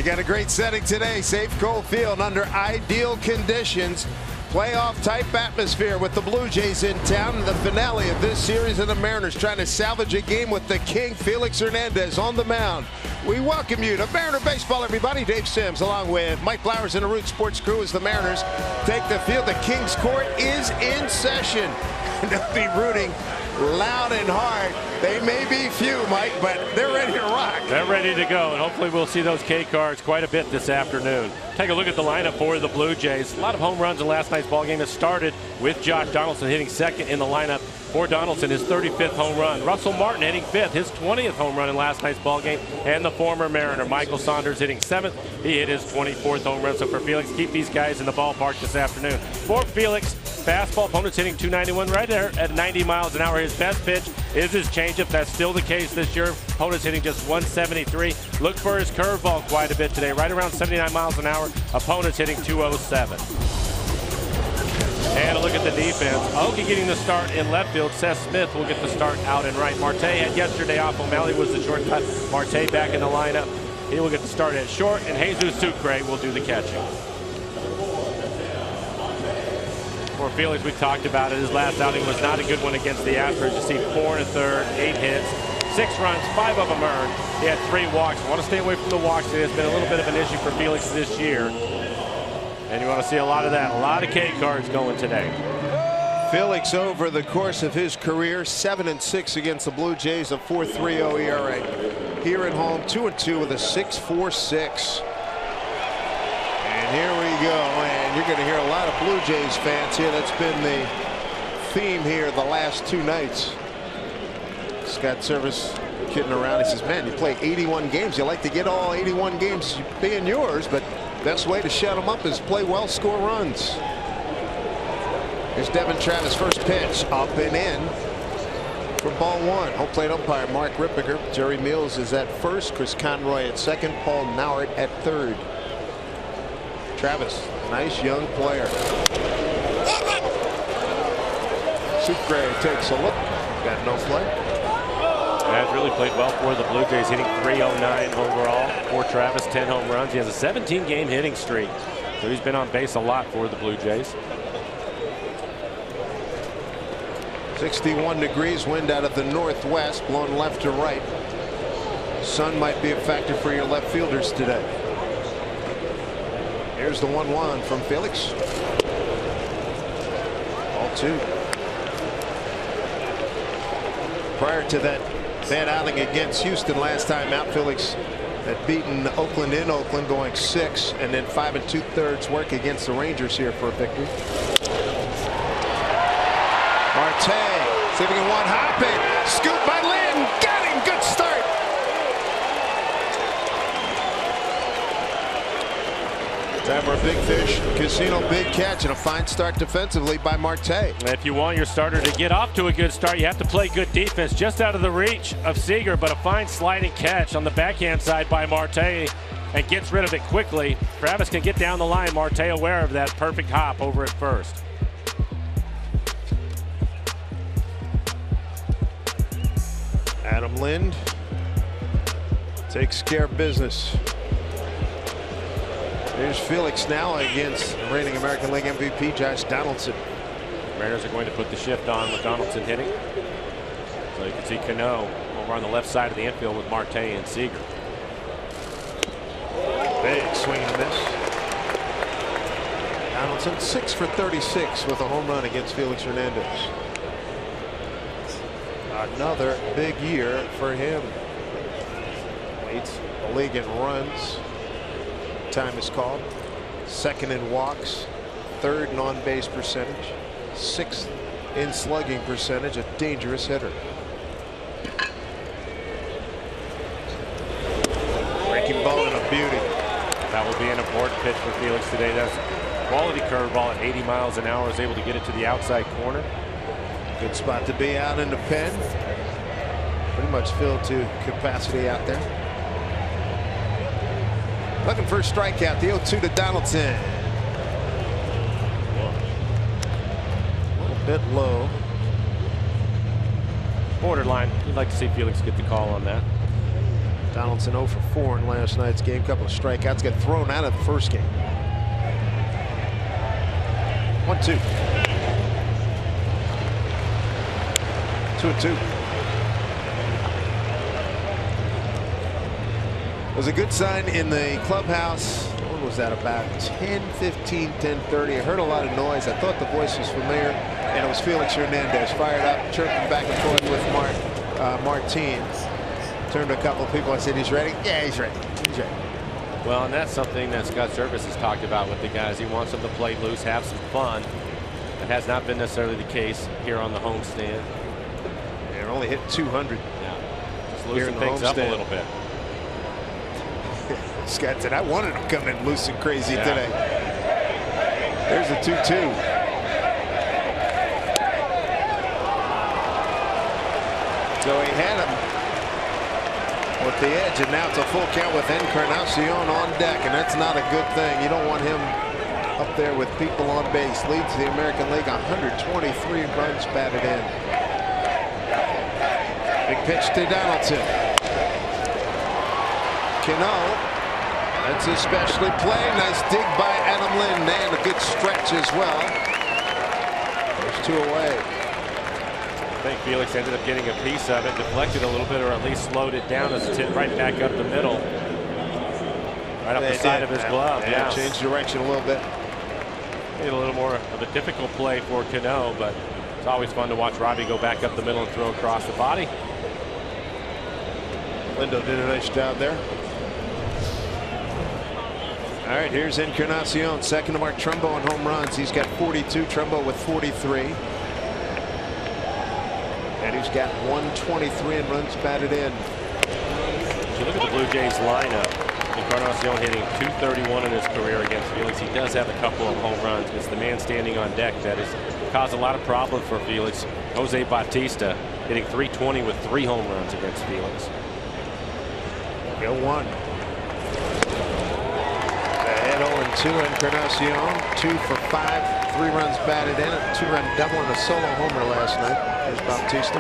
got a great setting today. Safeco Field under ideal conditions. Playoff type atmosphere with the Blue Jays in town. And the finale of this series, and the Mariners trying to salvage a game with the king, Felix Hernandez, on the mound. We welcome you to Mariner Baseball, everybody. Dave Sims along with Mike Flowers and the Root Sports crew as the Mariners take the field. The King's Court is in session. They'll be rooting loud and hard. They may be few, Mike, but they're ready to rock. They're ready to go, and hopefully we'll see those K cards quite a bit this afternoon. Take a look at the lineup for the Blue Jays. A lot of home runs in last night's ball game. It started with Josh Donaldson hitting second in the lineup for Donaldson, his 35th home run. Russell Martin hitting fifth, his 20th home run in last night's ball game. And the former Mariner, Michael Saunders, hitting seventh. He hit his 24th home run. So for Felix, keep these guys in the ballpark this afternoon. For Felix, fastball, opponent's hitting 291 right there at 90 miles an hour. His best pitch is his changeup. That's still the case this year. Opponent's hitting just 173. Look for his curveball quite a bit today, right around 79 miles an hour. Opponent's hitting 207. And a look at the defense. Okie getting the start in left field. Seth Smith will get the start out in right. Marte had yesterday off. O'Malley was the shortstop. Marte back in the lineup. He will get the start at short, and Jesus Sucre will do the catching. For Felix, we talked about it. His last outing was not a good one against the Astros. You see 4 1/3, 8 hits, 6 runs, 5 of them earned. He had 3 walks. Want to stay away from the walks. It has been a little bit of an issue for Felix this year. And you want to see a lot of that. A lot of K cards going today. Felix, over the course of his career, 7-6 against the Blue Jays, a 4.30 ERA. Here at home, 2-2 with a 6.46. And here we go. And you're going to hear a lot of Blue Jays fans here. That's been the theme here the last 2 nights. Scott Service kidding around. He says, man, you play 81 games. You like to get all 81 games being yours, but best way to shut them up is play well, score runs. Here's Devin Travis, first pitch, up and in for ball 1. Home plate umpire Mark Rippiger. Jerry Mills is at first, Chris Conroy at second, Paul Nauert at third. Travis, nice young player. Sucre takes a look. Got no play. Has really played well for the Blue Jays, hitting 309 overall for Travis, 10 home runs. He has a 17-game hitting streak, so he's been on base a lot for the Blue Jays. 61 degrees, wind out of the northwest, blowing left to right. Sun might be a factor for your left fielders today. Here's the 1-1 from Felix. Ball 2. Prior to that bad outing against Houston last time out, Felix had beaten Oakland in Oakland, going 6, and then 5 2/3 work against the Rangers here for a victory. Marte, see if he can one-hop it. Scoop by Lynn. Got him. Good start. Time for a big fish casino big catch, and a fine start defensively by Marte. If you want your starter to get off to a good start, you have to play good defense. Just out of the reach of Seager, but a fine sliding catch on the backhand side by Marte, and gets rid of it quickly. Travis can get down the line. Marte aware of that perfect hop over at first. Adam Lind takes care of business. Here's Felix now against reigning American League MVP Josh Donaldson. Mariners are going to put the shift on with Donaldson hitting. So you can see Cano over on the left side of the infield with Marte and Seager. Big swing and miss. Donaldson 6 for 36 with a home run against Felix Hernandez. Another big year for him. Leads the league in runs. Time is called. 2nd in walks, 3rd in on-base percentage, 6th in slugging percentage. A dangerous hitter. Breaking ball and a beauty. That will be an important pitch for Felix today. That's a quality curveball at 80 miles an hour. Is able to get it to the outside corner. Good spot to be out in the pen. Pretty much filled to capacity out there. Looking for a strikeout. The 0-2 to Donaldson. A little bit low. Borderline. You'd like to see Felix get the call on that. Donaldson 0 for 4 in last night's game. Couple of strikeouts. Got thrown out of the first game. 1-2. 2-2. It was a good sign in the clubhouse. What was that, about 10:15, 10:30? I heard a lot of noise. I thought the voice was familiar, and it was Felix Hernandez, fired up, chirping back and forth with Martin. Turned to a couple of people. I said, he's ready? Yeah, he's ready. He's ready. Well, and that's something that Scott Servais has talked about with the guys. He wants them to play loose, have some fun. That has not been necessarily the case here on the homestand. They're only hitting 200. Yeah, just loosen things up a little bit. Scott said, I wanted him coming in loose and crazy today. There's the 2-2. So he had him with the edge, and now it's a full count with Encarnacion on deck, and that's not a good thing. You don't want him up there with people on base. Leads the American League, 123 runs batted in. Big pitch to Donaldson. Cano. That's a specialty play. Nice dig by Adam Lind, and a good stretch as well. There's 2 away. I think Felix ended up getting a piece of it, deflected a little bit, or at least slowed it down as it hit right back up the middle. Right up the side of his glove. Yeah, changed direction a little bit. Made a little more of a difficult play for Cano, but it's always fun to watch Robbie go back up the middle and throw across the body. Lindo did a nice job there. All right, here's Encarnacion, second to Mark Trumbo in home runs. He's got 42, Trumbo with 43. And he's got 123 in runs batted in. If you look at the Blue Jays lineup, Encarnacion hitting .231 in his career against Felix. He does have a couple of home runs. It's the man standing on deck that has caused a lot of problems for Felix. Jose Bautista hitting .320 with 3 home runs against Felix. Go 1. Ahead 0-2, Encarnacion, 2 for 5, 3 runs batted in, a 2-run double and a solo homer last night. There's Bautista.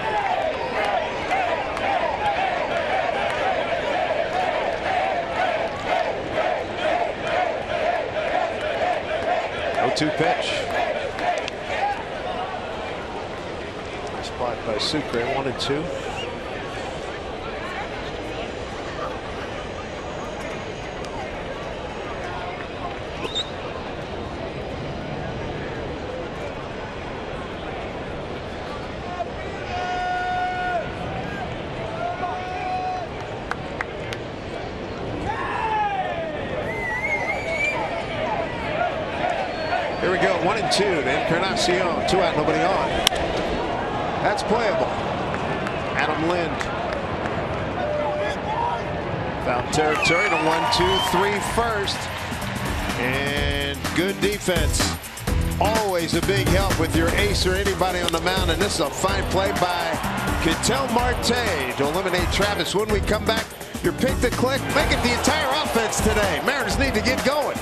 .02 pitch. Nice spot by Sucre, 1-2. Here we go, 1-2 to Encarnacion, 2 out, nobody on. That's playable. Adam Lind. Foul territory to 1-2-3 first. And good defense. Always a big help with your ace or anybody on the mound. And this is a fine play by Ketel Marte to eliminate Travis. When we come back, your pick to click, make it the entire offense today. Mariners need to get going.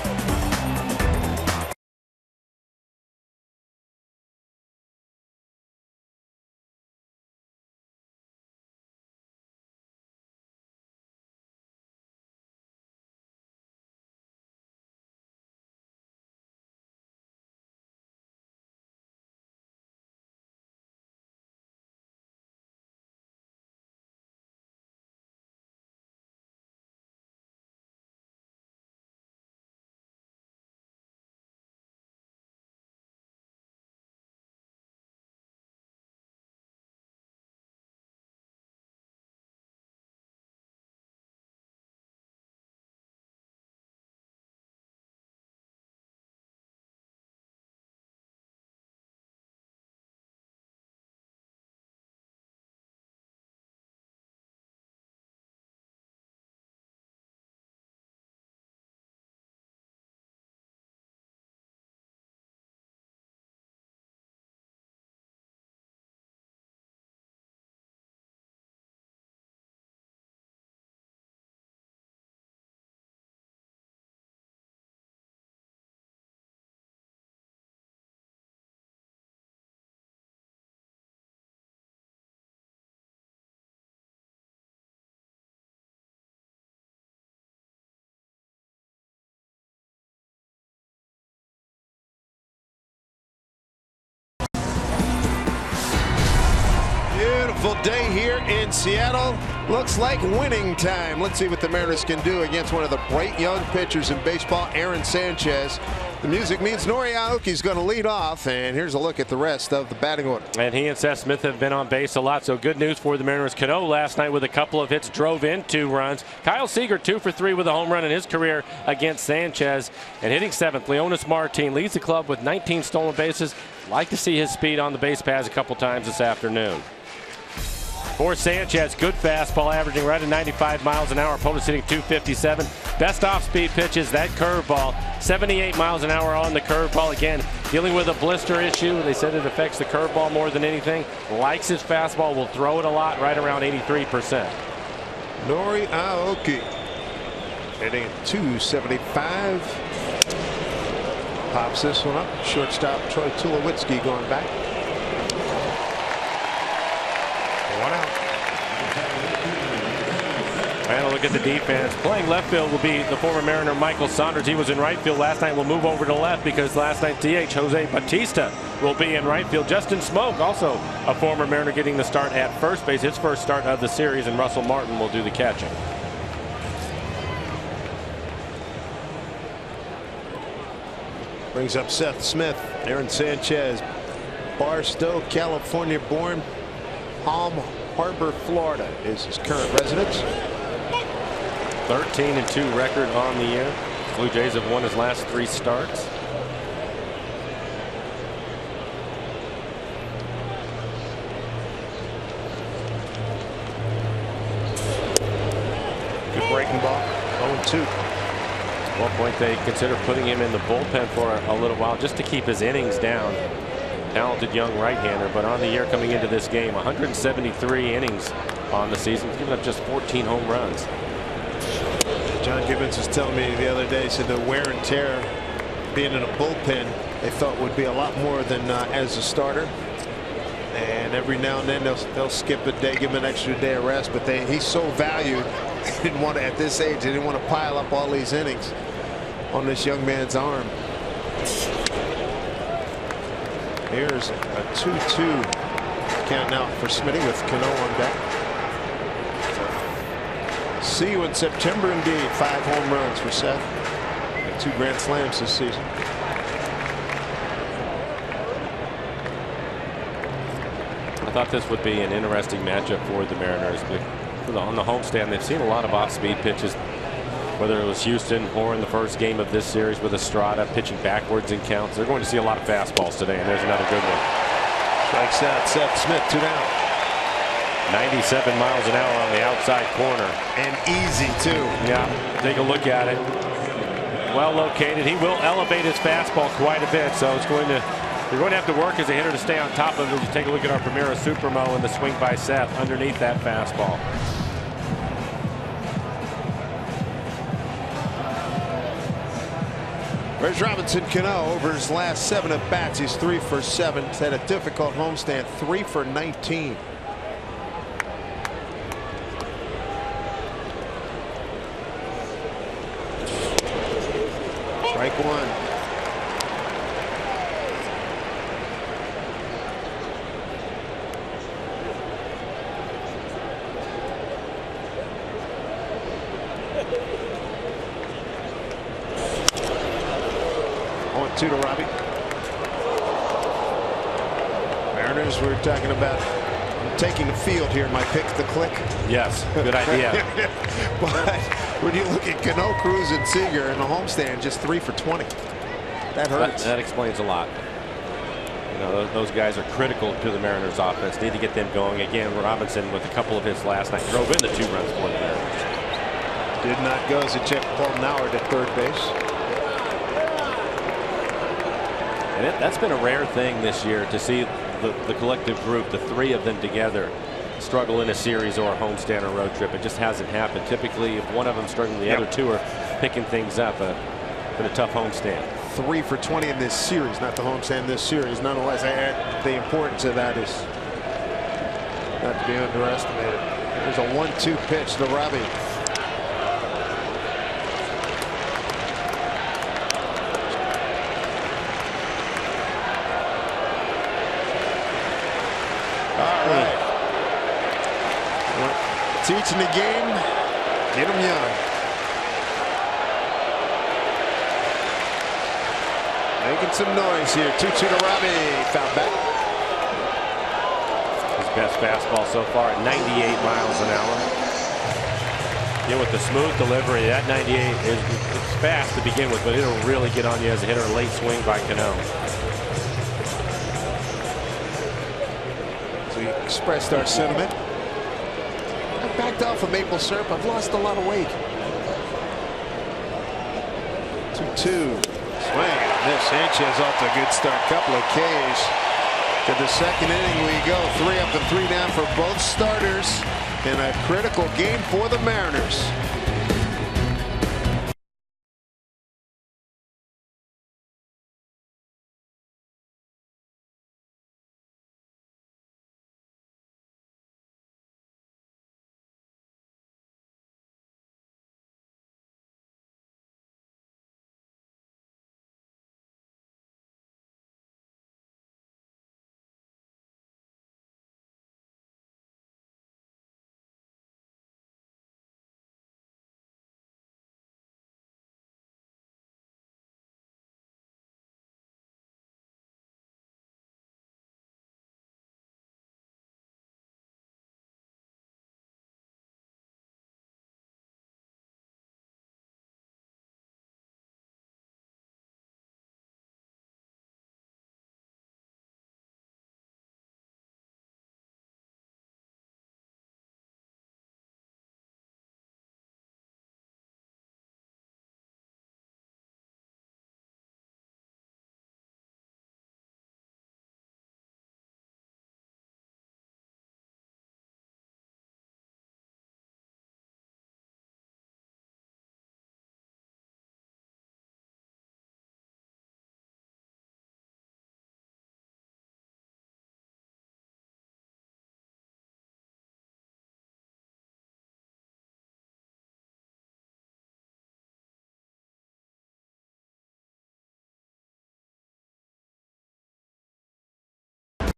beautiful day here in Seattle. Looks like winning time. Let's see what the Mariners can do against one of the bright young pitchers in baseball, Aaron Sanchez. The music means Nori Aoki is going to lead off, and here's a look at the rest of the batting order. And he and Seth Smith have been on base a lot, so good news for the Mariners. Cano last night with a couple of hits drove in 2 runs. Kyle Seager 2 for 3 with a home run in his career against Sanchez. And hitting 7th, Leonys Martin leads the club with 19 stolen bases. Like to see his speed on the base paths a couple times this afternoon. For Sanchez, good fastball averaging right at 95 miles an hour. Opponent's hitting 257. Best off-speed pitches, that curveball. 78 miles an hour on the curveball. Again, dealing with a blister issue. They said it affects the curveball more than anything. Likes his fastball, will throw it a lot, right around 83%. Nori Aoki hitting at 275. Pops this one up. Shortstop Troy Tulowitzki going back. 1 out. And a look at the defense. Playing left field will be the former Mariner Michael Saunders. He was in right field last night. We'll move over to left because last night DH Jose Bautista will be in right field. Justin Smoke, also a former Mariner, getting the start at first base. His first start of the series, and Russell Martin will do the catching. Brings up Seth Smith. Aaron Sanchez, Barstow, California born. Palm Harbor, Florida is his current residence. 13-2 record on the year. Blue Jays have won his last 3 starts. Good breaking ball. 0-2. At one point they considered putting him in the bullpen for a little while just to keep his innings down. Talented young right-hander, but on the year coming into this game, 173 innings on the season, giving up just 14 home runs. John Gibbons was telling me the other day, said the wear and tear being in a bullpen they thought would be a lot more than as a starter. And every now and then they'll skip a day, give him an extra day of rest, but he's so valued. He didn't want to, at this age, he didn't want to pile up all these innings on this young man's arm. Here's a 2-2 count now for Smitty with Cano on deck. See you in September indeed. 5 home runs for Seth. And 2 grand slams this season. I thought this would be an interesting matchup for the Mariners. On the homestand, they've seen a lot of off-speed pitches, whether it was Houston or in the first game of this series with Estrada pitching backwards in counts. They're going to see a lot of fastballs today, and there's another good one. Strikes out Seth Smith, 2 down. 97 miles an hour on the outside corner. And easy, too. Yeah, take a look at it. Well located. He will elevate his fastball quite a bit, so you're going to have to work as a hitter to stay on top of it. You take a look at our Primera Supremo and the swing by Seth underneath that fastball. Where's Robinson Cano over his last 7 at bats? He's 3 for 7. He's had a difficult homestand, 3 for 19. Strike 1. To Robbie. Mariners, we're talking about taking the field here. My pick to click. Yes, good idea. But when you look at Cano, Cruz, and Seager in the homestand, just 3 for 20. That hurts. That explains a lot. You know, those guys are critical to the Mariners offense. Need to get them going. Again, Robinson with a couple of hits last night drove in the 2 runs for the Mariners. Did not go as a check Paul Nauert at third base. And that's been a rare thing this year to see the collective group, the 3 of them together, struggle in a series or a homestand or road trip. It just hasn't happened. Typically, if one of them struggling, the other 2 are picking things up. Been a tough homestand. 3 for 20 in this series, not the homestand this series. Nonetheless, the importance of that is not to be underestimated. There's a 1-2 pitch to Robbie. Teaching the game, get them young. Making some noise here. 2-2 to Robbie. Foul back. His best fastball so far at 98 miles an hour. Yeah, with the smooth delivery, that 98 it's fast to begin with, but it'll really get on you as a hitter. Late swing by Cano. So we expressed our sentiment. I backed off of maple syrup. I've lost a lot of weight. 2-2. Swing. This Sanchez off to a good start. Couple of Ks. To the second inning we go. 3 up and 3 down for both starters. In a critical game for the Mariners.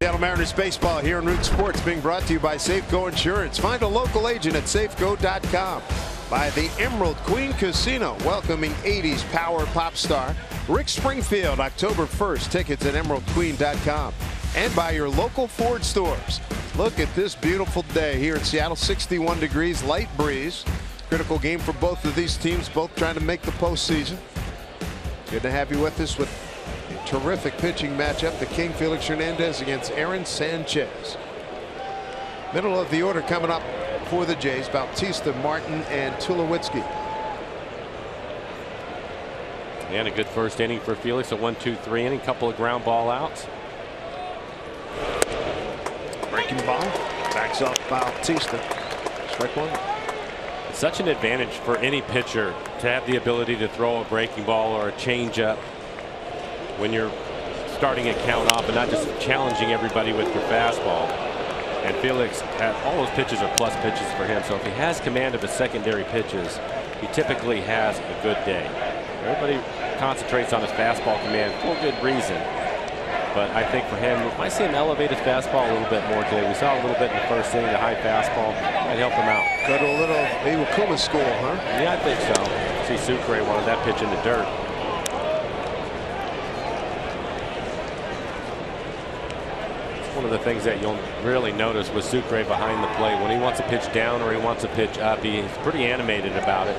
Seattle Mariners baseball here on Root Sports, being brought to you by Safeco Insurance. Find a local agent at safeco.com. By the Emerald Queen Casino, welcoming 80s power pop star Rick Springfield, October 1st. Tickets at emeraldqueen.com. And by your local Ford stores. Look at this beautiful day here in Seattle. 61 degrees, light breeze. Critical game for both of these teams, both trying to make the postseason. Good to have you with us with a terrific pitching matchup. The King, Felix Hernandez, against Aaron Sanchez. Middle of the order coming up for the Jays: Bautista, Martin, and Tulowitzki. And a good first inning for Felix. A 1-2-3 inning, couple of ground ball outs. Breaking ball, backs off Bautista. Strike one. It's such an advantage for any pitcher to have the ability to throw a breaking ball or a changeup when you're starting a count off and not just challenging everybody with your fastball. And Felix, all those pitches are plus pitches for him. So if he has command of his secondary pitches, he typically has a good day. Everybody concentrates on his fastball command for good reason. But I think for him, we might see him elevate his fastball a little bit more today. We saw a little bit in the first inning, the high fastball. Might help him out. Go to a little Iwakuma school, huh? Yeah, I think so. See, Sucre wanted that pitch in the dirt. One of the things that you'll really notice with Sucre behind the plate, when he wants a pitch down or he wants a pitch up, he's pretty animated about it.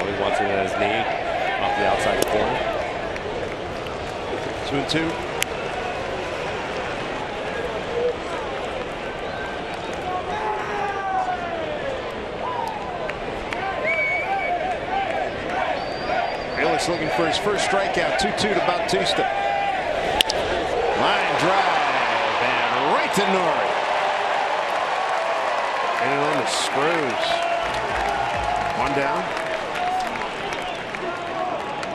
He wants it at his knee off the outside corner. 2-2. Felix looking for his first strikeout. 2-2 to Bautista. Line drive and right to Nori. And on the screws. One down.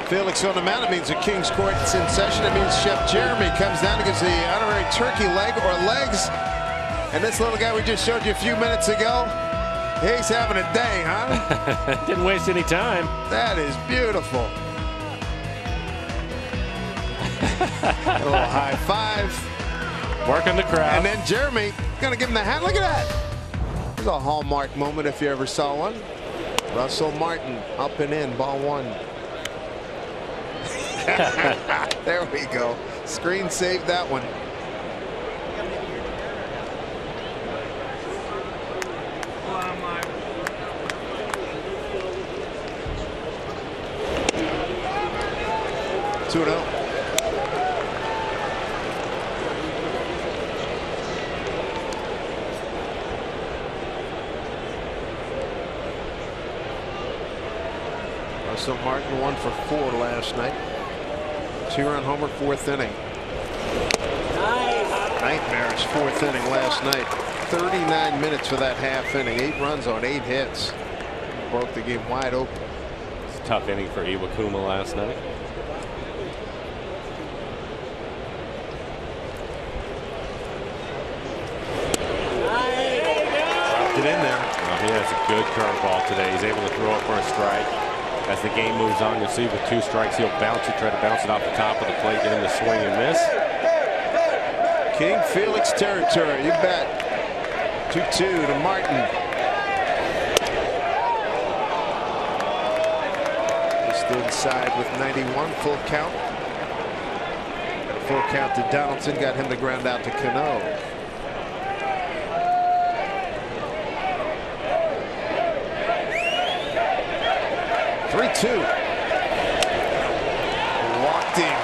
Felix on the mound. It means the King's Court's in session. It means Chef Jeremy comes down and gives the honorary turkey leg or legs. And this little guy we just showed you a few minutes ago, he's having a day, huh? Didn't waste any time. That is beautiful. A little high five. Working the crowd. And then Jeremy gonna give him the hat. Look at that. is a hallmark moment if you ever saw one. Russell Martin up and in, ball one. There we go. Screen saved that one. Two and oh. Russell Martin 1 for 4 last night. 2-run homer, 4th inning. Nightmarish 4th inning last night. 39 minutes for that half inning. 8 runs on 8 hits. Broke the game wide open. It's a tough inning for Iwakuma last night. Dropped it in there. Well, he has a good curveball today. He's able to throw it for a strike. As the game moves on, you'll see with 2 strikes, he'll bounce it, try to bounce it off the top of the plate, get him to swing and miss. King Felix territory, you bet. 2-2 to Martin. Just inside with 91, full count. And a full count to Donaldson, got him to ground out to Cano. Two. Walked him.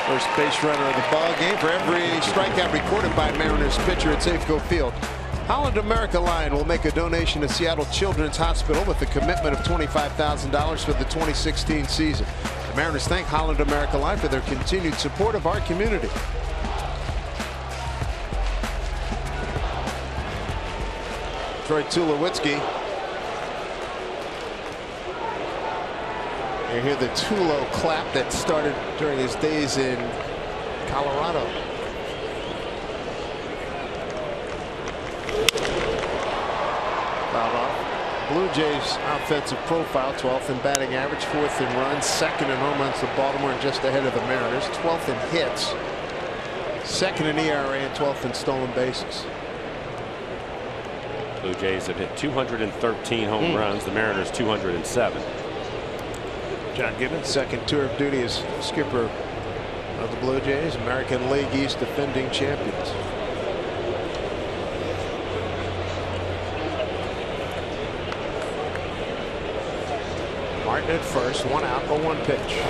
First base runner of the ball game for every strikeout recorded by Mariners pitcher at Safeco Field. Holland America Line will make a donation to Seattle Children's Hospital with a commitment of $25,000 for the 2016 season. The Mariners thank Holland America Line for their continued support of our community. Troy Tulowitzki. You hear the Tulo clap that started during his days in Colorado. Fouled off. Blue Jays offensive profile, 12th in batting average, 4th in runs, 2nd in home runs to Baltimore, and just ahead of the Mariners, 12th in hits, 2nd in ERA, and 12th in stolen bases. Blue Jays have hit 213 home runs. The Mariners 207. John Gibbons, second tour of duty as skipper of the Blue Jays, American League East defending champions. Martin at first, 1 out, 0-1 pitch.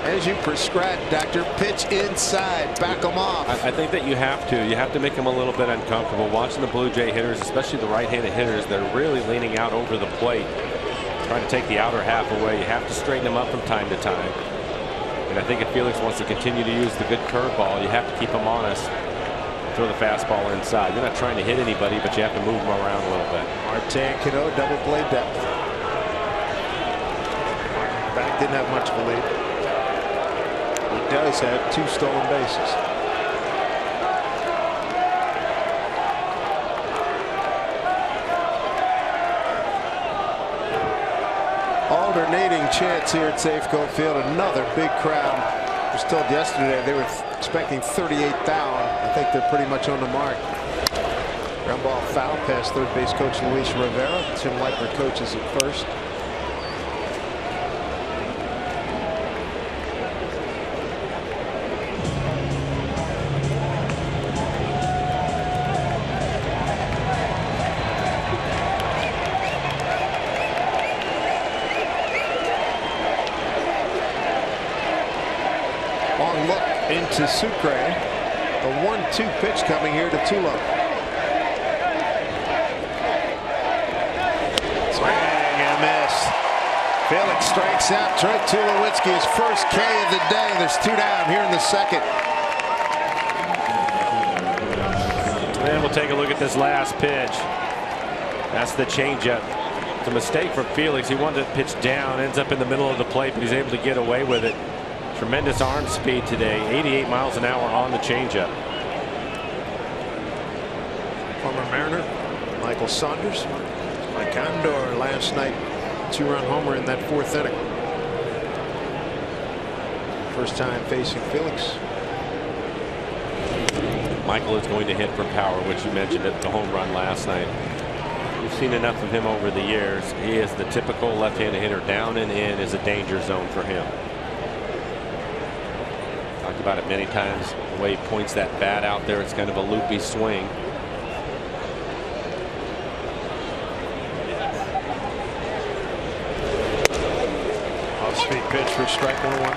As you prescribed, Doctor, pitch inside, back them off. I think that you have to make them a little bit uncomfortable. Watching the Blue Jay hitters, especially the right-handed hitters, they're really leaning out over the plate, trying to take the outer half away. You have to straighten them up from time to time. And I think if Felix wants to continue to use the good curveball, you have to keep him honest. Throw the fastball inside. You're not trying to hit anybody, but you have to move them around a little bit. Marte and Cano, double play depth. Back didn't have much of a lead. He does have 2 stolen bases. Alternating chants here at Safeco Field. Another big crowd. I was told yesterday they were expecting 38,000. I think they're pretty much on the mark. Ground ball foul past third base coach Luis Rivera. Tim Leitner coaches at first. Long look into Sucre. The 1-2 pitch coming here to Tulo. Swing and a miss. Felix strikes out. Troy Tulowitzki, his first K of the day. There's 2 down here in the second. And we'll take a look at this last pitch. That's the changeup. It's a mistake from Felix. He wanted to pitch down, ends up in the middle of the plate, but he's able to get away with it. Tremendous arm speed today, 88 miles an hour on the changeup. Former Mariner Michael Saunders, Mike Andor last night, 2-run homer in that 4th inning. First time facing Felix. Michael is going to hit for power, which you mentioned at the home run last night. We've seen enough of him over the years. He is the typical left-handed hitter. Down and in is a danger zone for him. Talked about it many times. The way he points that bat out there, it's kind of a loopy swing. Off-speed pitch for strike number one.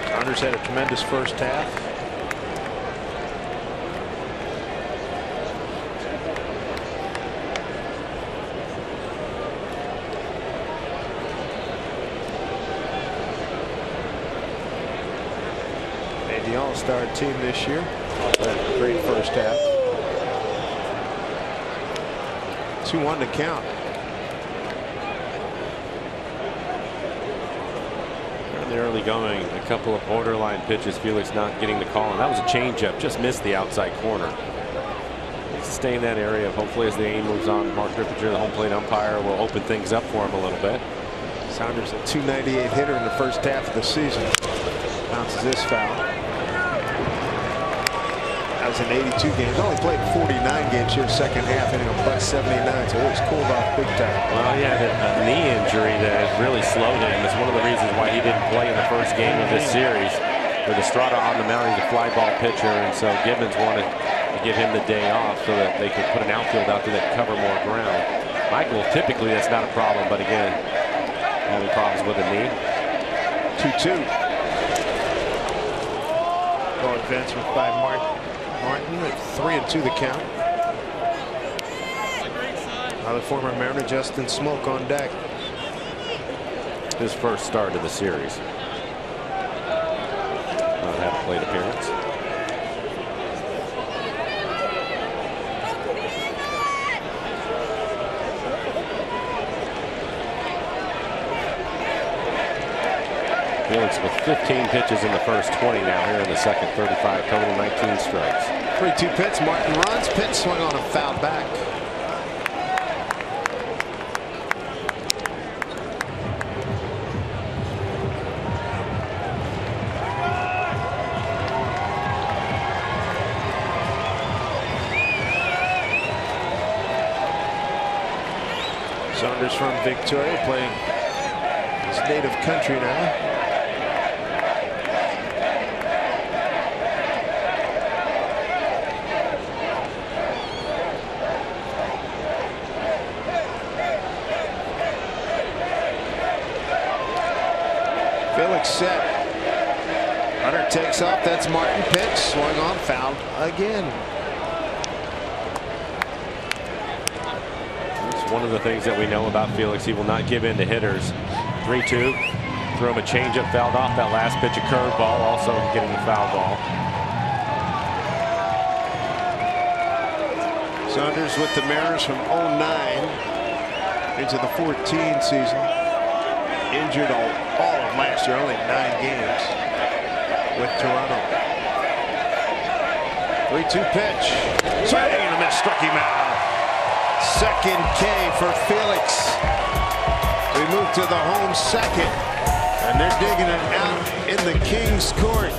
Saunders had a tremendous first half. The All-Star team this year. Had a great first half. 2-1 to count. In the early going, a couple of borderline pitches. Felix not getting the call, and that was a changeup. Just missed the outside corner. Needs to stay in that area. Hopefully, as the game moves on, Mark Rippinger, the home plate umpire, will open things up for him a little bit. Saunders, a .298 hitter in the first half of the season. Bounces this foul. That was in 82 games. Only played 49 games here second half, hitting a .79, so it was cooled off big time. Well, he had a knee injury that really slowed him. It's one of the reasons why he didn't play in the first game of this series. With Estrada on the mound, he's a fly ball pitcher, and so Gibbons wanted to give him the day off so that they could put an outfield out there that cover more ground. Michael, typically that's not a problem, but again, having problems with a knee. 2-2. Go advancement by Martin at 3-2 the count. Another former Mariner, Justin Smoak, on deck. His first start of the series. Not had a plate appearance. Felix with 15 pitches in the first 20 now here in the second. 35 total, 19 strikes. 3-2 pitch. Martin runs. Pitch swung on a foul back. Saunders from Victoria, playing his native country now. Felix set. Runner takes off. That's Martin. Pitch swung on, fouled again. It's one of the things that we know about Felix. He will not give in to hitters. 3-2. Throw him a changeup, fouled off that last pitch. A curveball, also getting the foul ball. Saunders with the Mariners from 09 into the 14 season. Injured all of last year, only 9 games with Toronto. 3-2 pitch. Swing and a miss, struck him out. Second K for Felix. We move to the home second, and they're digging it out in the King's Court.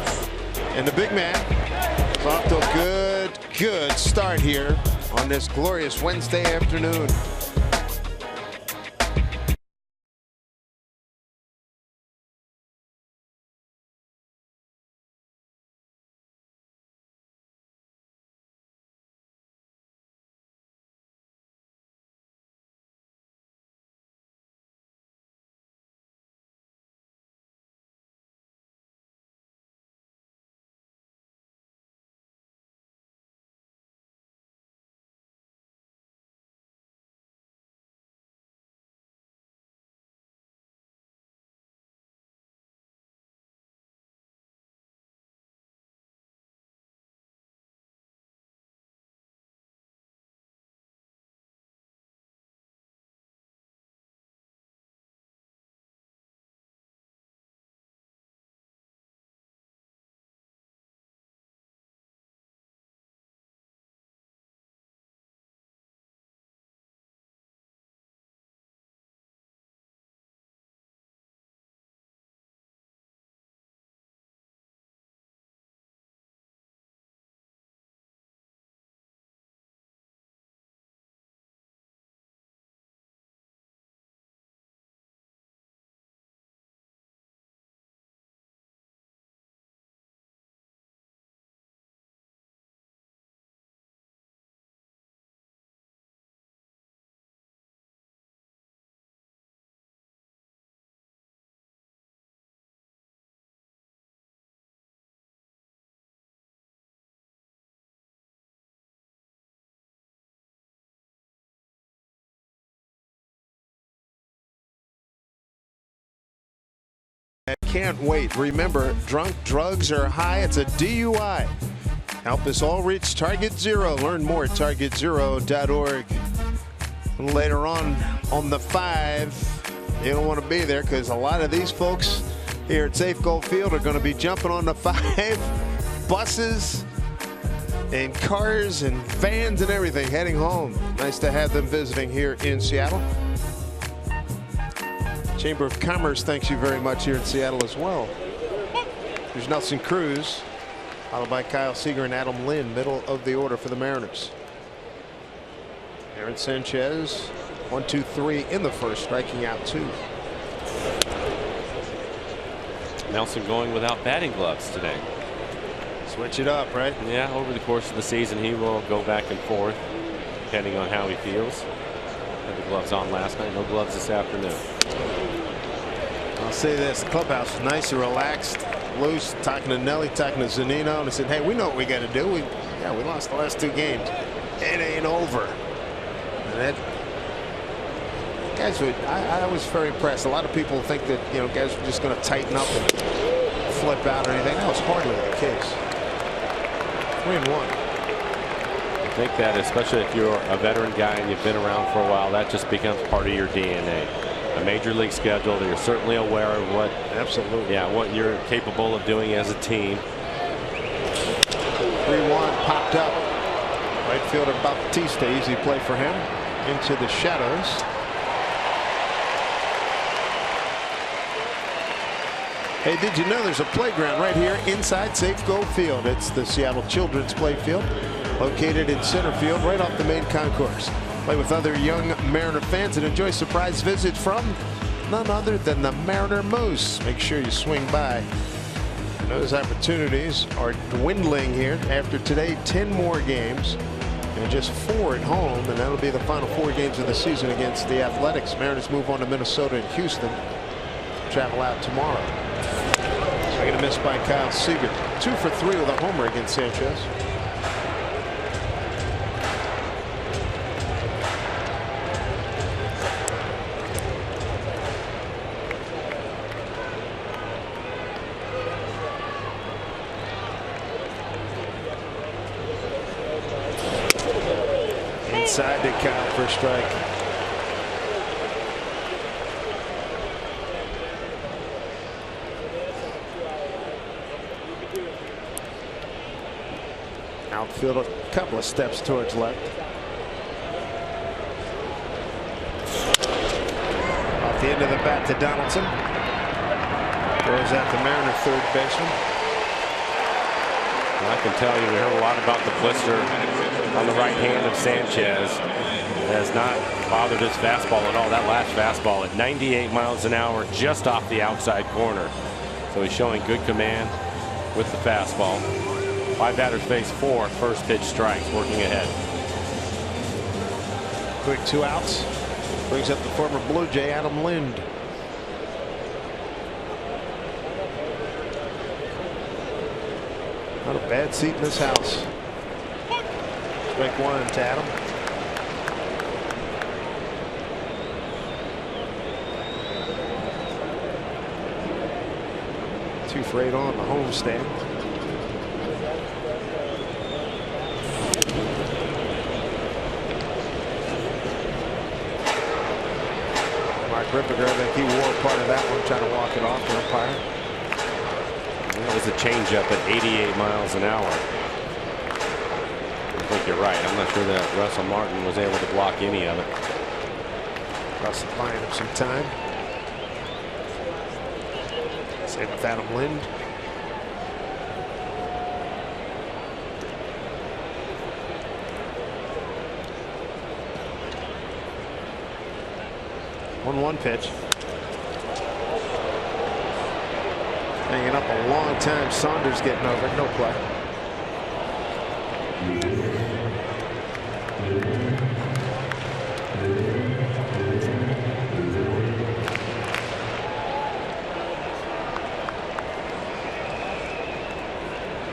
And the big man is off to a good start here on this glorious Wednesday afternoon. can't wait. Remember, drunk drugs or high, it's a DUI. Help us all reach Target Zero. Learn more at targetzero.org. Later on the 5, you don't want to be there because a lot of these folks here at Safeco Field are going to be jumping on the 5 buses and cars and vans and everything heading home. Nice to have them visiting here in Seattle. Chamber of Commerce thanks you very much here in Seattle as well. There's Nelson Cruz, followed by Kyle Seager and Adam Lind, middle of the order for the Mariners. Aaron Sanchez, 1, 2, 3 in the first, striking out 2. Nelson going without batting gloves today. Switch it up, right? Yeah, over the course of the season, he will go back and forth, depending on how he feels. Had the gloves on last night, no gloves this afternoon. I'll say this, the clubhouse was nice and relaxed, loose, talking to Nelly, talking to Zunino, and I said, hey, we know what we got to do. We lost the last 2 games. It ain't over. And that, guys, I was very impressed. A lot of people think that, you know, guys were just going to tighten up and flip out or anything. That was hardly the case. 3-1. I think that, especially if you're a veteran guy and you've been around for a while, that just becomes part of your DNA. A major league schedule, you're certainly aware of what, absolutely, yeah, what you're capable of doing as a team. 3-1 popped up. Right fielder Bautista, easy play for him. Into the shadows. Hey, did you know there's a playground right here inside Safeco Field? It's the Seattle Children's Playfield, located in center field right off the main concourse. Play with other young Mariner fans and enjoy surprise visits from none other than the Mariner Moose. Make sure you swing by. And those opportunities are dwindling here after today. 10 more games and just 4 at home, and that'll be the final 4 games of the season against the Athletics. Mariners move on to Minnesota and Houston. Travel out tomorrow. Swing and a miss by Kyle Seager. 2 for 3 with a homer against Sanchez. Inside to Kyle for a strike. Outfield a couple of steps towards left. Off the end of the bat to Donaldson. Throws out the Mariner third baseman. I can tell you, we heard a lot about the blister on the right hand of Sanchez. It has not bothered his fastball at all. That last fastball at 98 miles an hour just off the outside corner. So he's showing good command with the fastball. 5 batters face 4 first pitch strikes, working ahead. Quick 2 outs. Brings up the former Blue Jay Adam Lind. Not a bad seat in this house. Strike 1 to Adam. Two for 8 on the homestand. Mark Ripperger, I think he wore part of that one, trying to walk it off the umpire. That was a changeup at 88 miles an hour. I think you're right. I'm not sure that Russell Martin was able to block any of it. Russell buying him some time. Same with Adam Lind. One pitch. Hanging up a long time. Saunders getting over. No play.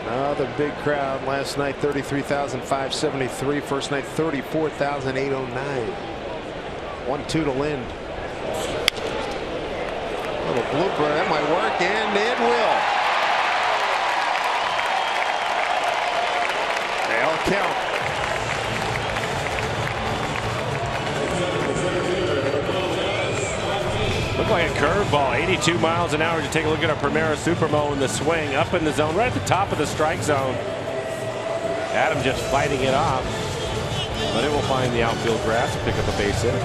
Another big crowd last night. 33,573. First night 34,809. 1-2 to Lind. Little blooper, that might work, and it will. They'll count. Looked like a curveball, 82 miles an hour. To take a look at our Primera Supermo in the swing, up in the zone, right at the top of the strike zone. Adam just fighting it off, but it will find the outfield grass and pick up a base hit.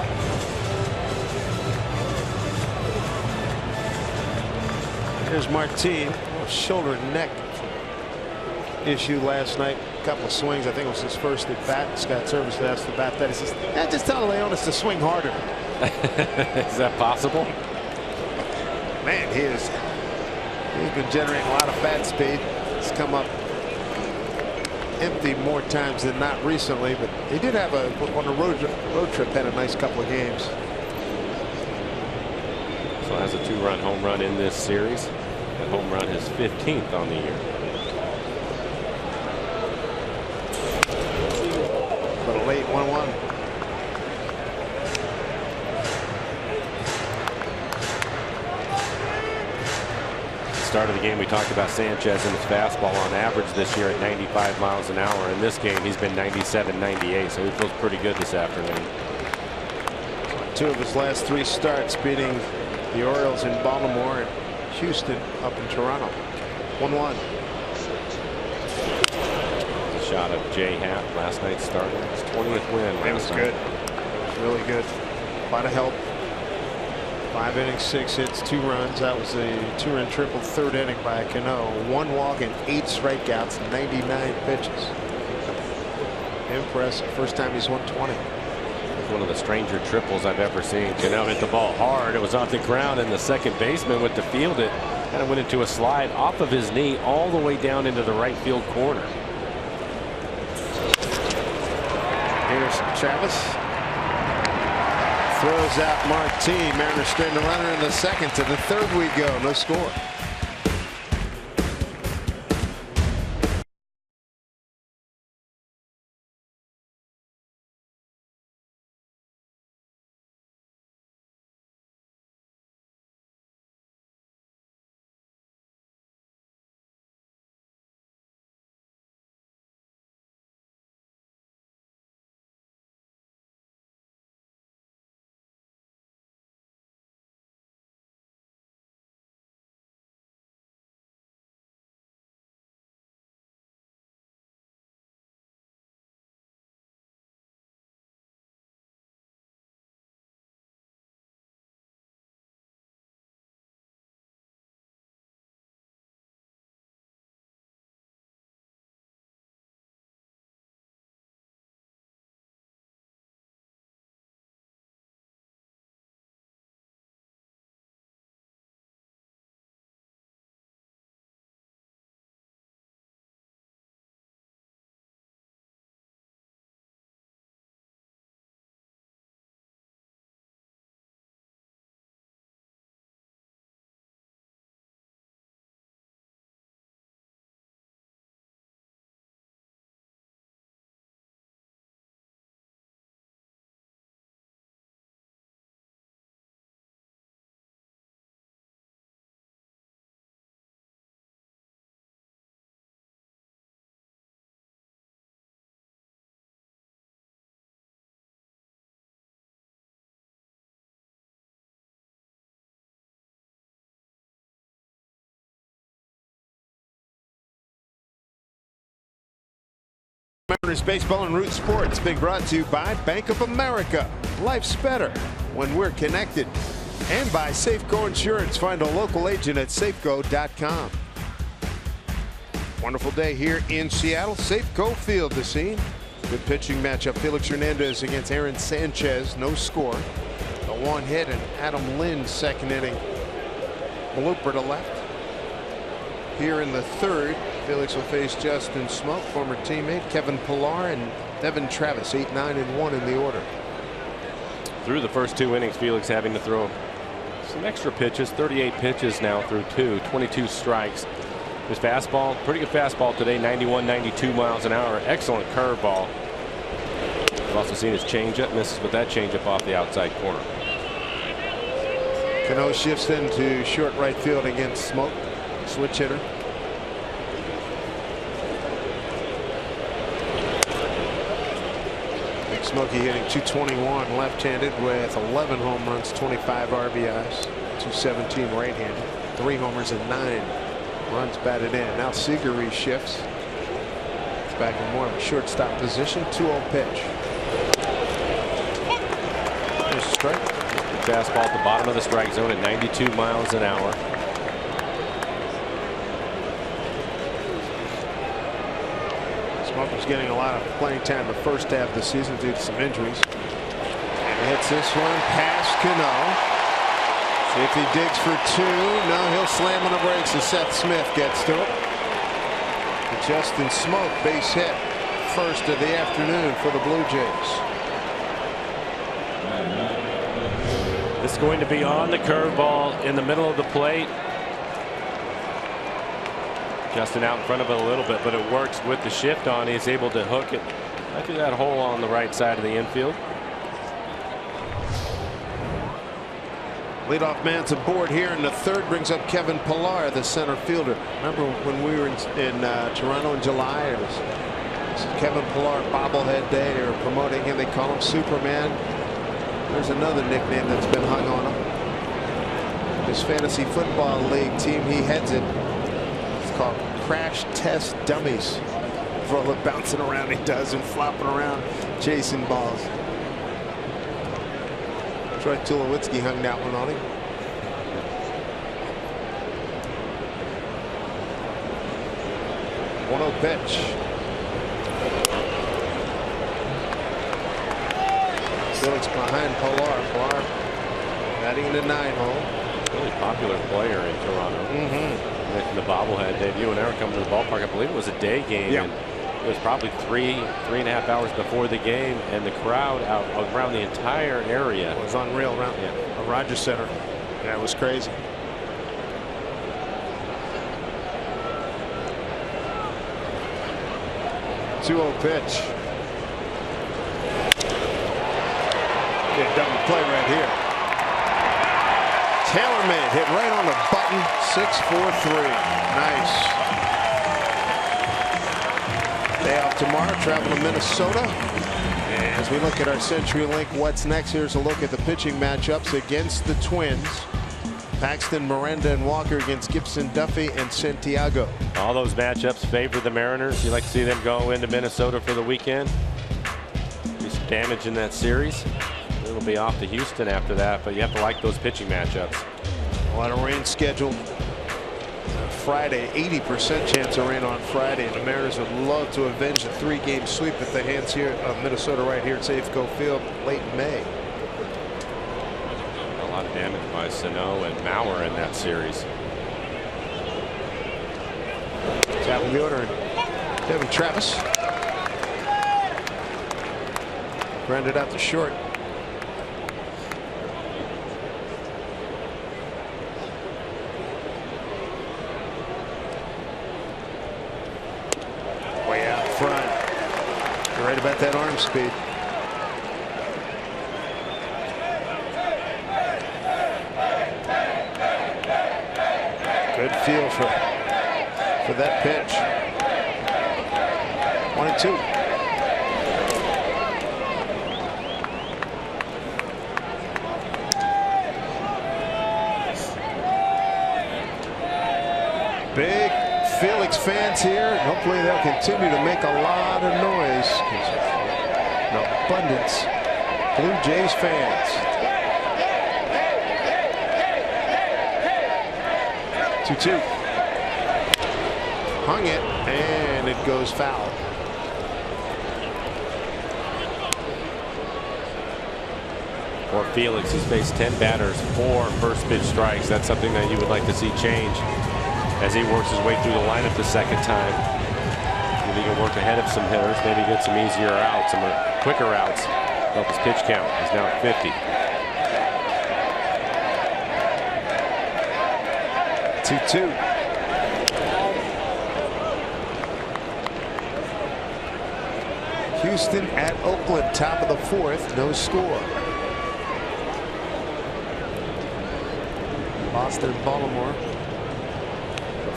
Here's Martin, shoulder and neck issue last night. A couple of swings. I think it was his first at bat. Scott Service asked the bat that. He says, just tell Leonis to swing harder. Is that possible? Man, he's been generating a lot of bat speed. He's come up empty more times than not recently, but he did have on a road trip had a nice couple of games. So has a 2-run home run in this series. That home run his 15th on the year. But a late 1-1. Start of the game, we talked about Sanchez and his fastball on average this year at 95 miles an hour. In this game, he's been 97, 98, so he feels pretty good this afternoon. 2 of his last 3 starts, beating the Orioles in Baltimore and Houston up in Toronto. 1-1. A shot of Jay Happ, last night's starter. His 20th win. That was good. It was really good. A lot of help. 5 innings, 6 hits, 2 runs. That was a 2-run triple, 3rd inning by Cano. 1 walk and 8 strikeouts, 99 pitches. Impressive. First time he's won 20. One of the stranger triples I've ever seen. Cano hit the ball hard. It was off the ground, and the second baseman went to field it. Kind of went into a slide off of his knee all the way down into the right field corner. Here's Travis. Throws out Martin. Mariners straighten the runner in the second. To the 3rd we go. No score. Mariners baseball and Root Sports being brought to you by Bank of America. Life's better when we're connected. And by Safeco Insurance. Find a local agent at safeco.com. Wonderful day here in Seattle. Safeco Field, the scene. Good pitching matchup. Felix Hernandez against Aaron Sanchez. No score. A 1 hit and Adam Lind 2nd inning. Blooper to left. Here in the 3rd, Felix will face Justin Smoke, former teammate, Kevin Pillar, and Devin Travis, 8, 9, and 1 in the order. Through the first 2 innings, Felix having to throw some extra pitches, 38 pitches now through 22 strikes. His fastball, pretty good fastball today, 91, 92 miles an hour. Excellent curveball. We've also seen his changeup, misses with that changeup off the outside corner. Cano shifts into short right field against Smoke, switch hitter. Big Smokey hitting .221 left-handed with 11 home runs, 25 RBIs, .217 right-handed, 3 homers and 9 runs batted in. Now Seager reshifts. It's back in more of a shortstop position. 2-0 pitch. There's a strike. Fastball at the bottom of the strike zone at 92 miles an hour. Smoke was getting a lot of playing time the first half of the season due to some injuries. And he hits this one past Cano. See if he digs for 2. No, he'll slam on the brakes as Seth Smith gets to it. And Justin Smoke, base hit. First of the afternoon for the Blue Jays. This is going to be on the curveball in the middle of the plate. Justin out in front of it a little bit, but it works with the shift on. He's able to hook it right through that hole on the right side of the infield. Leadoff man's aboard here in the third, brings up Kevin Pillar, the center fielder. Remember when we were in Toronto in July? It was Kevin Pillar bobblehead day. They were promoting him. They call him Superman. There's another nickname that's been hung on him. His fantasy football league team, he heads it. It's called Crash Test Dummies. For all the bouncing around he does and flopping around, chasing balls. Troy Tulowitzki hung that one on him. One-0 pitch. Felix behind Pillar. Pillar batting in the 9-hole. Really popular player in Toronto. Making the bobblehead debut and ever coming to the ballpark. I believe it was a day game. Yeah. And it was probably 3.5 hours before the game, and the crowd out around the entire area. It was unreal around Rogers Center. Yeah, it was crazy. Two-0 pitch. Get double play right here. TaylorMade hit right on the button. 6-4-3. Nice. Day off tomorrow. Travel to Minnesota. And as we look at our CenturyLink what's next, here's a look at the pitching matchups against the Twins. Paxton, Miranda, and Walker against Gibson, Duffy, and Santiago. All those matchups favor the Mariners. You like to see them go into Minnesota for the weekend. Be some damage in that series. It'll be off to Houston after that, but you have to like those pitching matchups. A lot of rain scheduled Friday. 80% chance of rain on Friday, and the Mariners would love to avenge a 3-game sweep at the hands here of Minnesota right here at Safeco Field late in May. A lot of damage by Sano and Mauer in that series. Top of the order, Devin Travis. Grounded out to short. Way out front. You're right about that arm speed. Good feel for that pitch. 1-2. Big Felix fans here. Hopefully they'll continue to make a lot of noise. An abundance. Blue Jays fans. 2-2. Hung it, and it goes foul. For Felix, he's faced 10 batters, 4 first pitch strikes. That's something that you would like to see change as he works his way through the lineup the second time. Maybe he can work ahead of some hitters, maybe get some easier outs, some quicker outs. Help his pitch count. He's now at 50. 2-2. Houston at Oakland, top of the 4th, no score. Boston, Baltimore.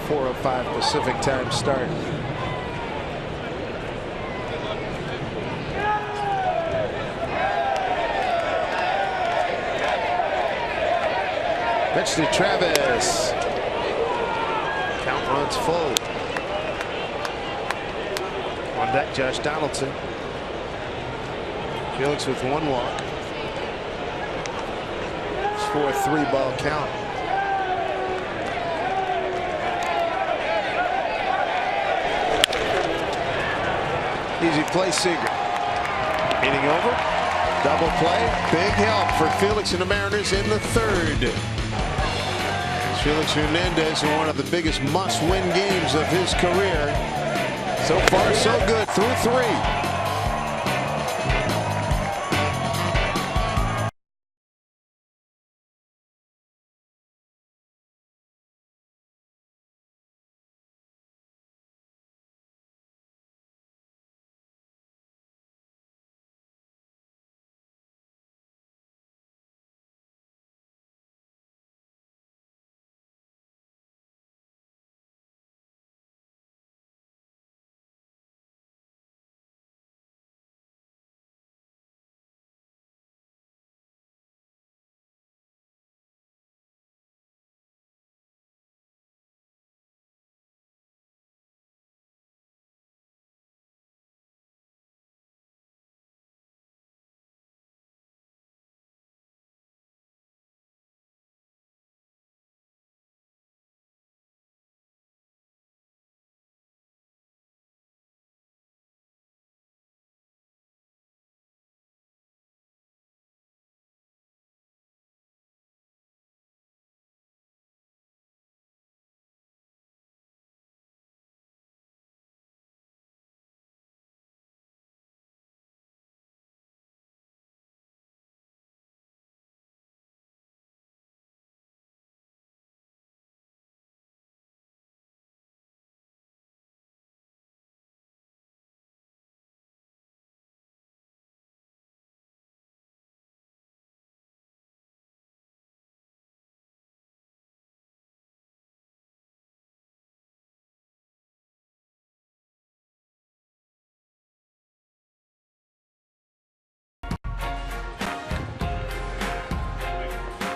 4:05 Pacific time start. Pitch to Travis. Count runs full. On deck, Josh Donaldson. Felix with one walk. It's for a 3-ball count. Easy play, Seager. Inning over. Double play. Big help for Felix and the Mariners in the third. Felix Hernandez in one of the biggest must-win games of his career. So far, so good through 3.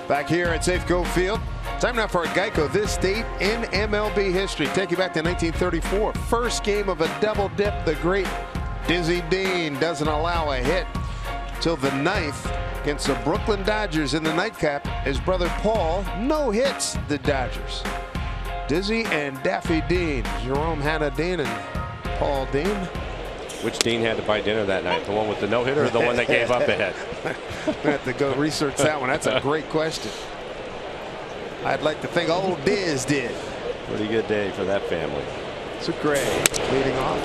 Back here at Safeco Field. Time now for a Geico This Date in MLB history. Take you back to 1934. First game of a double dip. The great Dizzy Dean doesn't allow a hit till the 9th against the Brooklyn Dodgers in the nightcap. His brother Paul no hits the Dodgers. Dizzy and Daffy Dean. Jerome Hanna Dean and Paul Dean. Which Dean had to buy dinner that night? The one with the no-hitter or the one that gave up a hit? We have to go research that one. That's a great question. I'd like to think old Diz did. Pretty good day for that family. Sucre leading off.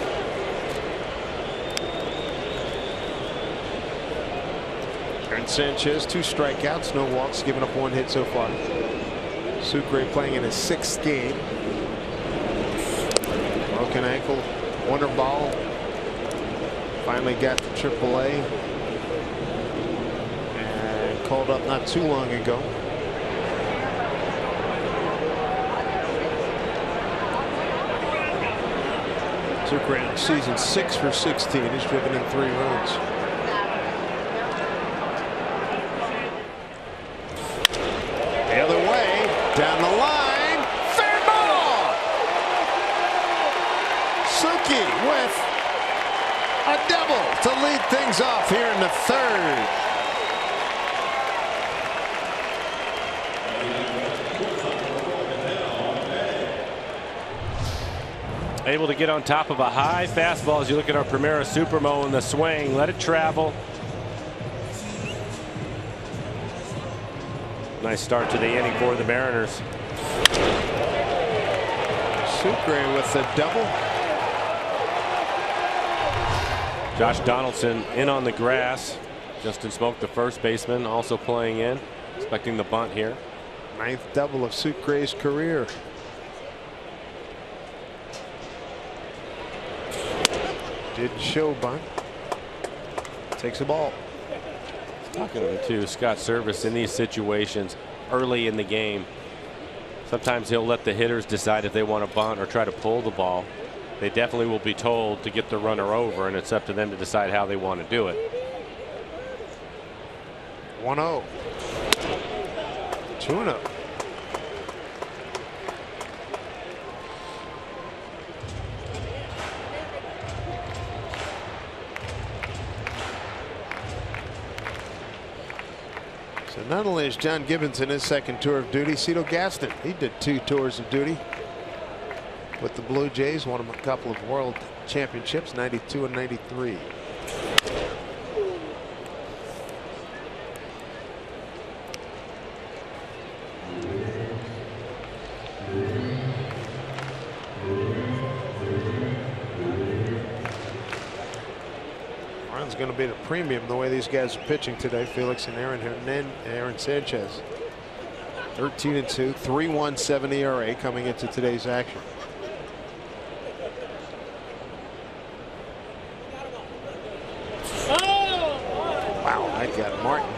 Aaron Sanchez, 2 strikeouts, no walks, giving up 1 hit so far. Sucre playing in his 6th game. Broken ankle, wonder ball. Finally got to AAA and called up not too long ago. Sucre in the season 6 for 16. He's driven in 3 runs. The other way, down the line, fair ball. Suki with a double to lead things off here in the 3rd. Able to get on top of a high fastball as you look at our Primera Supermo in the swing. Let it travel. Nice start to the inning for the Mariners. Sucre with the double. Josh Donaldson in on the grass. Justin Smoke, the first baseman, also playing in. Expecting the bunt here. 9th double of Sucre's career. Didn't show bunt. Takes the ball. Talking to Scott Service in these situations early in the game. Sometimes he'll let the hitters decide if they want to bunt or try to pull the ball. They definitely will be told to get the runner over, and it's up to them to decide how they want to do it. 1-0. 2-0. So not only is John Gibbons in his second tour of duty, Cito Gaston, he did 2 tours of duty with the Blue Jays, won him a couple of world championships, 92 and 93. Run's going to be the premium the way these guys are pitching today. Felix and Aaron Sanchez. 13-2, 3.17 ERA coming into today's action. Wow, that got Martin.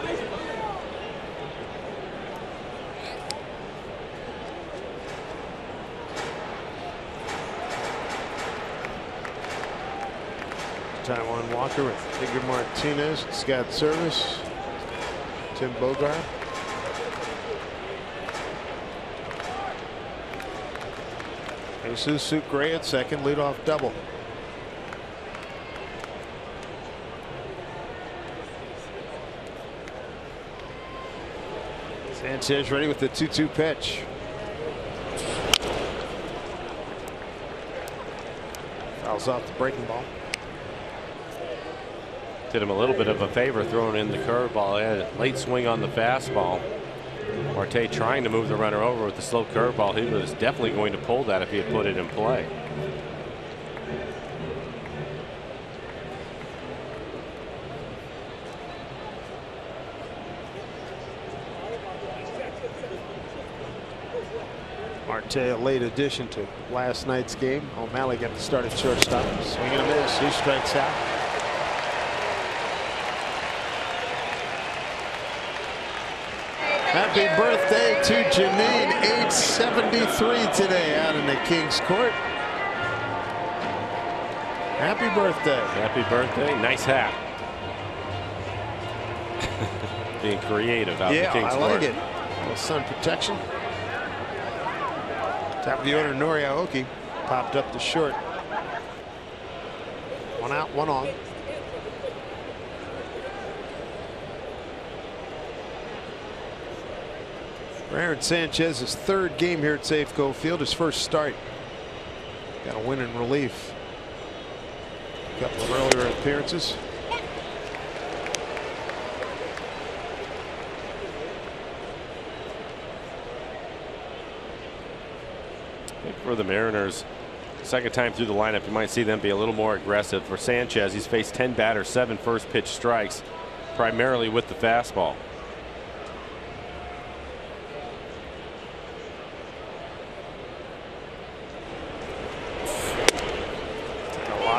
Taijuan Walker with Edgar Martinez, Scott Service, Tim Bogart. Jesus Sucre at second, leadoff double. Sanchez ready with the 2-2 pitch. Fouls off the breaking ball. Did him a little bit of a favor throwing in the curveball. He had a late swing on the fastball. Marte trying to move the runner over with the slow curveball. He was definitely going to pull that if he had put it in play. Marte, a late addition to last night's game. O'Malley got the start at shortstop. Swing and a miss. He strikes out. Happy birthday to Janine, age 73 today out in the King's Court. Happy birthday. Happy birthday. Nice hat. Being creative out in the King's Court. Yeah, I like it. A little sun protection. Top of the order, Nori Aoki popped up the short. 1 out, 1 on. Aaron Sanchez's third game here at Safeco Field, his first start. Got a win in relief. A couple of earlier appearances. I think for the Mariners, second time through the lineup, you might see them be a little more aggressive. For Sanchez, he's faced 10 batters, 7 first pitch strikes, primarily with the fastball.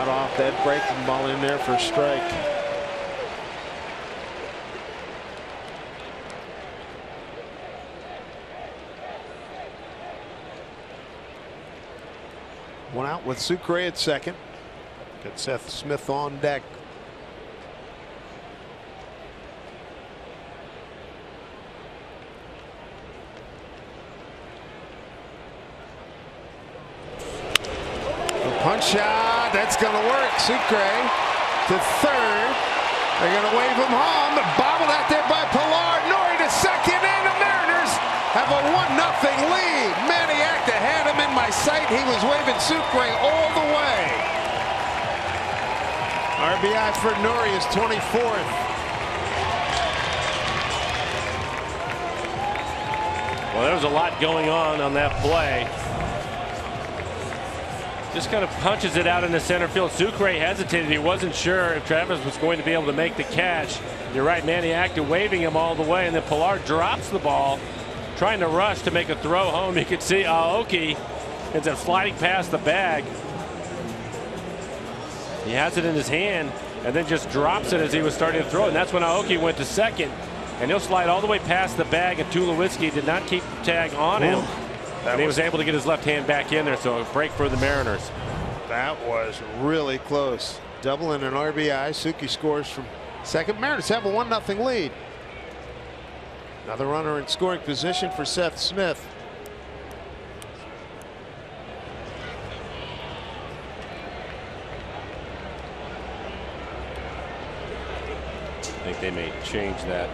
Off that breaking ball in there for a strike. One out with Sucre at second. Got Seth Smith on deck. Punch shot, that's going to work. Sucre to third. They're going to wave him home. Bobbled out there by Pilar. Nori to second, and the Mariners have a 1-0 lead. Maniacta had him in my sight. He was waving Sucre all the way. RBI for Nori is 24th. Well, there was a lot going on that play. Just kind of punches it out into center field. Sucre hesitated. He wasn't sure if Travis was going to be able to make the catch. You're right, Maniacta waving him all the way, and then Pilar drops the ball, trying to rush to make a throw home. You could see Aoki ends up sliding past the bag. He has it in his hand and then just drops it as he was starting to throw it. And that's when Aoki went to second. And he'll slide all the way past the bag, and Tulowitzki did not keep the tag on him. And he was able to get his left hand back in there, so a break for the Mariners. That was really close. Double and an RBI. Suki scores from second. Mariners have a 1-0 lead. Another runner in scoring position for Seth Smith. I think they may change that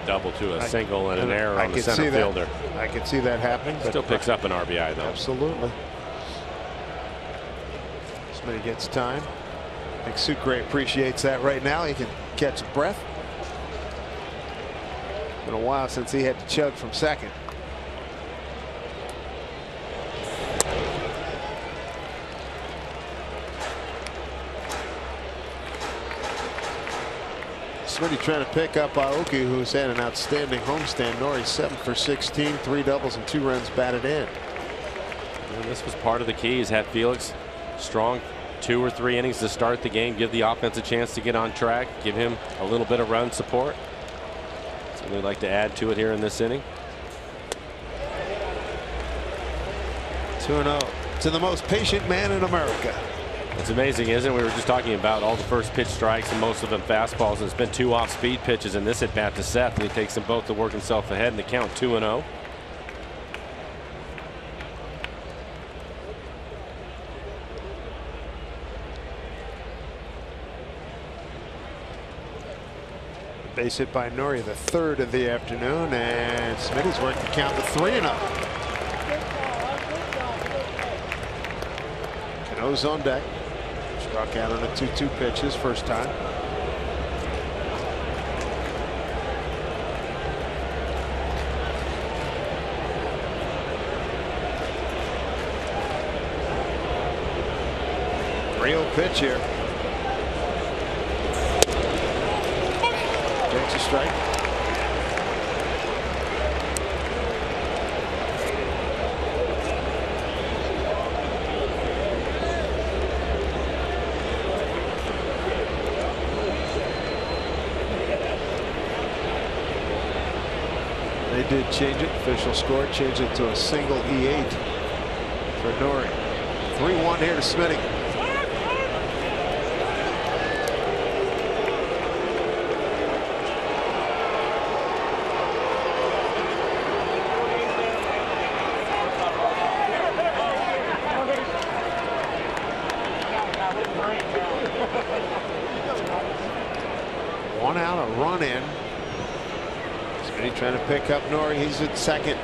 double to a single and an error on the center fielder. I can see that happening. Still picks up an RBI though. Absolutely. Smitty gets time. I think Sucre appreciates that right now. He can catch a breath. Been a while since he had to chug from second. Smitty trying to pick up Aoki, who's had an outstanding homestand. Nori 7 for 16, 3 doubles and 2 runs batted in. And this was part of the key. He's had Felix strong 2 or 3 innings to start the game, give the offense a chance to get on track, give him a little bit of run support. So we'd like to add to it here in this inning. 2-0 to the most patient man in America. It's amazing, isn't it? We were just talking about all the first pitch strikes and most of them fastballs. And it's been 2 off-speed pitches in this at bat to Seth, and he takes them both to work himself ahead in the count 2-0. Base hit by Nori, the third of the afternoon, and Smitty's worked the count to 3-0. Cano's on deck. Struck out on a 2-2 pitch his first time. Real pitch here. Takes a strike. They did change it. Official score changed it to a single E8 for Nori. 3-1 here to Smitty. One out, a run in. Smitty trying to pick up Nori. He's at second.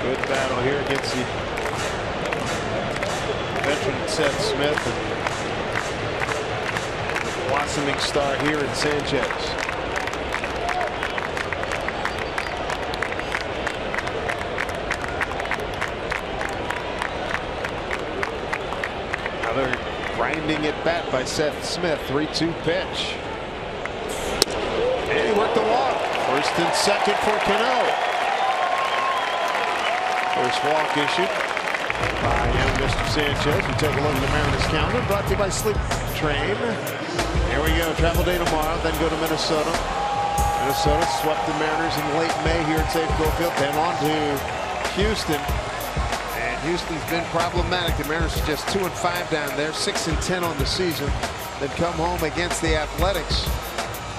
Good battle here against the veteran Seth Smith. Blossoming star here in Sanchez. Another grinding at bat by Seth Smith. 3-2 pitch. And he worked the walk. First and second for Cano. First walk issued by young Mr. Sanchez. We take a look at the Mariners calendar, brought to you by Sleep Train. Here we go. Travel day tomorrow, then go to Minnesota. Minnesota swept the Mariners in late May here at Safeco Field. Then on to Houston. And Houston's been problematic. The Mariners are just 2-5 down there, 6-10 on the season. Then come home against the Athletics.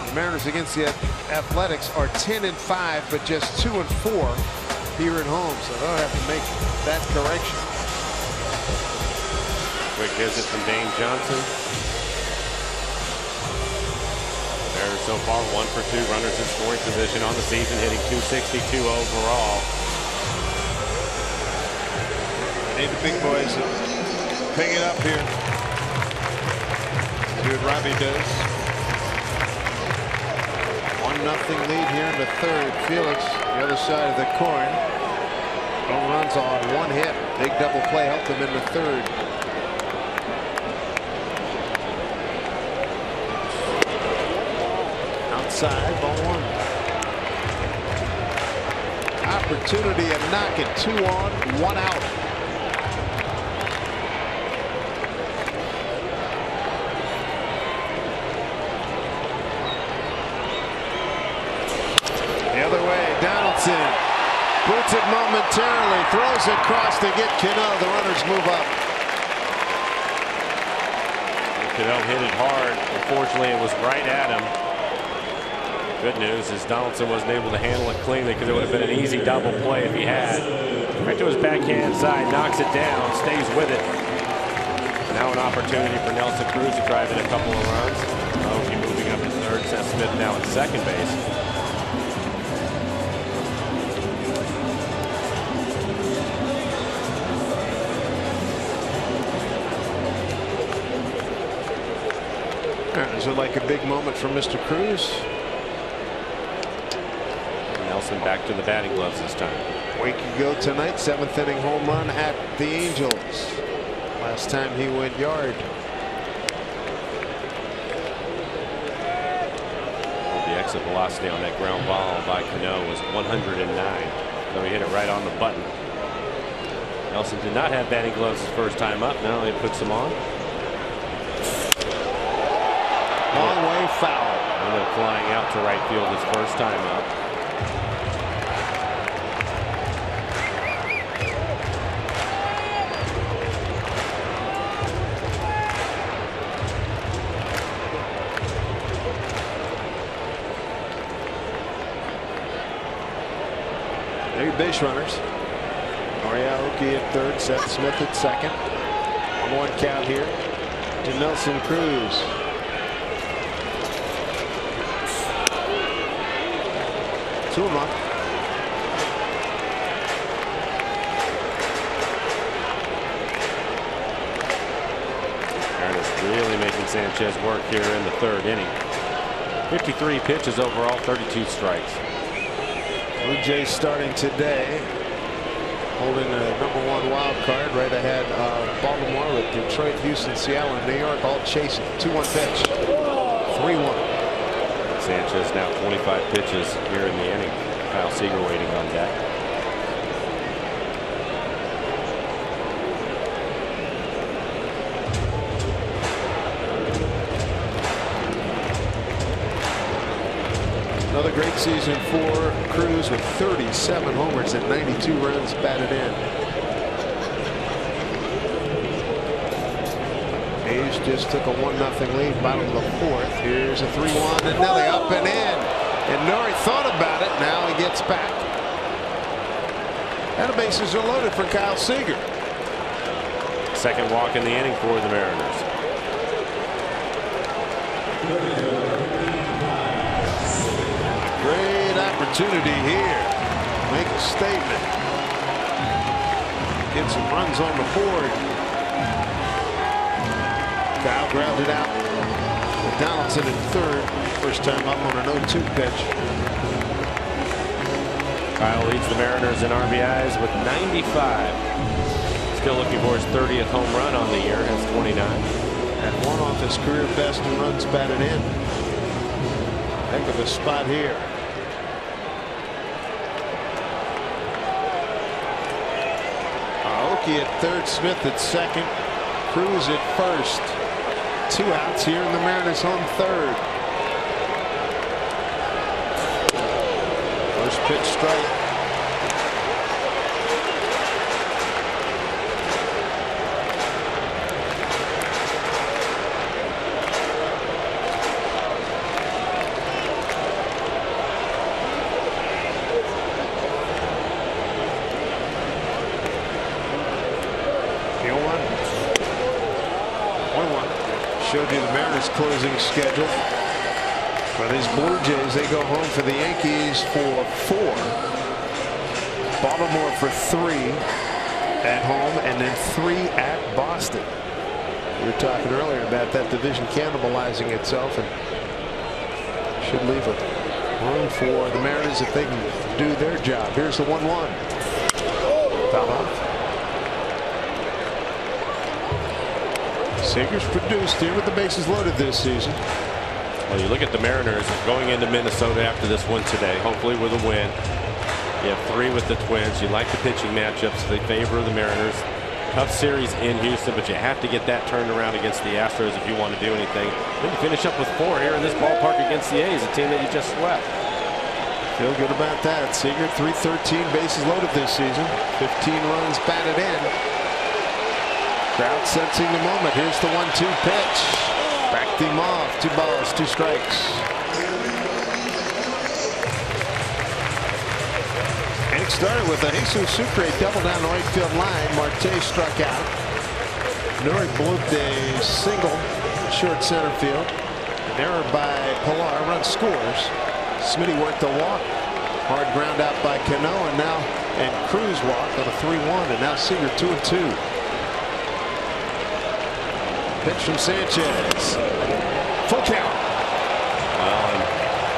The Mariners against the Athletics are 10-5, but just 2-4 here at home. So they'll have to make that correction. Quick visit from Dane Johnson. Mariners so far 1 for 2 runners in scoring position on the season, hitting .262 overall. Need the big boys to pick it up here. See what Robbie does. 1-0 lead here in the third. Felix, the other side of the coin. Home runs on 1 hit. Big double play helped him in the third. Outside, ball 1. opportunity and knock it. 2 on, 1 out. The other way, Donaldson boots it momentarily, throws it across to get Cano. The runners move up. Cano hit it hard. Unfortunately, it was right at him. Good news is Donaldson wasn't able to handle it cleanly because it would have been an easy double play if he had. Right to his backhand side, knocks it down, stays with it. Now an opportunity for Nelson Cruz to drive in a couple of runs. He moving up to third. Seth Smith now at second base. Is it like a big moment for Mr. Cruz? Nelson back to the batting gloves this time. Week ago tonight, 7th inning home run at the Angels. Last time he went yard. The exit velocity on that ground ball by Cano was 109. So he hit it right on the button. Nelson did not have batting gloves his first time up. Now he puts them on. Long way foul. Ended up flying out to right field his first time up. There are base runners. Aoki at third, Seth Smith at second. 1-1 count here to Nelson Cruz. Two of them up. Ernest really making Sanchez work here in the third inning. 53 pitches overall, 32 strikes. Blue Jays starting today, holding a #1 wild card right ahead of Baltimore with Detroit, Houston, Seattle, and New York all chasing. 2-1 pitch. 3-1. Sanchez now 25 pitches here in the inning. Kyle Seager waiting on deck. Another great season for Cruz with 37 homers and 92 runs batted in. A's just took a 1-0 lead, bottom of the 4th. Here's a 3-1 and Nelly up and in. And Nori thought about it. Now he gets back. And the bases are loaded for Kyle Seager. Second walk in the inning for the Mariners. Great opportunity here. Make a statement. Get some runs on the board. Kyle grounded out. Donaldson at third. First time up on an 0-2 pitch. Kyle leads the Mariners in RBIs with 95. Still looking for his 30th home run on the year. Has 29. And one off his career best in runs batted in. Heck of a spot here. Aoki at third, Smith at second, Cruz at first. 2 outs here in the Mariners home third. First pitch strike. Showed you the Mariners closing schedule. For these Blue Jays, they go home for the Yankees for 4. Baltimore for 3 at home, and then 3 at Boston. We were talking earlier about that division cannibalizing itself, and should leave a room for the Mariners if they can do their job. Here's the 1-1. Foul off. Seager's produced here with the bases loaded this season. Well, you look at the Mariners going into Minnesota after this one today, hopefully with a win. You have 3 with the Twins. You like the pitching matchups. They favor the Mariners. Tough series in Houston, but you have to get that turned around against the Astros if you want to do anything. Then you finish up with 4 here in this ballpark against the A's, a team that you just swept. Feel good about that. Seager, 313 bases loaded this season. 15 runs batted in. Crowd sensing the moment. Here's the 1-2 pitch. Backed him off. 2 balls, 2 strikes. And it started with a Jesus Sucre double down the right field line. Marte struck out. Nuri blooped a single short center field. An error by Pilar. Run scores. Smitty worked the walk. Hard ground out by Cano, and Cruz walked on a 3-1, and now Seager 2-2. Pitch from Sanchez. Full count. Well, and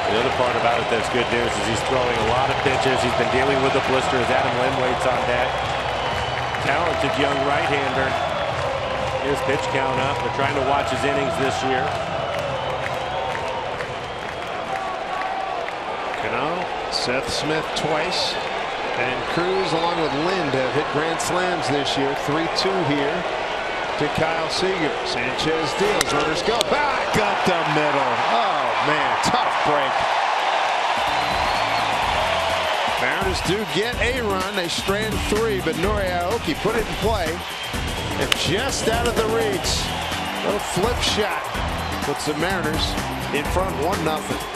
the other part about it that's good news is he's throwing a lot of pitches. He's been dealing with the blisters. Adam Lynn waits on that. Talented young right-hander. His pitch count up. They're trying to watch his innings this year. Cano, Seth Smith twice, and Cruz along with Lind have hit grand slams this year. 3-2 here to Kyle Seager. Sanchez deals. Runners go back up the middle. Oh man, tough break. Mariners do get a run. They strand 3, but Nuri Aoki put it in play. And just out of the reach, a little flip shot puts the Mariners in front 1-0.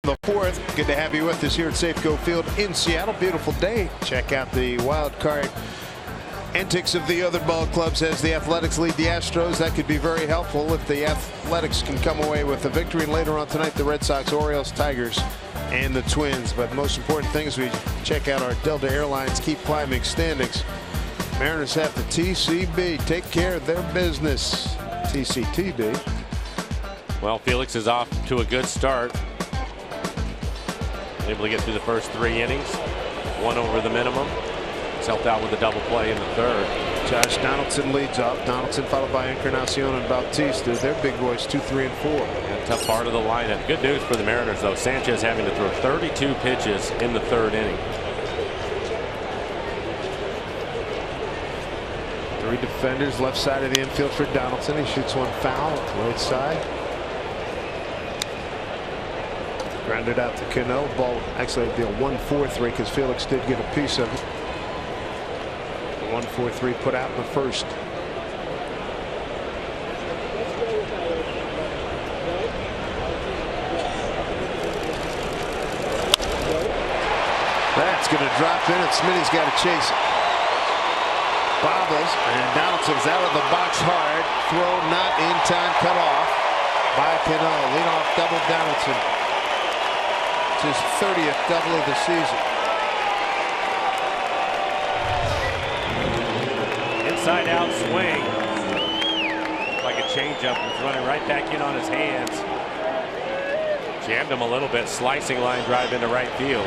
The 4th. Good to have you with us here at Safeco Field in Seattle. Beautiful day. Check out the wild card antics of the other ball clubs as the Athletics lead the Astros. That could be very helpful if the Athletics can come away with a victory. And later on tonight, the Red Sox, Orioles, Tigers, and the Twins. But the most important thing is we check out our Delta Airlines keep climbing standings. Mariners have the TCB. Take care of their business. TCTB. Well, Felix is off to a good start. Able to get through the first 3 innings. 1 over the minimum. He's helped out with a double play in the 3rd. Josh Donaldson leads off. Donaldson followed by Encarnacion and Bautista. They're big boys, 2, 3, and 4. A tough part of the lineup. Good news for the Mariners, though. Sanchez having to throw 32 pitches in the 3rd inning. 3 defenders left side of the infield for Donaldson. He shoots one foul, right side. Grounded out to Cano. Ball actually it'd be a 1-4-3 because Felix did get a piece of it. The 1-4-3 put out in the 1st. That's going to drop in, and Smitty's got to chase it. Bobbles, and Donaldson's out of the box hard. Throw not in time, cut off by Cano. Lead off double Donaldson. His 30th double of the season. Inside out swing. Like a changeup was running right back in on his hands. Jammed him a little bit. Slicing line drive into right field.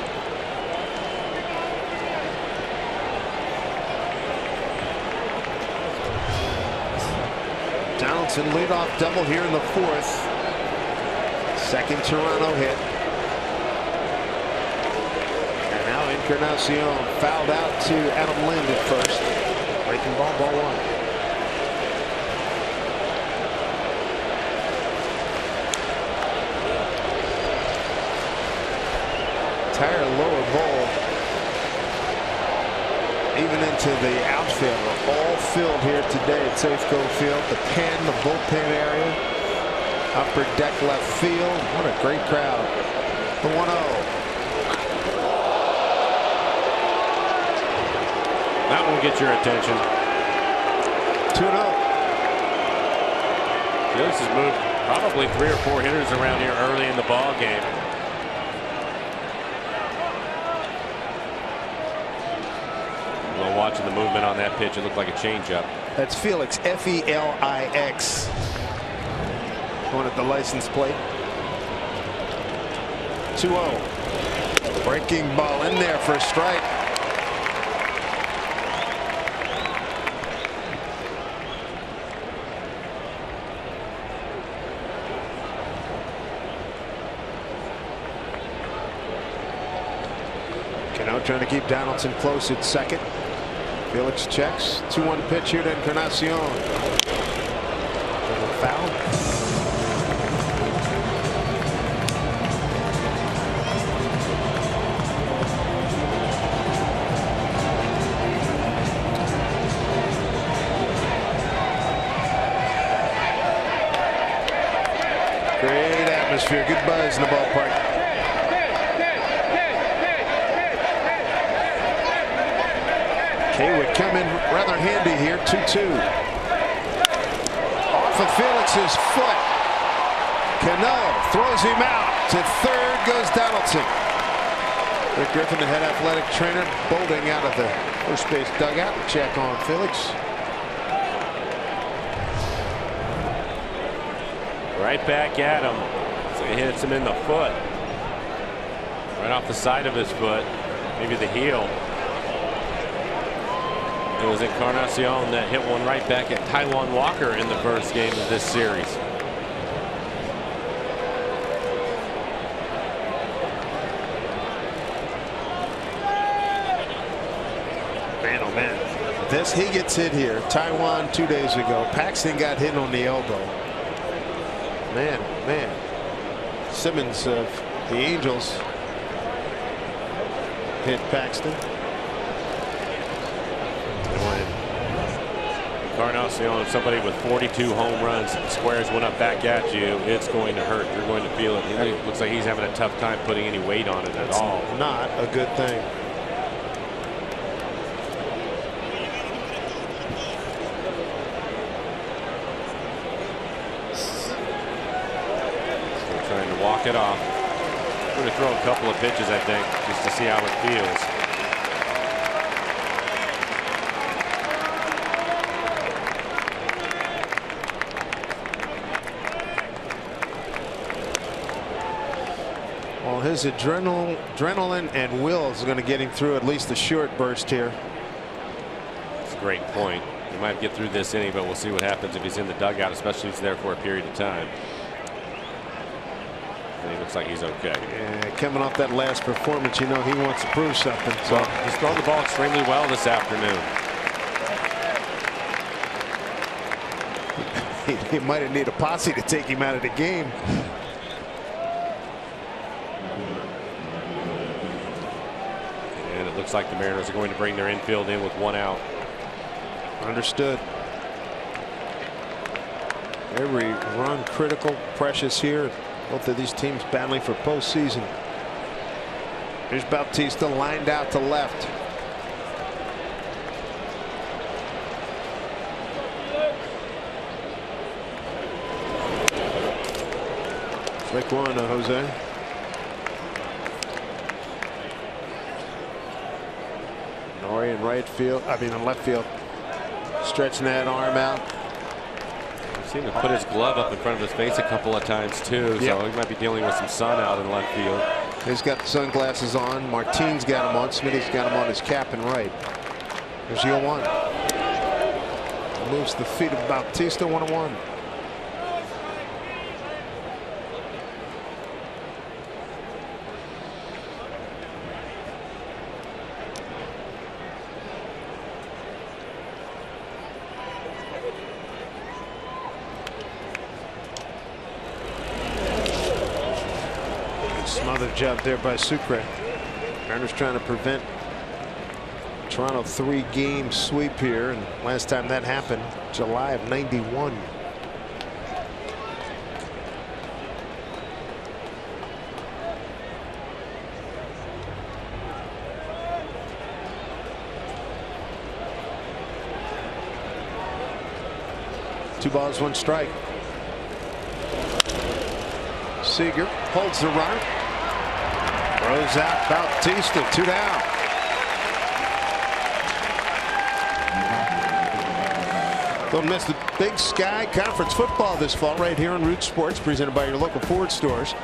Donaldson leadoff double here in the fourth. Second Toronto hit. And now Encarnacion fouled out to Adam Lind at first. Breaking ball, ball one. Entire lower bowl, even into the outfield, are all filled here today at Safeco Field. The pen, the bullpen area, upper deck left field. What a great crowd. The 1-0. That will get your attention. 2-0. Felix has moved probably 3 or 4 hitters around here early in the ball game. Well, watching the movement on that pitch, it looked like a changeup. That's Felix, F-E-L-I-X. Going at the license plate. 2-0. Breaking ball in there for a strike. Cano trying to keep Donaldson close at second. Felix checks. 2-1 pitch here to Encarnacion. Foul. Great atmosphere. Good buzz in the ballpark. He would come in rather handy here. 2-2. Off of Felix's foot. Cano throws him out. To third goes Donaldson. Rick Griffin, the head athletic trainer, bolting out of the first base dugout to check on Felix. Right back at him. So he hits him in the foot. Right off the side of his foot. Maybe the heel. It was Encarnacion that hit one right back at Taijuan Walker in the first game of this series. Man, oh man. This, he gets hit here. Taijuan 2 days ago. Paxton got hit on the elbow. Man, man. Simmons of the Angels hit Paxton. Encarnacion, somebody with 42 home runs, squares one up back at you, it's going to hurt. You're going to feel it. It looks like he's having a tough time putting any weight on it at all. Not a good thing. Still trying to walk it off. We're going to throw a couple of pitches, I think, just to see how it feels. Well, his adrenaline and will is going to get him through at least the short burst here. That's a great point. He might get through this inning, but we'll see what happens if he's in the dugout, especially if he's there for a period of time. And he looks like he's okay. Yeah, coming off that last performance, you know he wants to prove something. So well, he's thrown the ball extremely well this afternoon. He might need a posse to take him out of the game. And it looks like the Mariners are going to bring their infield in with 1 out. Understood. Every run critical, precious here. Both of these teams battling for postseason. Here's Bautista lined out to left. Strike one, Jose. Nori in right field. I mean, in left field. Stretching that arm out. Seemed to put his glove up in front of his face a couple of times too, so he might be dealing with some sun out in left field. He's got the sunglasses on. Martine's got him on. Smitty's got him on his cap and right. There's 0-1. Moves the feet of Bautista, 1-1. Smothered job there by Sucre. Mariners trying to prevent Toronto 3-game sweep here, and last time that happened, July of '91. Two balls, one strike. Seager holds the runner. Throws out Bautista, 2 down. Don't miss the Big Sky Conference football this fall right here on Root Sports, presented by your local Ford stores.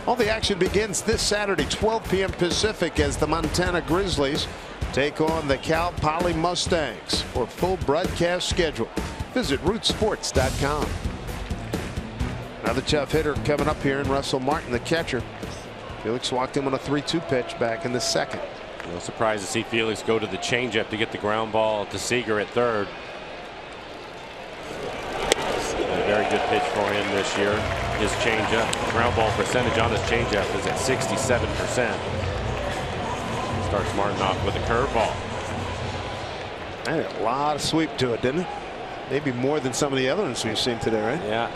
All the action begins this Saturday, 12 p.m. Pacific, as the Montana Grizzlies take on the Cal Poly Mustangs. For full broadcast schedule, visit rootsports.com. Another tough hitter coming up here, and Russell Martin, the catcher. Felix walked him on a 3-2 pitch back in the second. No surprise to see Felix go to the changeup to get the ground ball to Seager at third. A very good pitch for him this year. His changeup, ground ball percentage on his changeup is at 67%. Starts Martin off with a curveball. Had a lot of sweep to it, didn't it? Maybe more than some of the other ones we've seen today, right? Yeah.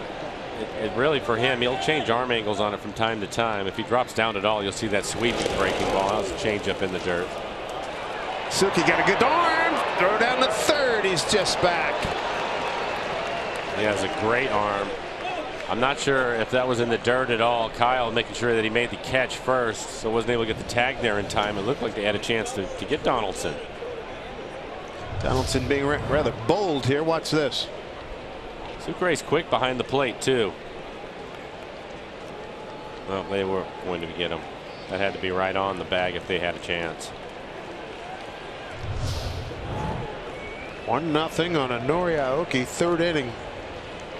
It really, for him, he'll change arm angles on it from time to time. If he drops down at all, you'll see that sweeping breaking ball. That was a change up in the dirt. Suki got a good arm. Throw down to third. He's just back. He has a great arm. I'm not sure if that was in the dirt at all. Kyle making sure that he made the catch first, so wasn't able to get the tag there in time. It looked like they had a chance to get Donaldson. Donaldson being rather bold here. Watch this. Sucre's quick behind the plate too. Well, they were going to get him. That had to be right on the bag if they had a chance. 1-0 on a Nori Aoki third inning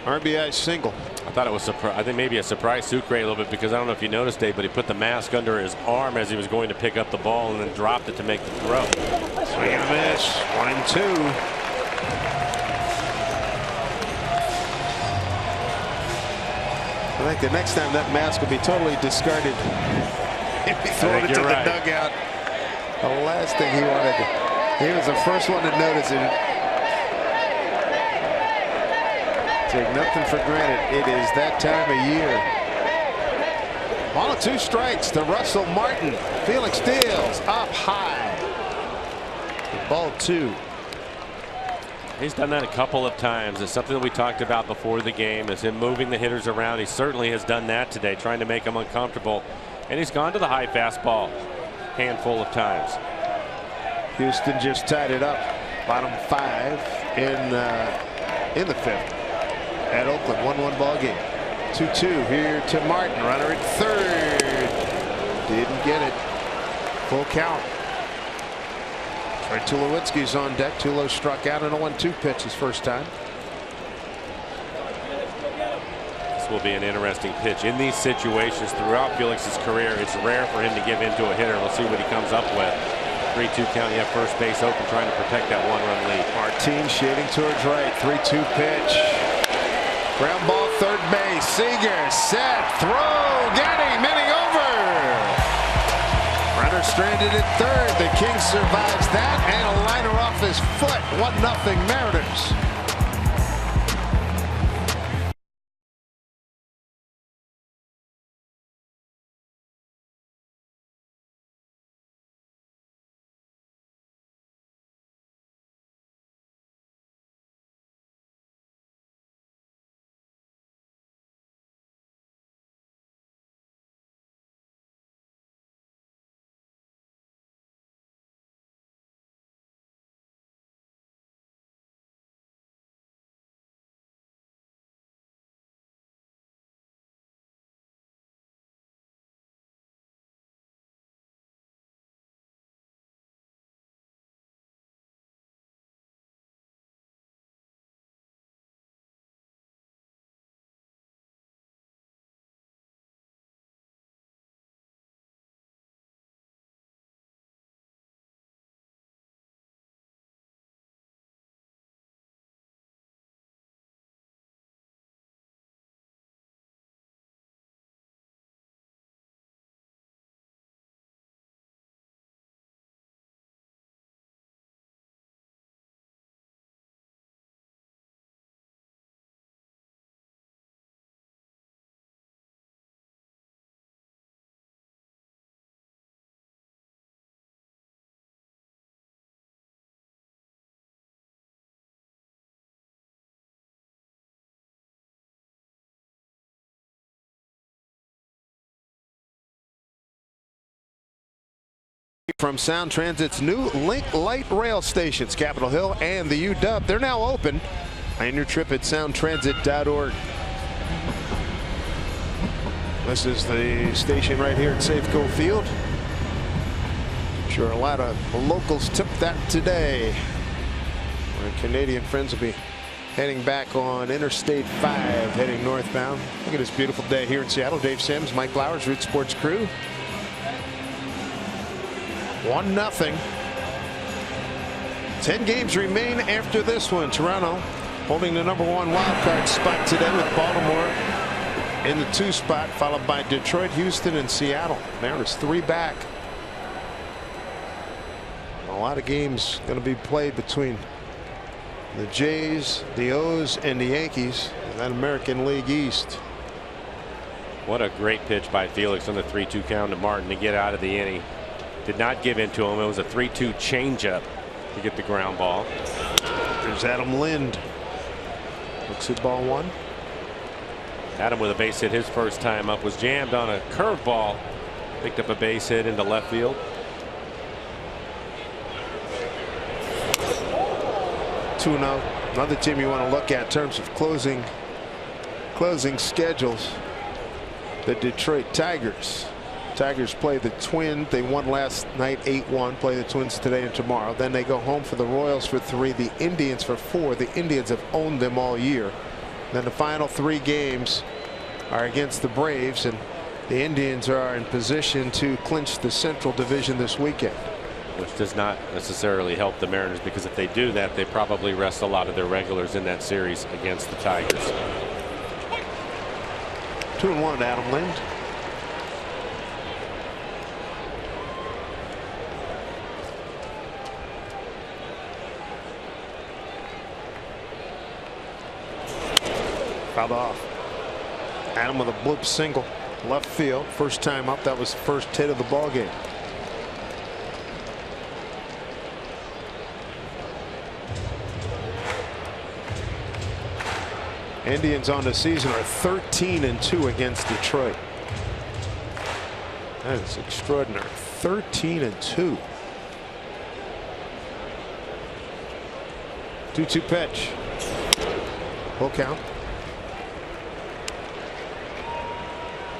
RBI single. I thought it was I think maybe a surprise Sucre a little bit, because I don't know if you noticed, Dave, but he put the mask under his arm as he was going to pick up the ball and then dropped it to make the throw. Swing and a miss. 1-2. I think the next time that mask will be totally discarded. He'll be thrown into the dugout. The last thing he wanted. He was the first one to notice it. Take nothing for granted. It is that time of year. 1-2 strikes to Russell Martin. Felix deals up high. Ball 2. He's done that a couple of times. It's something that we talked about before the game, is him moving the hitters around. He certainly has done that today, trying to make them uncomfortable. And he's gone to the high fastball handful of times. Houston just tied it up. Bottom 5 in the 5th. At Oakland, 1-1 ball game. 2-2 here to Martin. Runner at third. Didn't get it. Full count. Trey Tulowitzki's on deck. Tulo struck out on a 1-2 pitch his first time. This will be an interesting pitch. In these situations throughout Felix's career, it's rare for him to give in to a hitter. We'll see what he comes up with. 3-2 count. You have first base open, trying to protect that 1-run lead. Martin shading towards right. 3-2 pitch. Ground ball, third base. Seager set, throw, got him, inning over. Runner stranded at third. The King survives that, and a liner off his foot. 1-0 Mariners. From Sound Transit's new Link Light Rail stations, Capitol Hill and the UW. They're now open. Plan your trip at soundtransit.org. This is the station right here at Safeco Field. I'm sure a lot of locals took that today. Our Canadian friends will be heading back on Interstate 5, heading northbound. Look at this beautiful day here in Seattle. Dave Sims, Mike Flowers, Root Sports crew. 1-0. 10 games remain after this one. Toronto holding the #1 wild card spot today with Baltimore in the 2 spot, followed by Detroit, Houston, and Seattle. Mariners 3 back. A lot of games going to be played between the Jays, the O's, and the Yankees in that American League East. What a great pitch by Felix on the 3-2 count to Martin to get out of the inning. Did not give in to him. It was a 3-2 changeup to get the ground ball. There's Adam Lind. Looks at ball 1. Adam with a base hit his first time up, was jammed on a curveball. Picked up a base hit into left field. 2-0. Another team you want to look at in terms of closing schedules. The Detroit Tigers. Tigers play the Twins. They won last night 8-1. Play the Twins today and tomorrow. Then they go home for the Royals for 3. The Indians for 4. The Indians have owned them all year. Then the final 3 games are against the Braves, and the Indians are in position to clinch the Central Division this weekend. Which does not necessarily help the Mariners, because if they do that, they probably rest a lot of their regulars in that series against the Tigers. 2-1 Adam Lind. Fouled off. Adam with a bloop single left field, first time up. That was the first hit of the ball game. Indians on the season are 13-2 against Detroit. That is extraordinary. 13-2. 2-2 pitch. Full count.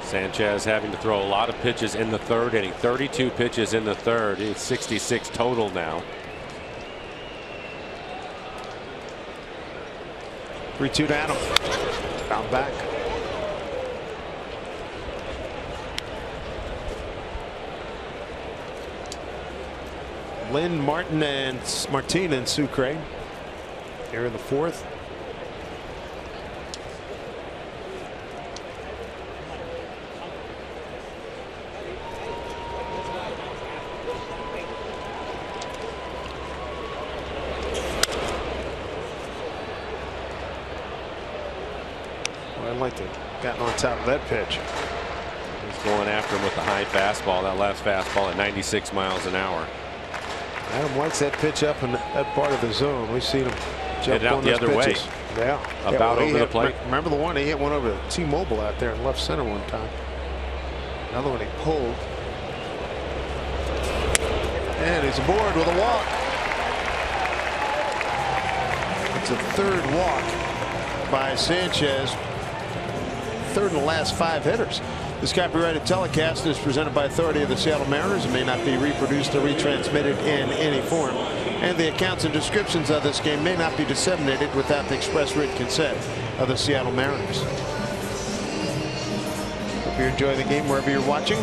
Sanchez having to throw a lot of pitches in the 3rd inning. 32 pitches in the 3rd. It's 66 total now. 3-2 to Adam. Found back. Lynn, Martin, and Martin and Sucre here in the 4th. I'd like to have gotten on top of that pitch. He's going after him with the high fastball. That last fastball at 96 miles an hour. Adam likes that pitch up in that part of the zone. We've seen him jump out on the those other pitches. way. Yeah. About over the plate. Remember the one he hit one over to T-Mobile out there in left center one time. Another one he pulled. And he's aboard with a walk. It's a 3rd walk by Sanchez. 3rd in the last 5 hitters. This copyrighted telecast is presented by authority of the Seattle Mariners and may not be reproduced or retransmitted in any form. And the accounts and descriptions of this game may not be disseminated without the express written consent of the Seattle Mariners. Hope you enjoy the game wherever you're watching.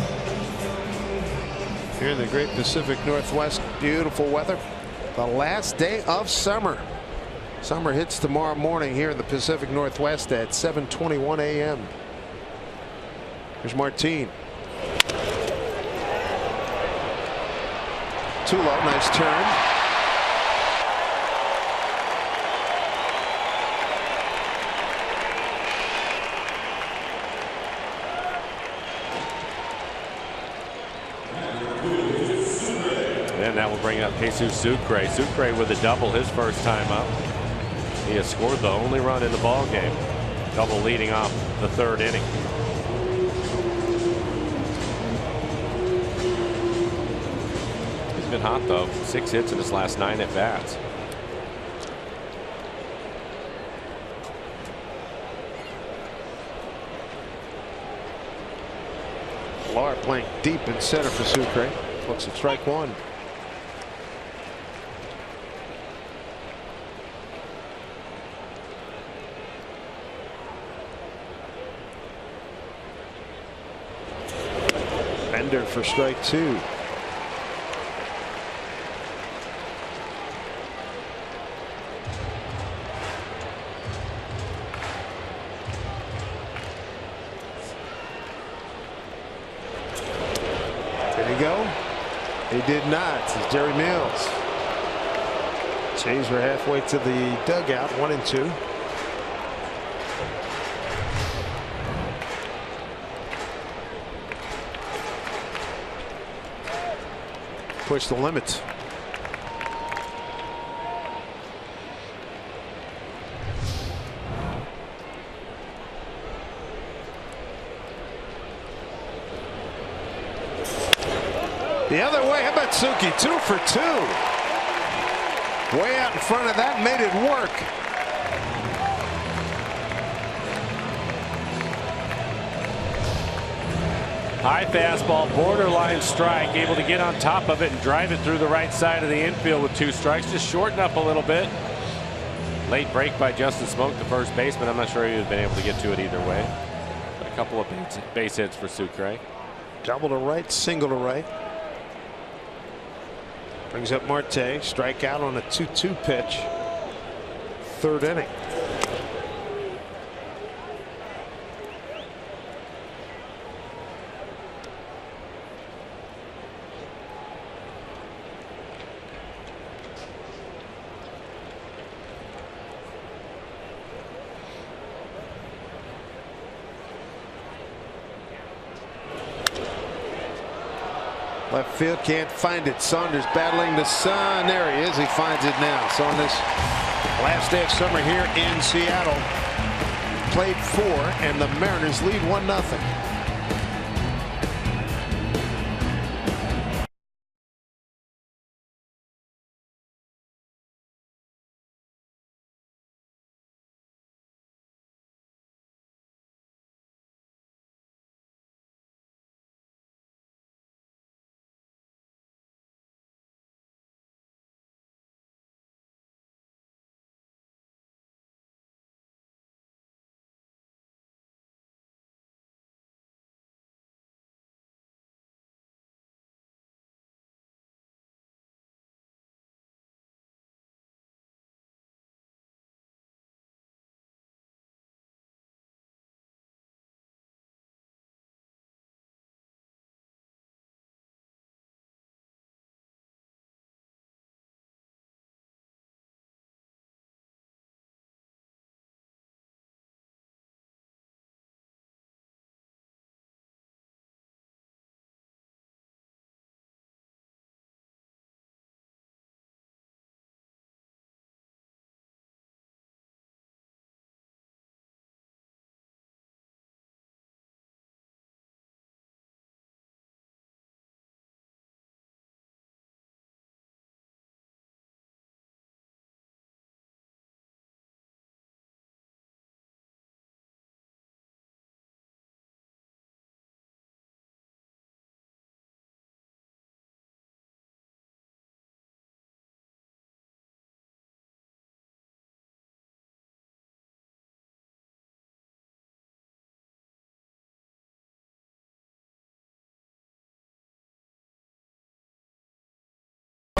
Here in the great Pacific Northwest, beautiful weather. The last day of summer. Summer hits tomorrow morning here in the Pacific Northwest at 7:21 a.m. Here's Martin. Too low, nice turn. And that will bring up Jesus Sucre. Sucre with a double his first time up. He has scored the only run in the ball game. Double leading off the 3rd inning. been hot though. 6 hits in his last 9 at bats. Pilar playing deep in center for Sucre. Looks at strike one. Bender for strike two. Did he go? He did not. It's Jerry Mills. Jays were halfway to the dugout, 1-2. Push the limits. The other way. How about Suki? 2 for 2. Way out in front of that, made it work. High fastball, borderline strike, able to get on top of it and drive it through the right side of the infield with 2 strikes. Just shorten up a little bit. Late break by Justin Smoak, the first baseman. I'm not sure he would have been able to get to it either way. But a couple of base hits for Sucre. Double to right, single to right. Brings up Marte. Strikeout on a 2-2 pitch. 3rd inning. Left field can't find it. Saunders battling the sun. There he is. He finds it now. So on this last day of summer here in Seattle, played 4 and the Mariners lead 1-0.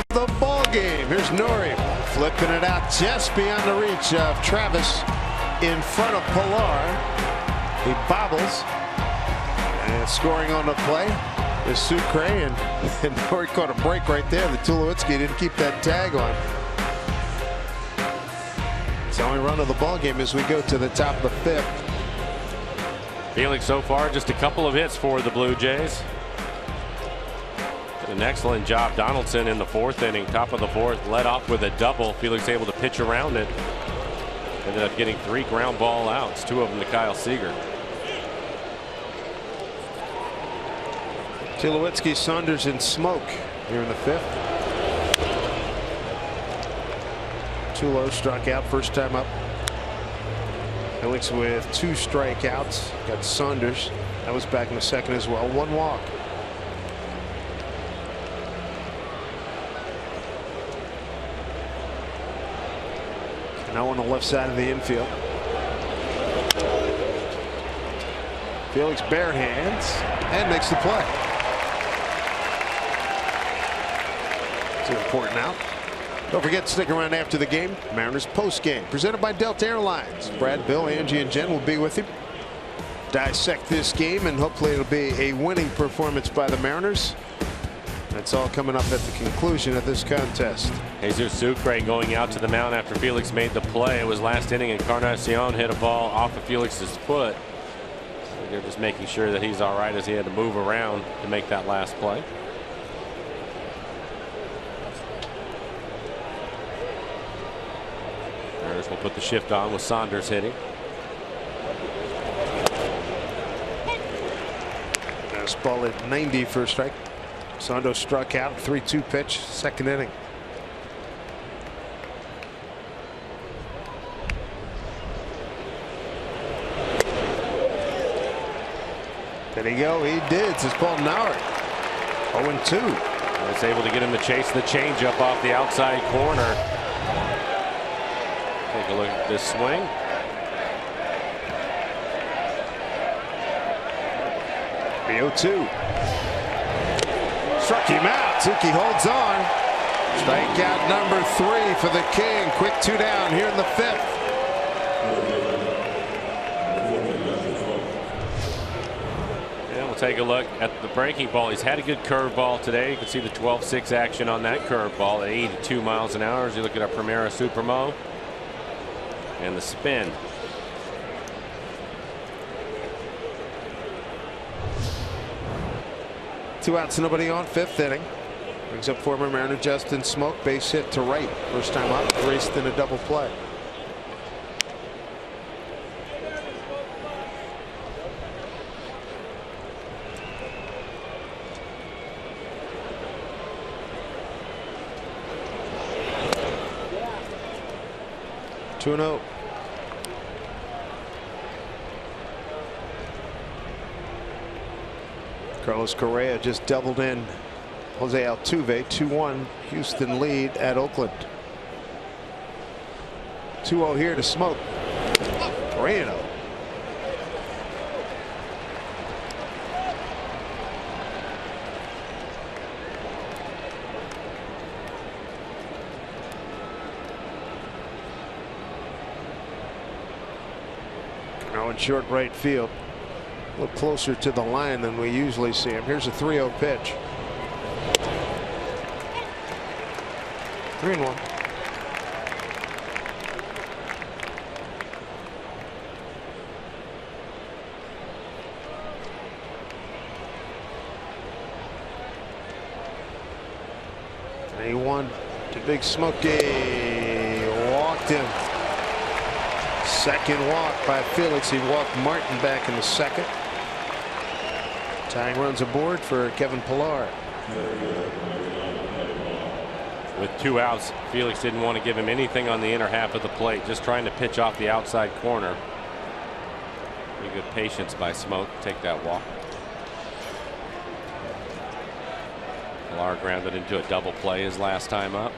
The ball game. Here's Nori flipping it out just beyond the reach of Travis in front of Pilar. He bobbles and scoring on the play is Sucre, and Nori caught a break right there. The Tulowitzki didn't keep that tag on. It's the only run of the ball game as we go to the top of the 5th. Felix so far just a couple of hits for the Blue Jays. An excellent job. Donaldson in the 4th inning, top of the 4th, led off with a double. Felix able to pitch around it. Ended up getting 3 ground ball outs, 2 of them to Kyle Seager. Tulowitzki, Saunders, and Smoak here in the 5th. Tulo struck out first time up. Felix with 2 strikeouts. Got Saunders. That was back in the second as well. 1 walk. Now on the left side of the infield. Felix bare hands and makes the play. It's an important out. Don't forget to stick around after the game. Mariners post game presented by Delta Airlines. Brad, Bill, Angie, and Jen will be with you. Dissect this game, and hopefully it'll be a winning performance by the Mariners. That's all coming up at the conclusion of this contest. Jesus Sucre going out to the mound after Felix made the play. It was last inning, and Encarnacion hit a ball off of Felix's foot. They're just making sure that he's all right as he had to move around to make that last play. Mariners will put the shift on with Saunders hitting. Fastball at 90 for a strike. Saunders struck out, 3-2 pitch, second inning. There you go. He did. It's Paul Nauert. 0-2. Was able to get him to chase the changeup off the outside corner. Take a look at this swing. The 0-2. Struck him out. Suki holds on. Strikeout number 3 for the King. Quick 2 down here in the 5th. Take a look at the breaking ball. He's had a good curveball today. You can see the 12-6 action on that curveball at 82 miles an hour as you look at our Primera Supremo. And the spin. Two outs, nobody on, 5th inning. Brings up former Mariner Justin Smoak. Base hit to right. First time up, raced in a double play. Two and 0. Carlos Correa just doubled in Jose Altuve. 2-1 Houston lead at Oakland. 2-0 here to Smoak. Moreno. Now in short right field. A little closer to the line than we usually see him. Here's a 3-0 pitch. 3-1. And he won to Big Smokey. Walked him. Second walk by Felix. He walked Martin back in the second. Tying runs aboard for Kevin Pillar. With 2 outs, Felix didn't want to give him anything on the inner half of the plate, just trying to pitch off the outside corner. Pretty good patience by Smoak. Take that walk. Pillar grounded into a double play his last time up.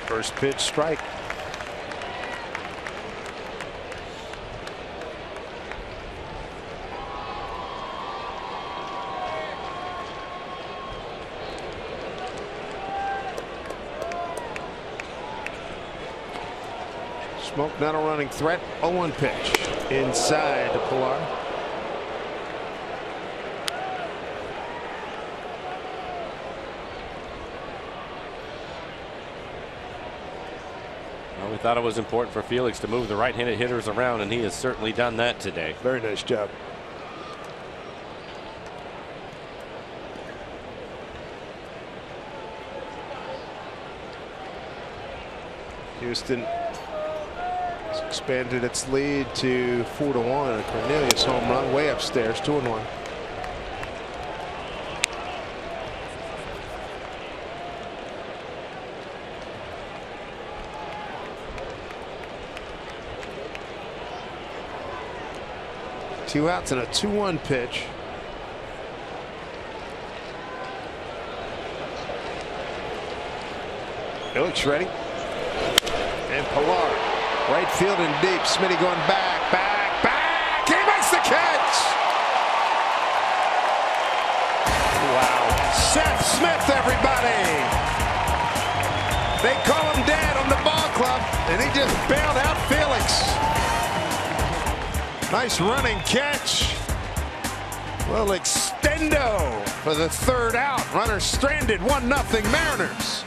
First pitch strike. Smoak not a running threat. 0-1 pitch inside to Pillar. We thought it was important for Felix to move the right-handed hitters around, and he has certainly done that today. Very nice job. Houston expanded its lead to 4-1. A Cornelius home run way upstairs, 2-1. Two outs and a 2-1 pitch. Illich ready. And Pilar. Right field and deep. Smitty going back. He makes the catch. Wow. Seth Smith, everybody. They call him Dad on the ball club, and he just bailed out Felix. Nice running catch. Well, extendo for the third out. Runner stranded, 1-0 Mariners.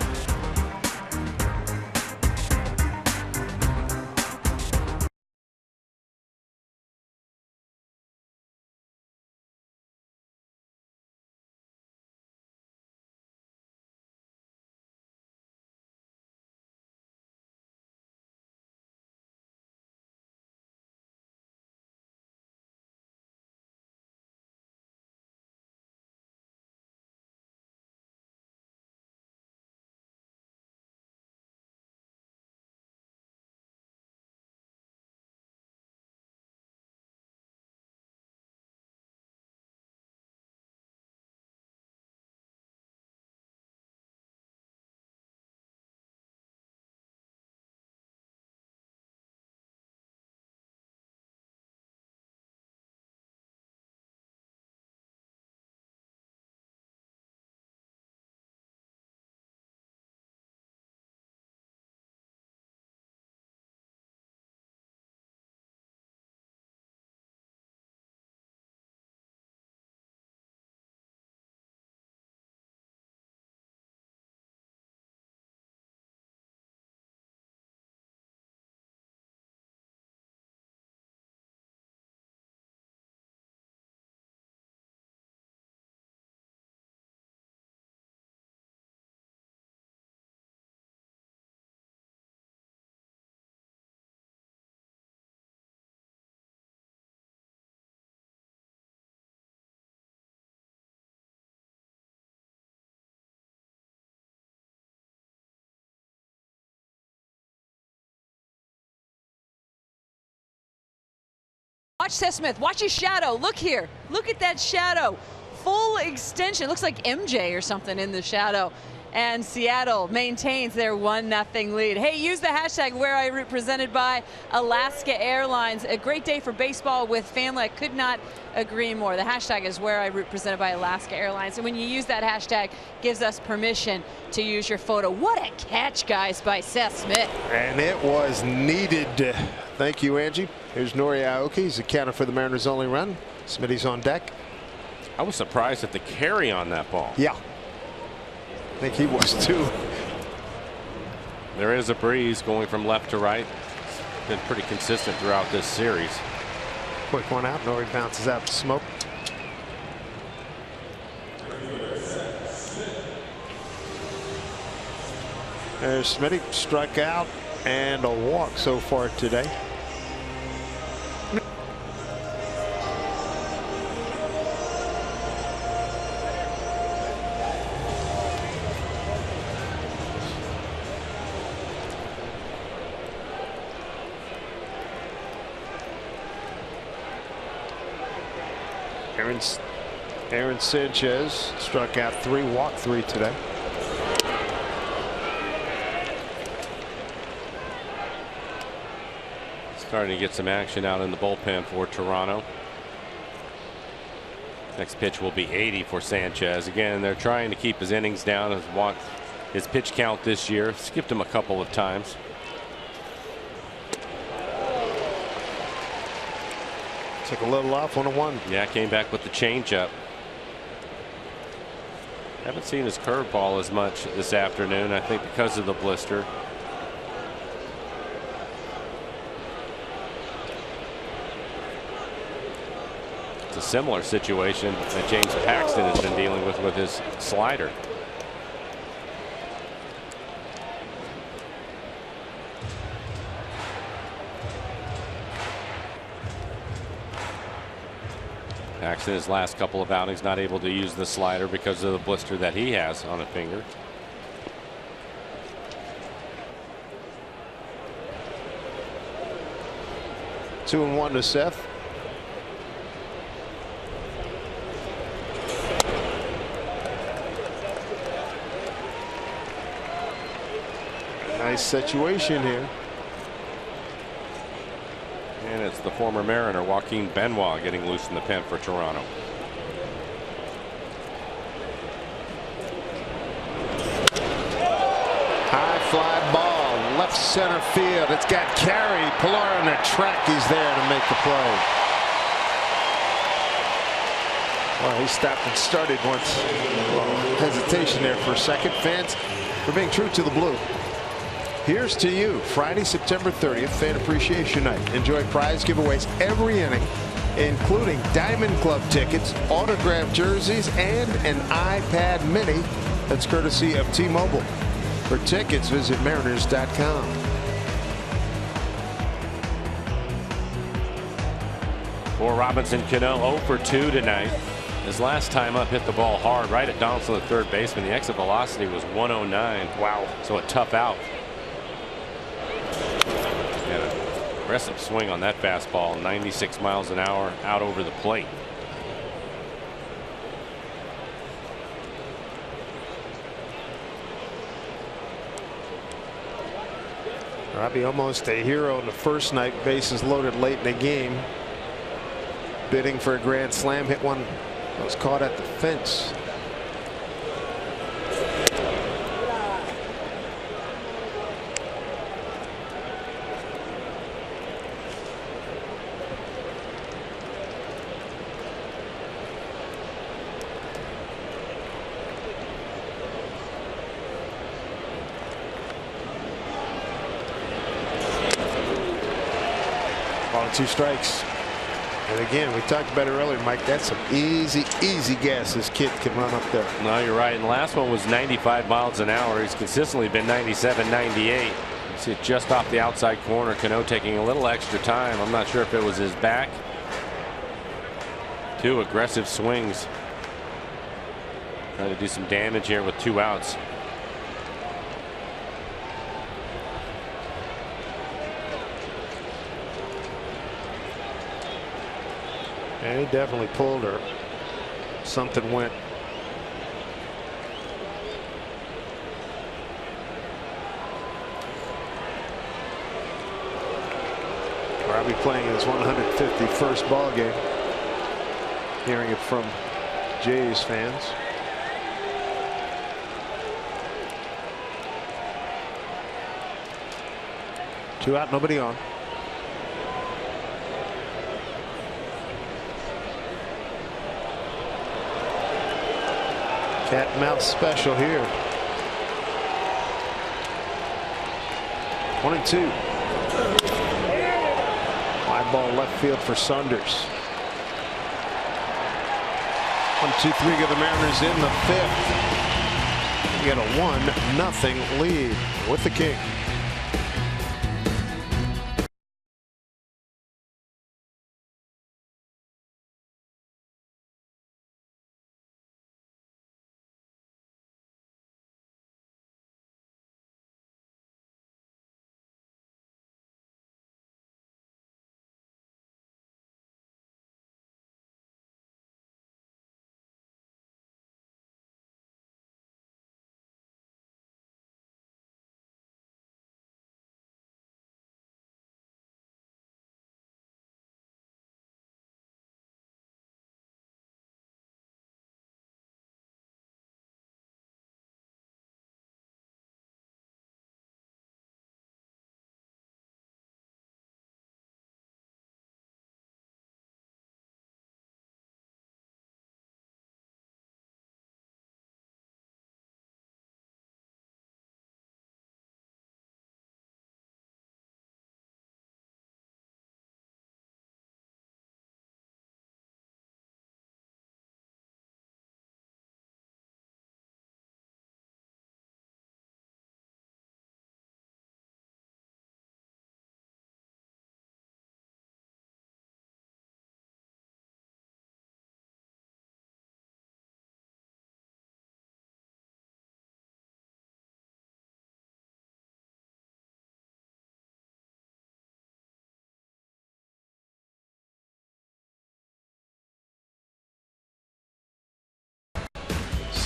Watch Seth Smith. Watch his shadow. Look here. Look at that shadow. Full extension. Looks like MJ or something in the shadow. And Seattle maintains their 1-0 lead. Hey, use the hashtag #WhereIRoot presented by Alaska Airlines. A great day for baseball with family. I could not agree more. The hashtag is #WhereIRoot presented by Alaska Airlines. And when you use that hashtag, gives us permission to use your photo. What a catch, guys, by Seth Smith. And it was needed. Thank you, Angie. Here's Nori Aoki. He's accounted for the Mariners' only run. Smitty's on deck. I was surprised at the carry on that ball. Yeah. I think he was too. There is a breeze going from left to right. It's been pretty consistent throughout this series. Quick one out. Nori bounces out to Smoke. There's Smitty, struck out and a walk so far today. Aaron Sanchez struck out 3, walked 3 today. Starting to get some action out in the bullpen for Toronto. Next pitch will be 80 for Sanchez. Again, they're trying to keep his innings down, his pitch count this year. Skipped him a couple of times. Took a little off on a 1. Yeah, came back with the changeup. Haven't seen his curveball as much this afternoon, I think because of the blister. It's a similar situation that James Paxton has been dealing with his slider. Paxton, his last couple of outings, not able to use the slider because of the blister that he has on a finger. Two and one to Seth. Nice situation here. And it's the former Mariner, Joaquin Benoit, getting loose in the pen for Toronto. High fly ball, left center field. It's got carry. Pilar on the track. He's there to make the play. Well, he stopped and started once. Well, hesitation there for a second. Fans, we're being true to the blue. Here's to you, Friday, September 30th, Fan Appreciation Night. Enjoy prize giveaways every inning, including Diamond Club tickets, autographed jerseys, and an iPad mini that's courtesy of T-Mobile. For tickets, visit Mariners.com. For Robinson Cano, 0 for 2 tonight. His last time up hit the ball hard right at Donaldson, the third baseman. The exit velocity was 109. Wow. So a tough out. And an aggressive swing on that fastball, 96 miles an hour out over the plate. Robbie almost a hero in the first night, bases loaded late in the game. Bidding for a grand slam, hit one that was caught at the fence. Ball 2 strikes. And again, we talked about it earlier, Mike. That's some easy gas this kid can run up there. No, you're right. And the last one was 95 miles an hour. He's consistently been 97, 98. You see it just off the outside corner. Cano taking a little extra time. I'm not sure if it was his back. 2 aggressive swings. Trying to do some damage here with 2 outs. And he definitely pulled her. Something went. Robbie playing his 151st ball game. Hearing it from Jays fans. Two out, nobody on. Cat and mouse special here. 1-2. Fly ball left field for Saunders. 1-2-3 go the Mariners in the 5th. We got a 1-0 lead with the King.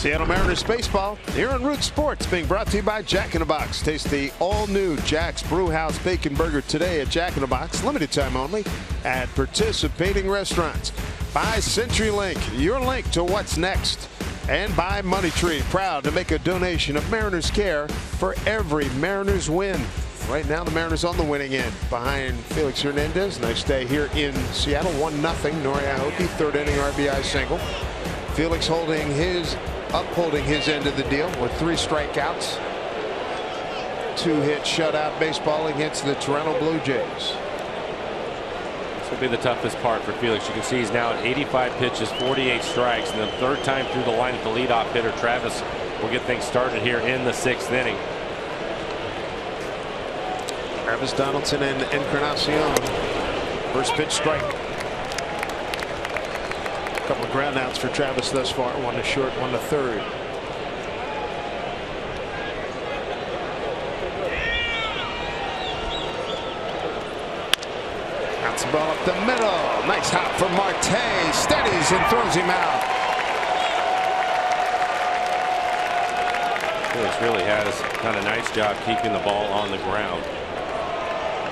Seattle Mariners baseball here on Root Sports, being brought to you by Jack in the Box. Taste the all-new Jack's Brewhouse Bacon Burger today at Jack in the Box. Limited time only at participating restaurants. By CenturyLink, your link to what's next. And by Money Tree, proud to make a donation of Mariners Care for every Mariners win. Right now, the Mariners on the winning end behind Felix Hernandez. Nice day here in Seattle. 1-0. Nori Aoki, third inning RBI single. Felix upholding his end of the deal with 3 strikeouts. 2-hit shutout baseball against the Toronto Blue Jays. This will be the toughest part for Felix. You can see he's now at 85 pitches, 48 strikes, and the third time through the line at the leadoff hitter. Travis will get things started here in the 6th inning. Travis Donaldson and Encarnacion. First pitch strike. A couple of ground outs for Travis thus far. 1 to short, 1 to third. Bounce the ball up the middle. Nice hop from Marte. Steadies and throws him out. Felix really has done a nice job keeping the ball on the ground.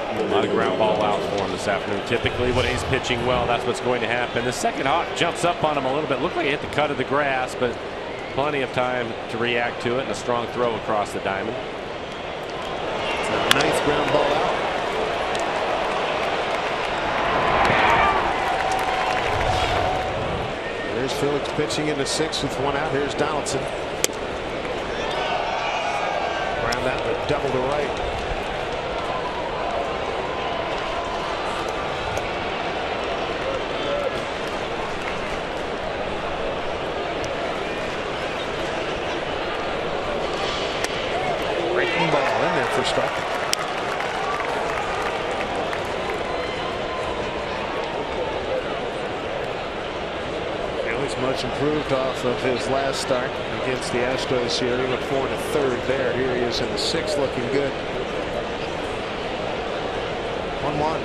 A lot of ground ball outs for him this afternoon. Typically when he's pitching well, that's what's going to happen. The second hawk jumps up on him a little bit. Looked like he hit the cut of the grass, but plenty of time to react to it, and a strong throw across the diamond. It's a nice ground ball out. There's Felix pitching in the 6th with 1 out. Here's Donaldson. Ground out to double to right. Breaking ball in there for strike. Felix much improved off of his last start against the Astros here. He went 4 to third there. Here he is in the 6th, looking good. 1-1.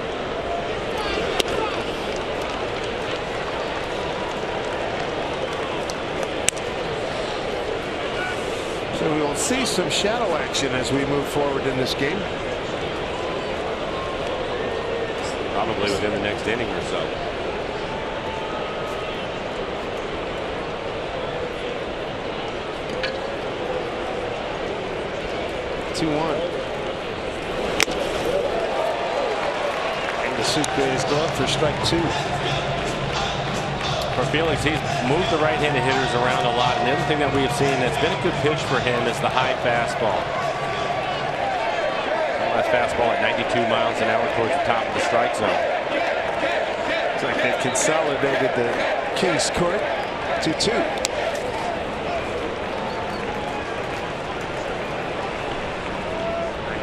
So we will see some shadow action as we move forward in this game. Probably within the next inning or so. And the suit base glove for strike 2. For Felix, he's moved the right-handed hitters around a lot, and the other thing that we've seen that's been a good pitch for him is the high fastball. That fastball at 92 miles an hour towards the top of the strike zone. It's like they've consolidated the Kings court. 2-2.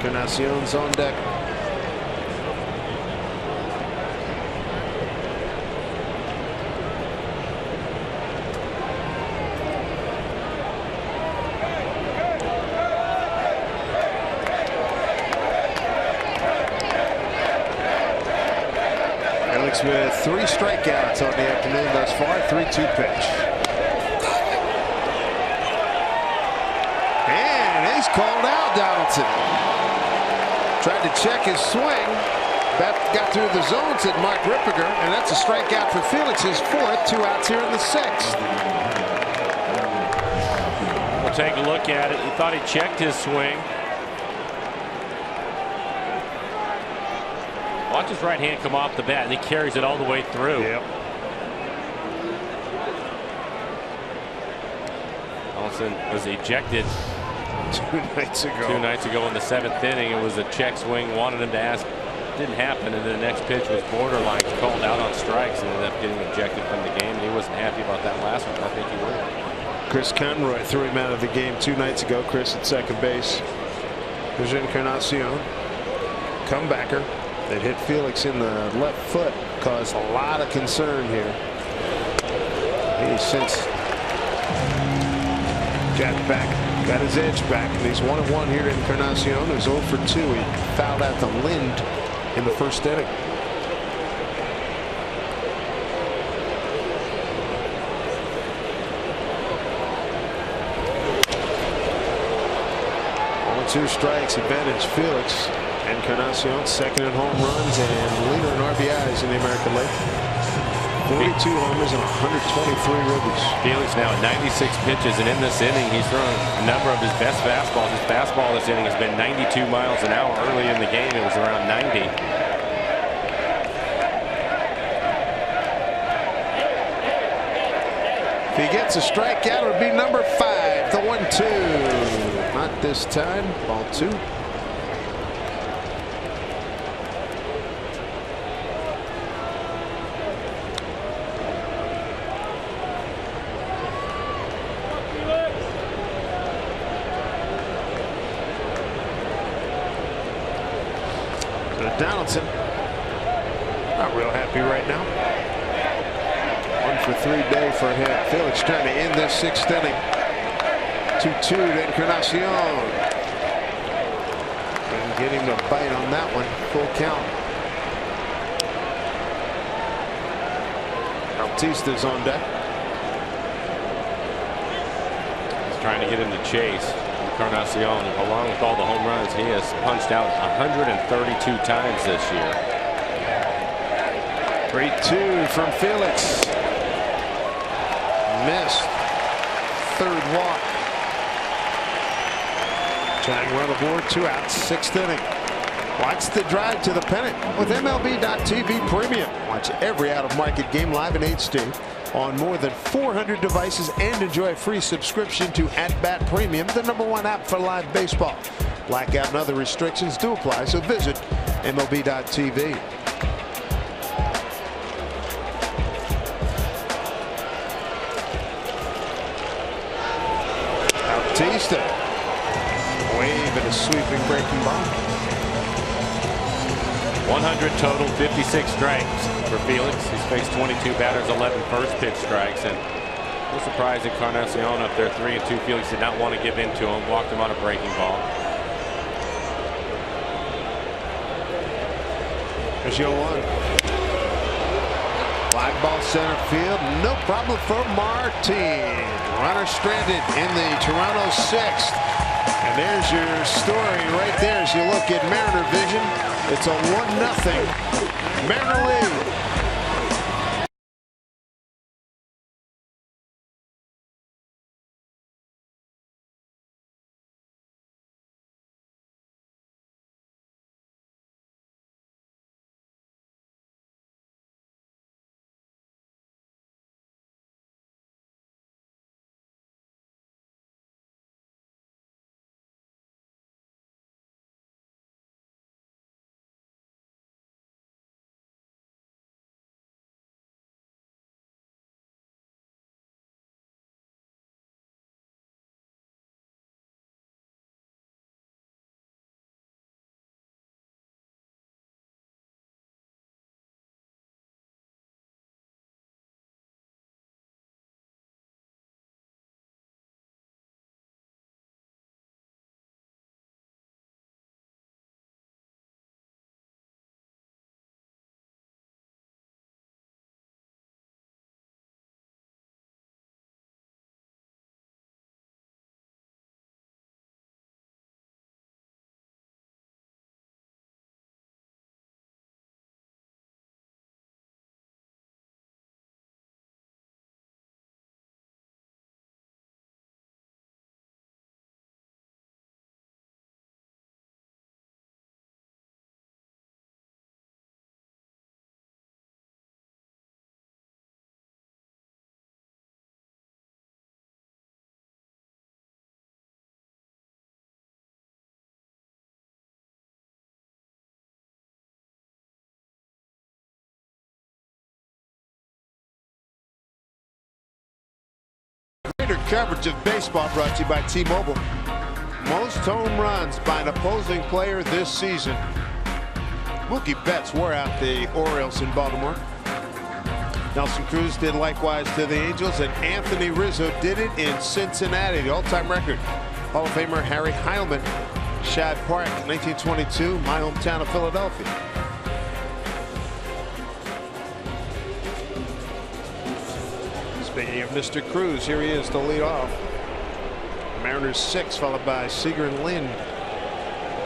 Encarnacion's on deck. Felix with 3 strikeouts on the afternoon thus far. 3-2 pitch. And he's called out, Donaldson. Tried to check his swing. That got through the zone, said Mark Rippiger, and that's a strikeout for Felix, his 4th. 2 outs here in the 6th. We'll take a look at it. He thought he checked his swing. Watch his right hand come off the bat, and he carries it all the way through. Yep. Donaldson was ejected 2 nights ago. 2 nights ago in the 7th inning. It was a check swing. Wanted him to ask. Didn't happen, and then the next pitch was borderline. Called out on strikes and ended up getting ejected from the game. And he wasn't happy about that last one. I think he would. Chris Conroy threw him out of the game 2 nights ago. Chris at second base. There's Encarnacion. Comebacker. That hit Felix in the left foot. Caused a lot of concern here. He's since got his edge back, and he's 1-1 here to Encarnacion, who's 0 for 2. He fouled out to Lind in the 1st inning. 1-2 strikes advantage Felix. Encarnacion second in home runs and leader in RBIs in the American League. 42 homers and 123 ribbies. Felix now at 96 pitches, and in this inning he's thrown a number of his best fastballs. His fastball this inning has been 92 miles an hour. Early in the game it was around 90. If he gets a strikeout, it'll be number 5. The 1-2. Not this time. Ball 2. Donaldson not real happy right now. 1 for 3 day for him. Felix trying to end this 6th inning. 2-2 to Encarnacion. Couldn't get him to bite on that one. Full count. Bautista's on deck. He's trying to get him to chase. Encarnacion, along with all the home runs, he has punched out 132 times this year. 3-2 from Felix. Missed. 3rd walk. Trying run aboard, 2 outs, 6th inning. Watch the drive to the pennant with MLB.TV Premium. Watch every out-of-market game live in HD on more than 400 devices and enjoy a free subscription to At-Bat Premium, the #1 app for live baseball. Blackout and other restrictions do apply, so visit MLB.TV. Bautista wave and a sweeping breaking ball. 100 total, 56 strikes for Felix. He's faced 22 batters, 11 first pitch strikes, and no surprise Encarnacion up there 3-2. Felix did not want to give in to him, walked him on a breaking ball. There's your 1. Fly ball center field, no problem for Martin. Runner stranded in the Toronto 6th. And there's your story right there as you look at Mariner Vision. It's a 1-0 Mariner lead. Coverage of baseball brought to you by T-Mobile. Most home runs by an opposing player this season. Mookie Betts wore out the Orioles in Baltimore. Nelson Cruz did likewise to the Angels, and Anthony Rizzo did it in Cincinnati, the all-time record. Hall of Famer Harry Heilman, Shad Park, 1922, my hometown of Philadelphia. Speaking of Mr. Cruz, here he is to lead off. Mariners 6, followed by Seager and Lynn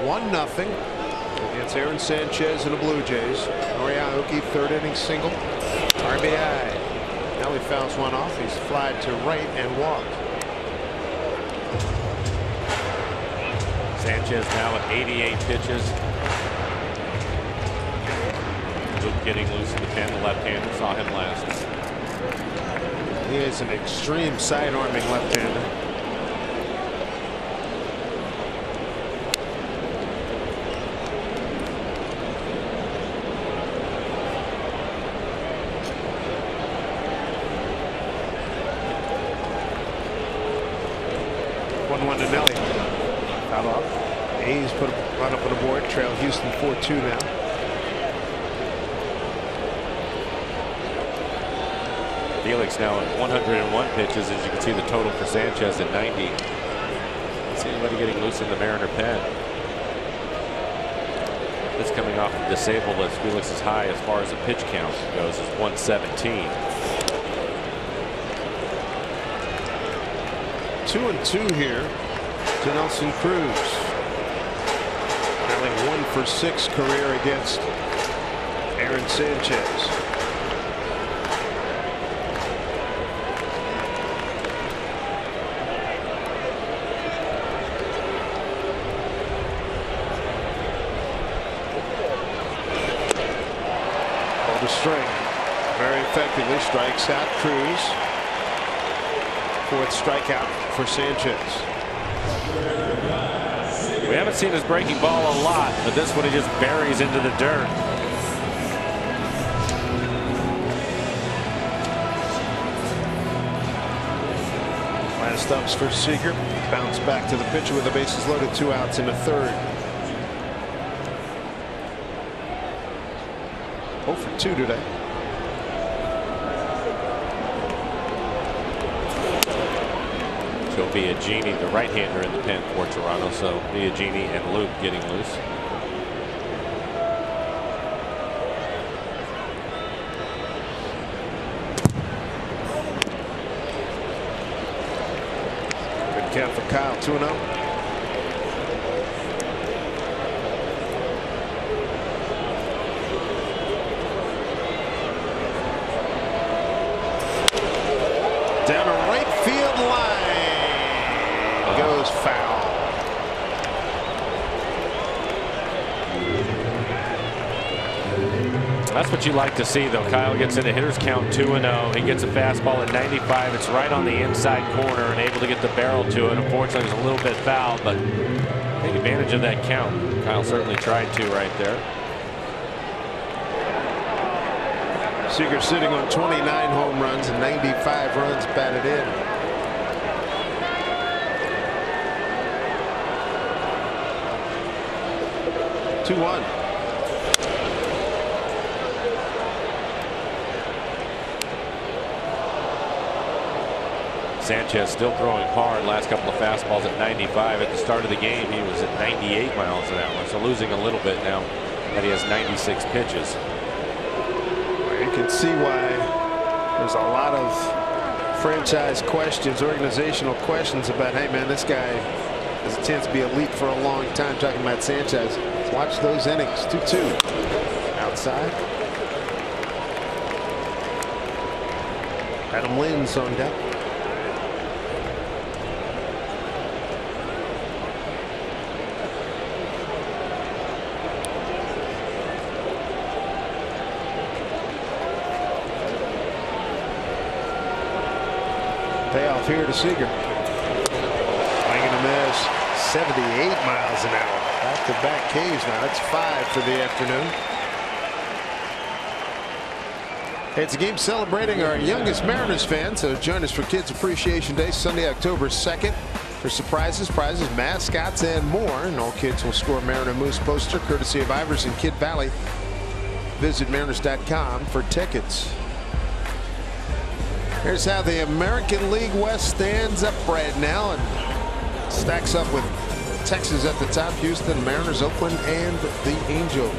1-0 against Aaron Sanchez and the Blue Jays. Nori Aoki, third inning single. RBI. Now he fouls one off. He's flied to right and walked. Sanchez now at 88 pitches. Luke getting loose in the pen. The left-hander, saw him last. He is an extreme side-arming left-hander. One to Nelly. Foul off. A's put a run up on the board. Trail Houston 4-2 now. Felix now at 101 pitches. As you can see, the total for Sanchez at 90. See anybody getting loose in the Mariner pen. This coming off the disabled list. Felix's high as far as the pitch count goes is 117. 2-2 here to Nelson Cruz. Having 1 for 6 career against Aaron Sanchez. Ball to strike. Very effectively strikes out Cruz. 4th strikeout for Sanchez. We haven't seen his breaking ball a lot, but this one he just buries into the dirt. Last ups for Seager. Bounce back to the pitcher with the bases loaded, 2 outs in the 3rd. 0 for 2 today. So Biagini, the right-hander in the pen for Toronto. So Biagini and Luke getting loose. Good count for Kyle. 2-0. Down a right field line. Goes foul. That's what you like to see, though. Kyle gets in a hitter's count 2-0. He gets a fastball at 95. It's right on the inside corner and able to get the barrel to it. Unfortunately, it was a little bit foul, but take advantage of that count. Kyle certainly tried to right there. Seager sitting on 29 home runs and 95 runs batted in. Two-one. Sanchez still throwing hard. Last couple of fastballs at 95. At the start of the game, he was at 98 miles an hour. So losing a little bit now that he has 96 pitches. You can see why there's a lot of franchise questions, organizational questions about, hey man, this guy has a chance to be elite for a long time. Talking about Sanchez. Let's watch those innings. 2-2. Outside. Adam Lynn's on deck. Payoff here to Seager. Swinging a miss. 78 miles an hour. Back-to-back Ks now. That's 5 for the afternoon. It's a game celebrating our youngest Mariners fan. So join us for Kids Appreciation Day, Sunday, October 2nd. For surprises, prizes, mascots, and more. And all kids will score a Mariner Moose poster courtesy of Iverson Kid Valley. Visit Mariners.com for tickets. Here's how the American League West stands up right now and stacks up with Texas at the top, Houston, Mariners, Oakland, and the Angels.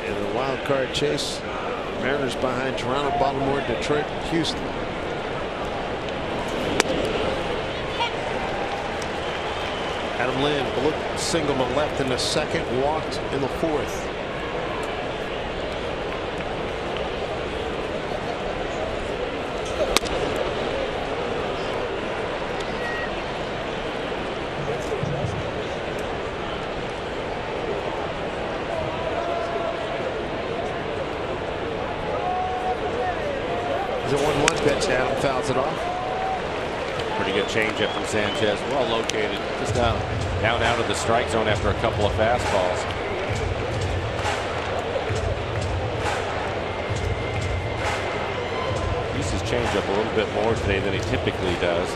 In a wild card chase, Mariners behind Toronto, Baltimore, Detroit, Houston. Adam Lind single to left in the second, walked in the fourth. It's a 1-1 pitch. Adam fouls it off. Pretty good changeup from Sanchez. Well located. Just down out of the strike zone after a couple of fastballs. Uses changeup a little bit more today than he typically does.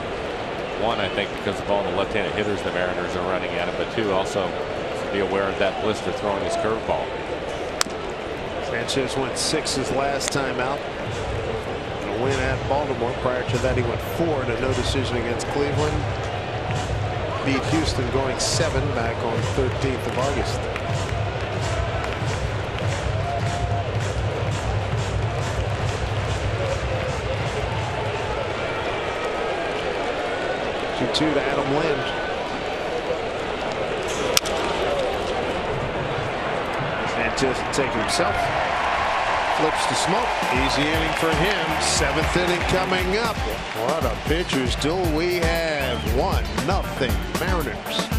One, I think, because of all the left-handed hitters the Mariners are running at him, but two, also to be aware of that blister throwing his curveball. Sanchez went 6 his last time out. A win at Baltimore. Prior to that, he went 4 in a no decision against Cleveland. Beat Houston going 7 back on 13th of August. Two to Adam Lind. Sanchez will take himself. Flips the smoke. Easy inning for him. 7th inning coming up. What a pitchers do we have? 1-0 Mariners.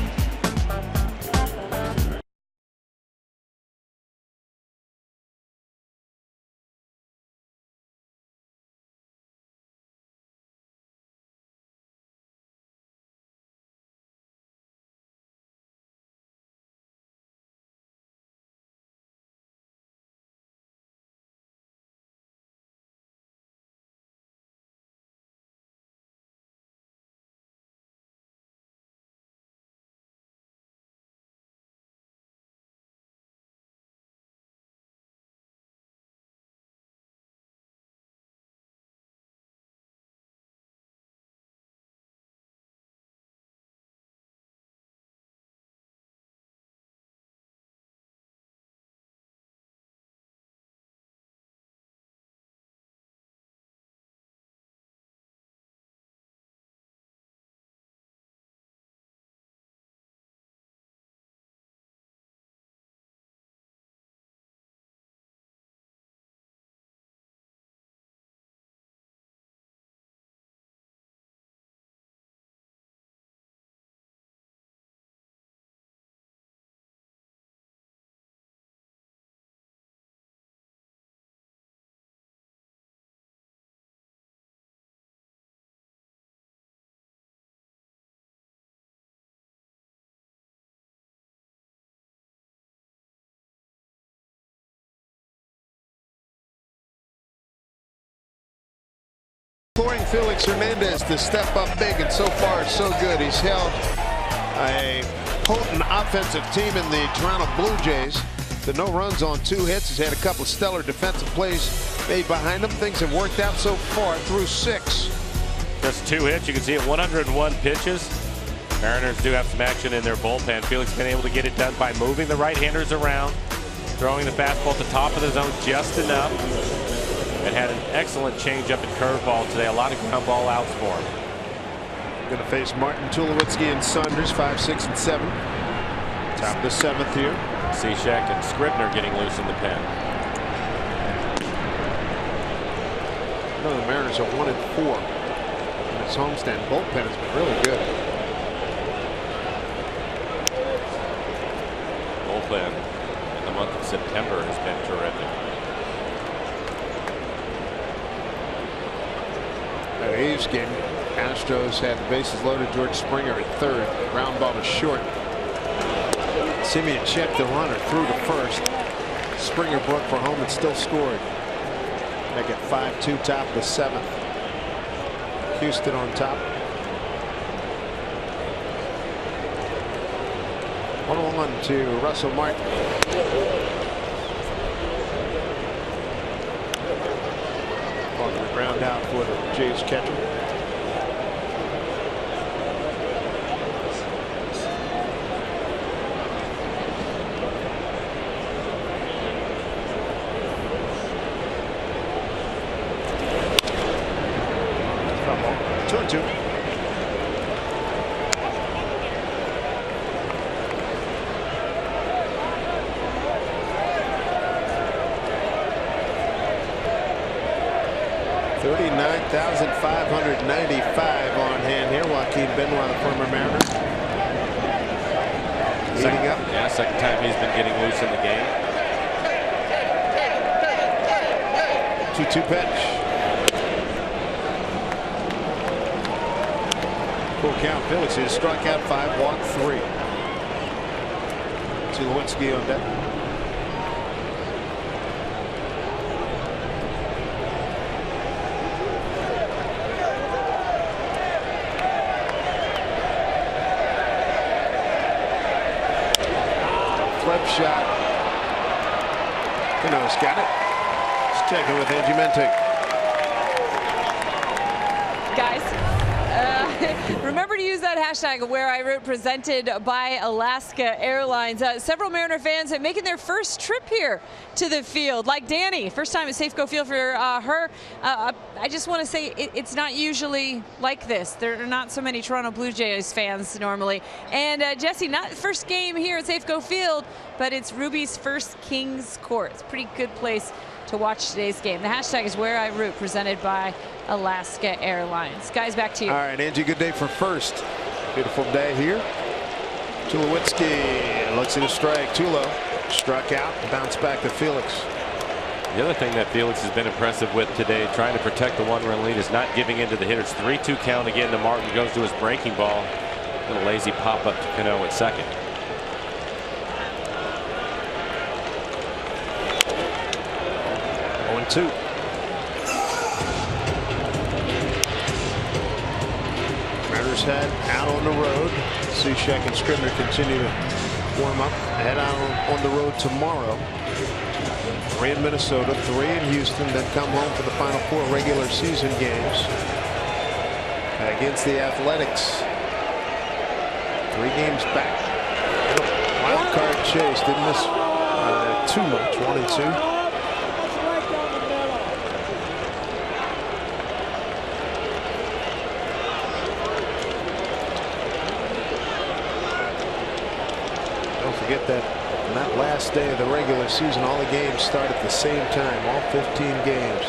Imploring Felix Hernandez to step up big, and so far so good. He's held a potent offensive team in the Toronto Blue Jays to no runs on 2 hits. He's had a couple of stellar defensive plays made behind him. Things have worked out so far through 6. Just 2 hits. You can see it, 101 pitches. Mariners do have some action in their bullpen. Felix been able to get it done by moving the right-handers around, throwing the fastball at the top of the zone just enough, and had an excellent changeup and curveball today. A lot of ground ball outs for him. Going to face Martin Tulowitzki and Saunders, 5, 6, and 7. Top of the 7th here. Cishek and Scribner getting loose in the pen. The Mariners are 1-4 in this homestand. Bullpen has been really good. Bullpen in the month of September has been terrific. That A's game, Astros had the bases loaded. George Springer at 3rd. Ground ball to short. Simeon checked the runner through to 1st. Springer broke for home and still scored. Make it 5-2, top of the 7th. Houston on top. 1-1 to Russell Martin. The ground out for the Jays catcher. 1,595 on hand here. Joaquin Benoit, the former Mariner. Heating up. Yeah, second time he's been getting loose in the game. 2-2 pitch. Full count. Felix has struck out 5, walked 3. Tulowitzki on deck. Flip shot. Cano's got it. Let's check it with Angie Mentink. Guys, remember to use that hashtag Where I Root, presented by Alaska Airlines. Several Mariner fans are making their first trip here to the field, like Danny. First time at Safeco Field for her. I just want to say it's not usually like this. There are not so many Toronto Blue Jays fans normally. And Jesse, not first game here at Safeco Field, but it's Ruby's first Kings Court. It's a pretty good place to watch today's game. The hashtag is Where I Root, presented by Alaska Airlines. Guys, back to you. All right, Angie, good day for first. Beautiful day here. Tulowitzki looks at a strike. Tulo struck out, bounced back to Felix. The other thing that Felix has been impressive with today, trying to protect the one-run lead, is not giving in to the hitters. 3-2 count again to Martin. Goes to his breaking ball. Little lazy pop-up to Cano at second. Two. Mariners head out on the road. Cishek and Scribner continue to warm up. Head out on the road tomorrow. 3 in Minnesota, 3 in Houston, then come home for the final 4 regular season games against the Athletics. 3 games back. Wild card chase. Didn't miss too much. 1 and 2. Forget that on that last day of the regular season, all the games start at the same time, all 15 games.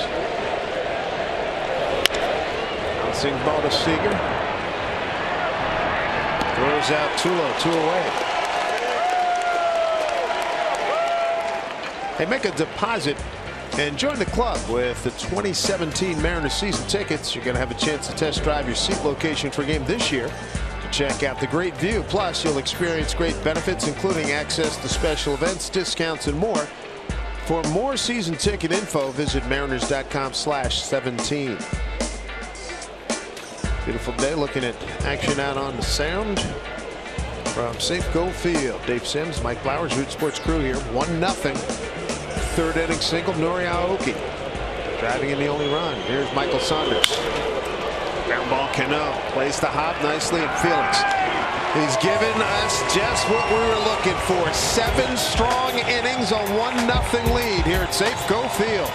Bouncing ball to Seager. Throws out Tulo, 2 away. Hey, make a deposit and join the club with the 2017 Mariners season tickets. You're going to have a chance to test drive your seat location for a game this year. Check out the great view. Plus, you'll experience great benefits, including access to special events, discounts, and more. For more season ticket info, visit mariners.com/17. Beautiful day. Looking at action out on the sound from Safeco Field. Dave Sims, Mike Flowers, Root Sports crew here. 1-0. 3rd inning single. Nori Aoki driving in the only run. Here's Michael Saunders. Ground ball. Cano plays the hop nicely, and Felix. He's given us just what we were looking for. 7 strong innings, a 1-0 lead here at Safeco Field.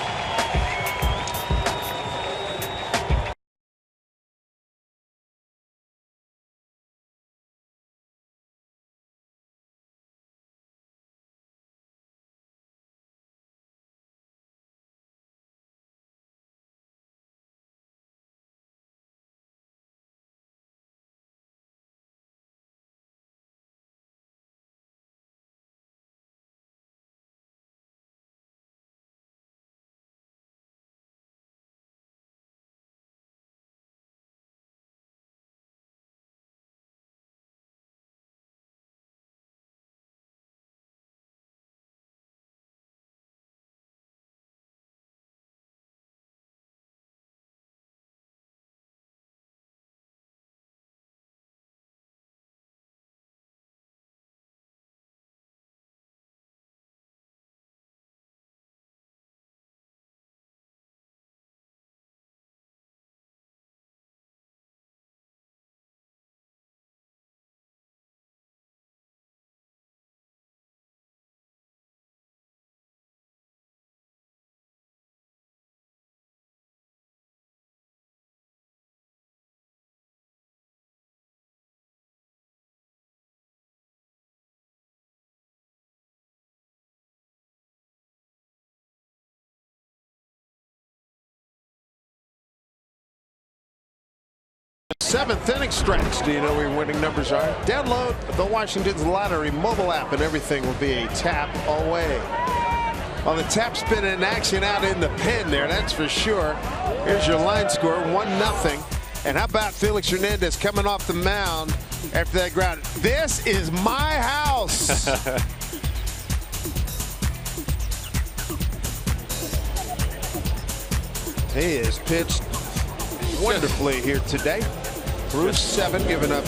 7th inning stretch. Do you know where your winning numbers are? Download the Washington's Lottery mobile app and everything will be a tap away. Well, the tap spin in action out in the pen there, that's for sure. Here's your line score, 1-0. And how about Felix Hernandez coming off the mound after that ground? This is my house. He has pitched wonderfully here today. Through 7, giving up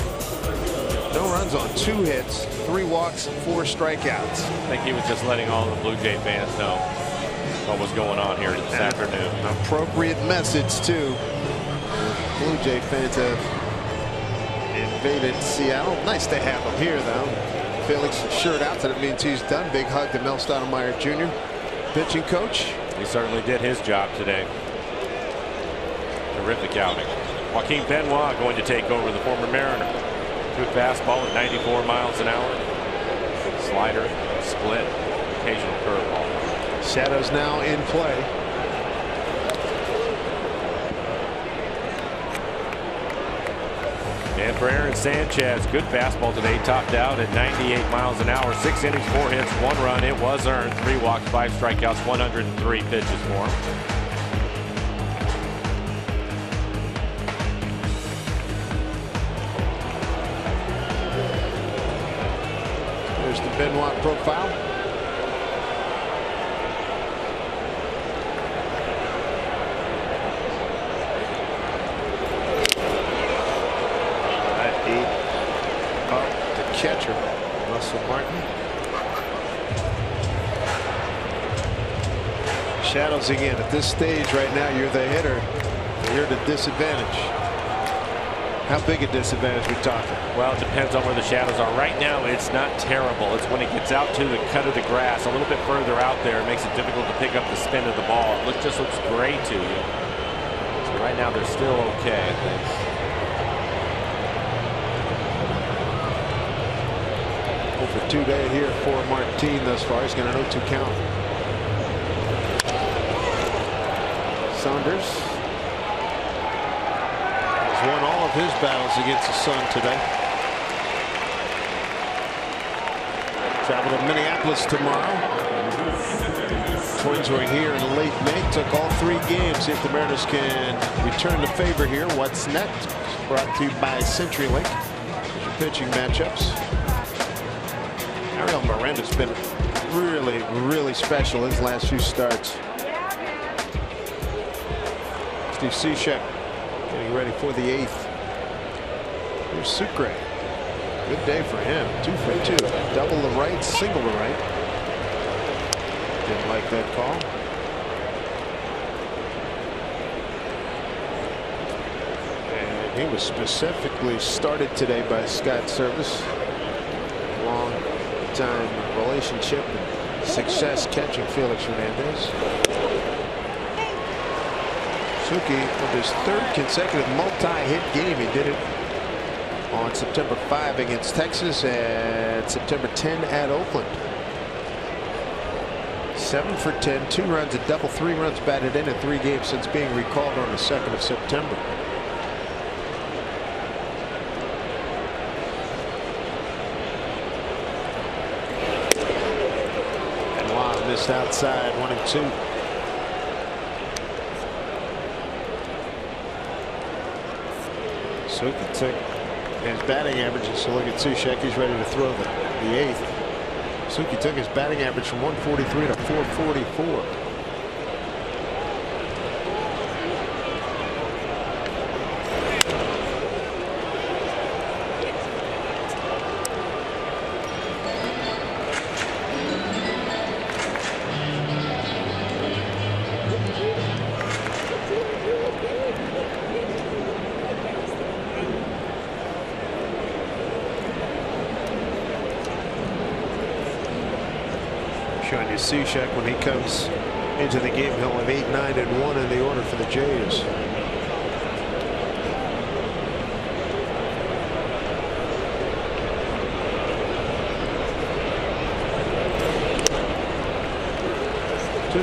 no runs on 2 hits, 3 walks, 4 strikeouts. I think he was just letting all the Blue Jay fans know what was going on here this afternoon. An appropriate message too. Blue Jay fans have invaded Seattle. Nice to have him here though. Felix shirt out, so that means he's done. Big hug to Mel Stottlemyre Jr., pitching coach. He certainly did his job today. Terrific outing. Joaquin Benoit going to take over, the former Mariner. Good fastball at 94 miles an hour. Slider, split, occasional curveball. Shadows now in play. And for Aaron Sanchez, good fastball today, topped out at 98 miles an hour. 6 innings, 4 hits, 1 run. It was earned. 3 walks, 5 strikeouts, 103 pitches for him. There's the Benoit profile. Catcher, Russell Martin. Shadows again. At this stage right now, you're the hitter. You're at a disadvantage. How big a disadvantage we talking? Well, it depends on where the shadows are. Right now, it's not terrible. It's when it gets out to the cut of the grass, a little bit further out there, it makes it difficult to pick up the spin of the ball. It just looks gray to you. So right now, they're still okay, I think. For 2 days here for Martin thus far. He's got an 0-2 count. Saunders has won all of his battles against the Sun today. Travel to Minneapolis tomorrow. Twins were here in late May, took all 3 games. See if the Mariners can return the favor here. What's next? Brought to you by CenturyLink. There's your pitching matchups. Ariel Miranda's been really special his last few starts. Steve Cishek getting ready for the 8th. Here's Sucre. Good day for him. 2 for 2. Double the right, single the right. Didn't like that call. And he was specifically started today by Scott Service. Long time relationship and success catching Felix Hernandez. Suki with his 3rd consecutive multi-hit game. He did it on September 5 against Texas and September 10 at Oakland. 7 for 10, 2 runs, a double, 3 runs batted in 3 games since being recalled on the 2nd of September. Missed outside, 1-2. Suki took his batting averages. So look at Cishek. He's ready to throw the 8th. Suki took his batting average from 143 to 444. Showing you Cishek when he comes into the game, he'll have 8, 9, and 1 in the order for the Jays.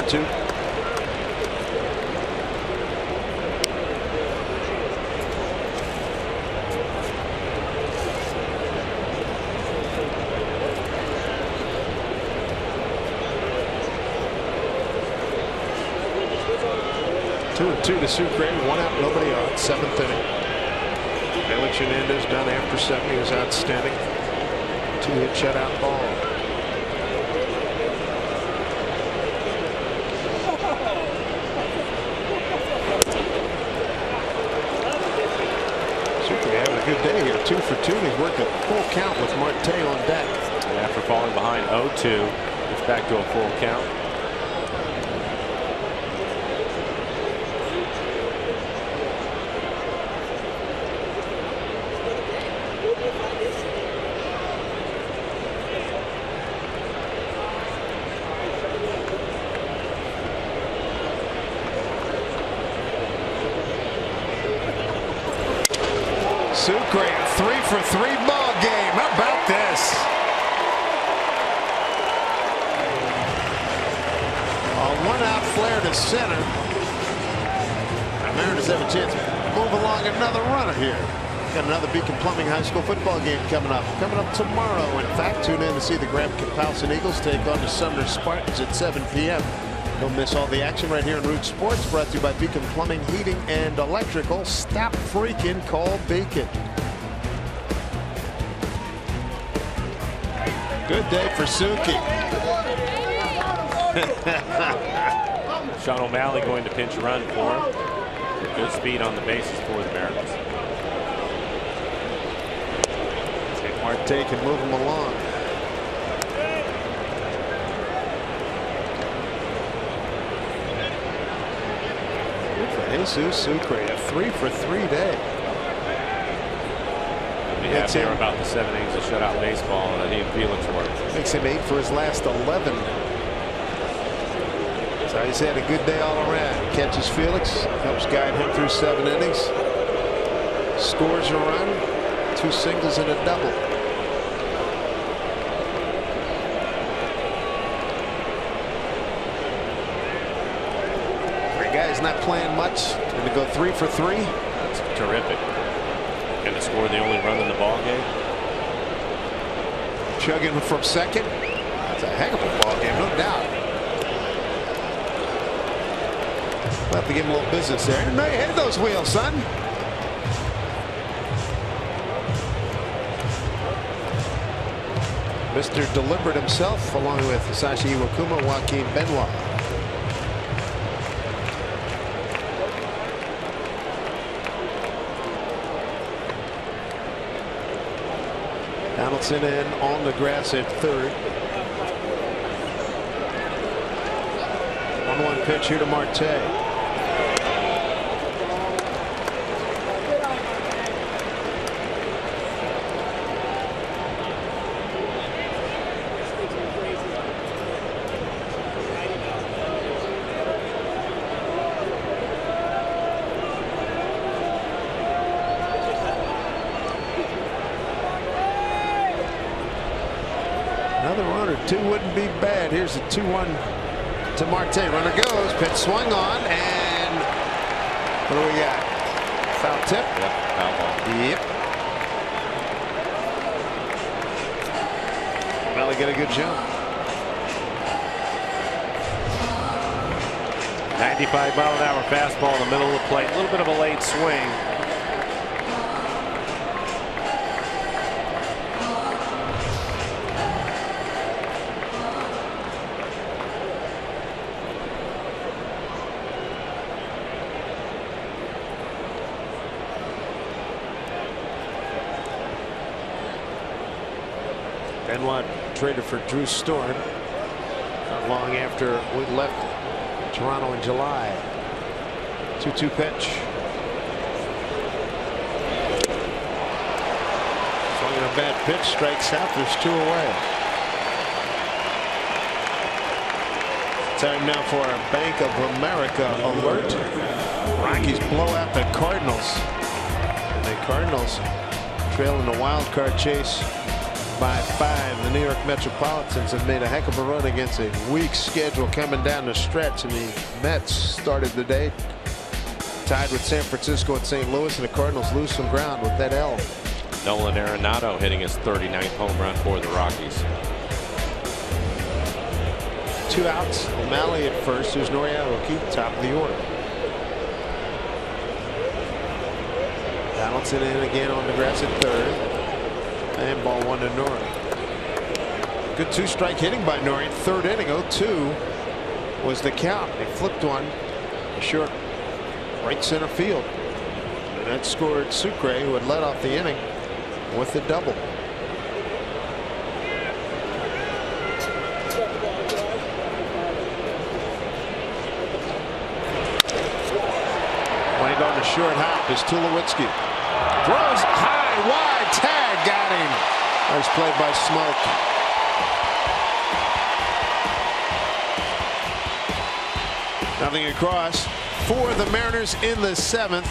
Two. 2-2 to Sucre. 1 out, nobody on. 7th inning. Felix Hernandez done after 7. He was outstanding. 2-hit shutout ball. Sucre having a good day here. 2 for 2. He's worked a full count with Marte on deck. And after falling behind 0-2, it's back to a full count. Sucre, a 3 for 3 ball game. How about this? A 1-out flare to center. The Mariners have a chance to move along another runner here. Got another Beacon Plumbing High School football game coming up. Coming up tomorrow. In fact, tune in to see the Graham Kapowsin Eagles take on the Sumner Spartans at 7 p.m. Don't miss all the action right here in Root Sports, brought to you by Beacon Plumbing, Heating, and Electrical. Stop freaking, call Beacon. Good day for Suki. Sean O'Malley going to pinch run for him. Good speed on the bases for the Mariners. Marte can move him along. Jesus Sucre, a 3 for 3 day. Yeah, they're about the 7 innings of shutout baseball that he and Felix worked. Makes him 8 for his last 11. So he's had a good day all around. Catches Felix, helps guide him through 7 innings. Scores a run, 2 singles and a double. Guy's not playing much, and to go 3 for 3. That's terrific. And to score the only run in the ball game. Chugging from second. That's a heck of a ball game, no doubt. We'll have to give him a little business there. No, you hit those wheels, son. Mr. Deliberate himself, along with Hisashi Iwakuma, Joaquin Benoit. Donaldson in on the grass at third. 1-1 pitch here to Marte. Another run or two wouldn't be bad. Here's a 2-1 to Marte. Runner goes. Pitch swung on, and what do we got? Foul tip? Yep, foul ball. Yep. Well, they get a good jump. 95-mile-an-hour fastball in the middle of the plate. A little bit of a late swing. Benoit traded for Drew Storm not long after we left Toronto in July. 2-2 pitch. Swinging a bad pitch, strikes out. There's 2 away. Time now for a Bank of America alert. Rockies blow out the Cardinals. And the Cardinals trail in the wild card chase by 5. The New York Metropolitans have made a heck of a run against a weak schedule coming down the stretch, and the Mets started the day tied with San Francisco and St. Louis, and the Cardinals lose some ground with that L. Nolan Arenado hitting his 39th home run for the Rockies. 2 outs. O'Malley at first. There's Noriaoki, top of the order. Donaldson in again on the grass at third. And ball one to Norrie. Good two-strike hitting by Norrie. Third inning, 0-2 was the count. They flipped one short right center field. And that scored Sucre, who had led off the inning with the double. Playing on the short hop is Tulowitzki. Throws high, wide, tag, got him. Nice play by Smoke. Nothing across for the Mariners in the seventh.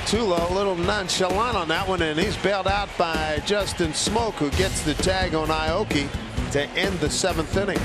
Tulo a little nonchalant on that one, and he's bailed out by Justin Smoke, who gets the tag on Aoki to end the seventh inning.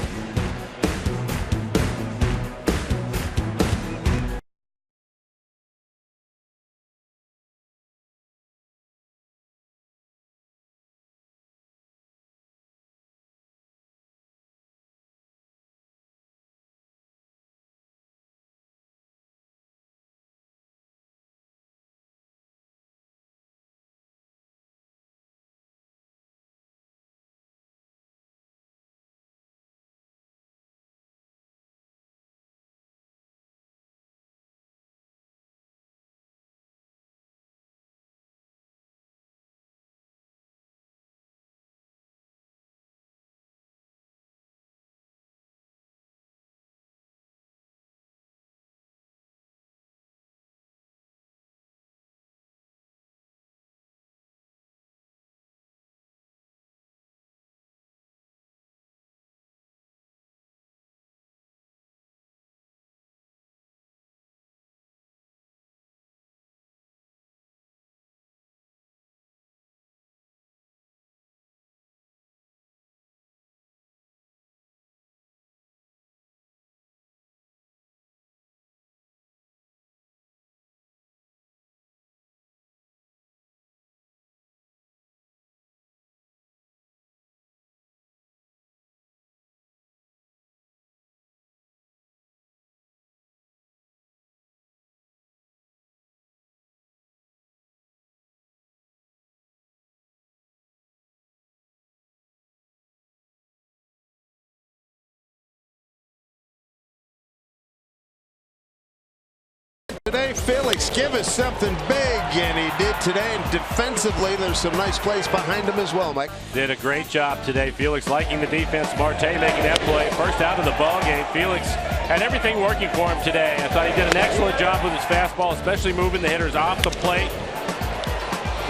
Today, Felix, give us something big, and he did today. And defensively, there's some nice plays behind him as well, Mike. Did a great job today. Felix liking the defense. Marte making that play. First out of the ball game. Felix had everything working for him today. I thought he did an excellent job with his fastball, especially moving the hitters off the plate.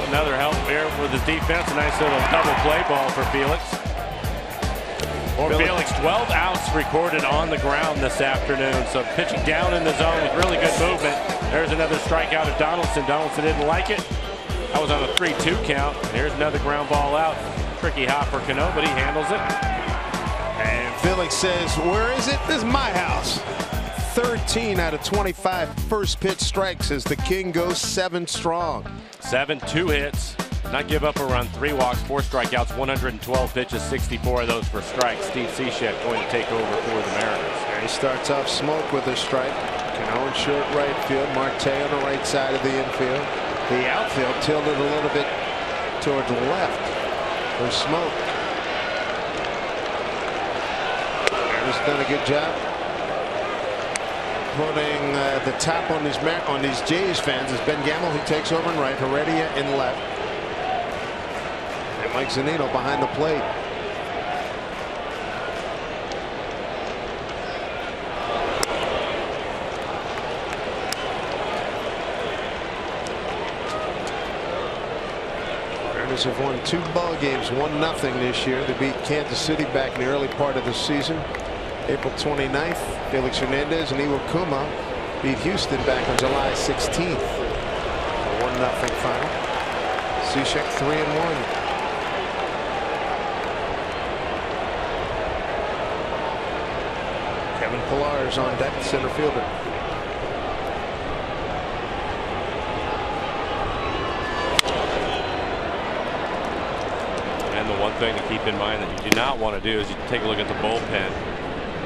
Another help here with his defense. A nice little double play ball for Felix. Felix, 12 outs recorded on the ground this afternoon. So pitching down in the zone with really good movement. There's another strikeout of Donaldson. Donaldson didn't like it. That was on a 3-2 count. And here's another ground ball out. Tricky hop for Cano, but he handles it. And Felix says, where is it? This is my house. 13 out of 25 first pitch strikes as the King goes 7 strong. 2 hits. Not give up a run, 3 walks, 4 strikeouts, 112 pitches, 64 of those for strikes. Steve Cishek going to take over for the Mariners. And he starts off Smoke with a strike. Cano in short right field. Marte on the right side of the infield. The outfield tilted a little bit toward the left for Smoke. Mariners done a good job putting the top on these Jays fans. As Ben Gamble, he takes over in right, Heredia in left. Mike Zunino behind the plate. Mariners have won 2 ball games, 1-0 this year. They beat Kansas City back in the early part of the season. April 29th, Felix Hernandez and Iwakuma beat Houston back on July 16th. A 1-0 final. Cishek 3-1. Kevin Pillar is on deck, center fielder. And the one thing to keep in mind that you do not want to do is you take a look at the bullpen.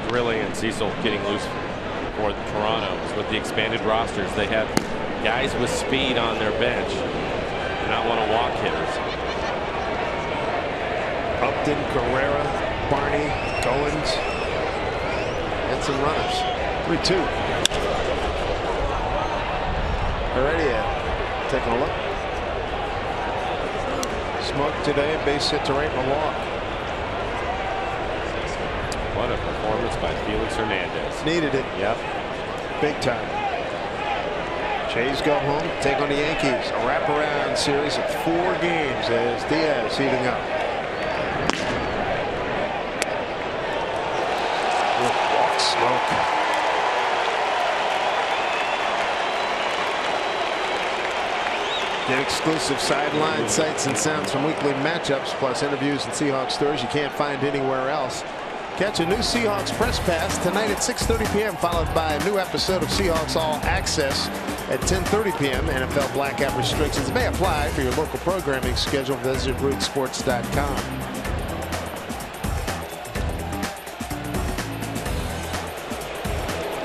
Grilli and Cecil getting loose for Toronto. With the expanded rosters, they have guys with speed on their bench. Do not want to walk hitters. Upton, Carrera, Barney, Goins, and some runners. 3-2. Heredia taking a look. Smoke today, base hit to right in the walk. What a performance by Felix Hernandez. Needed it. Yep. Big time. Jays go home, take on the Yankees. A wraparound series of 4 games as Diaz heating up. Walk Smoke. Get exclusive sideline sights and sounds from weekly matchups, plus interviews and Seahawks stories you can't find anywhere else. Catch a new Seahawks Press Pass tonight at 6:30 p.m. followed by a new episode of Seahawks All Access at 10:30 p.m. NFL blackout restrictions may apply for your local programming schedule. Visit RootSports.com.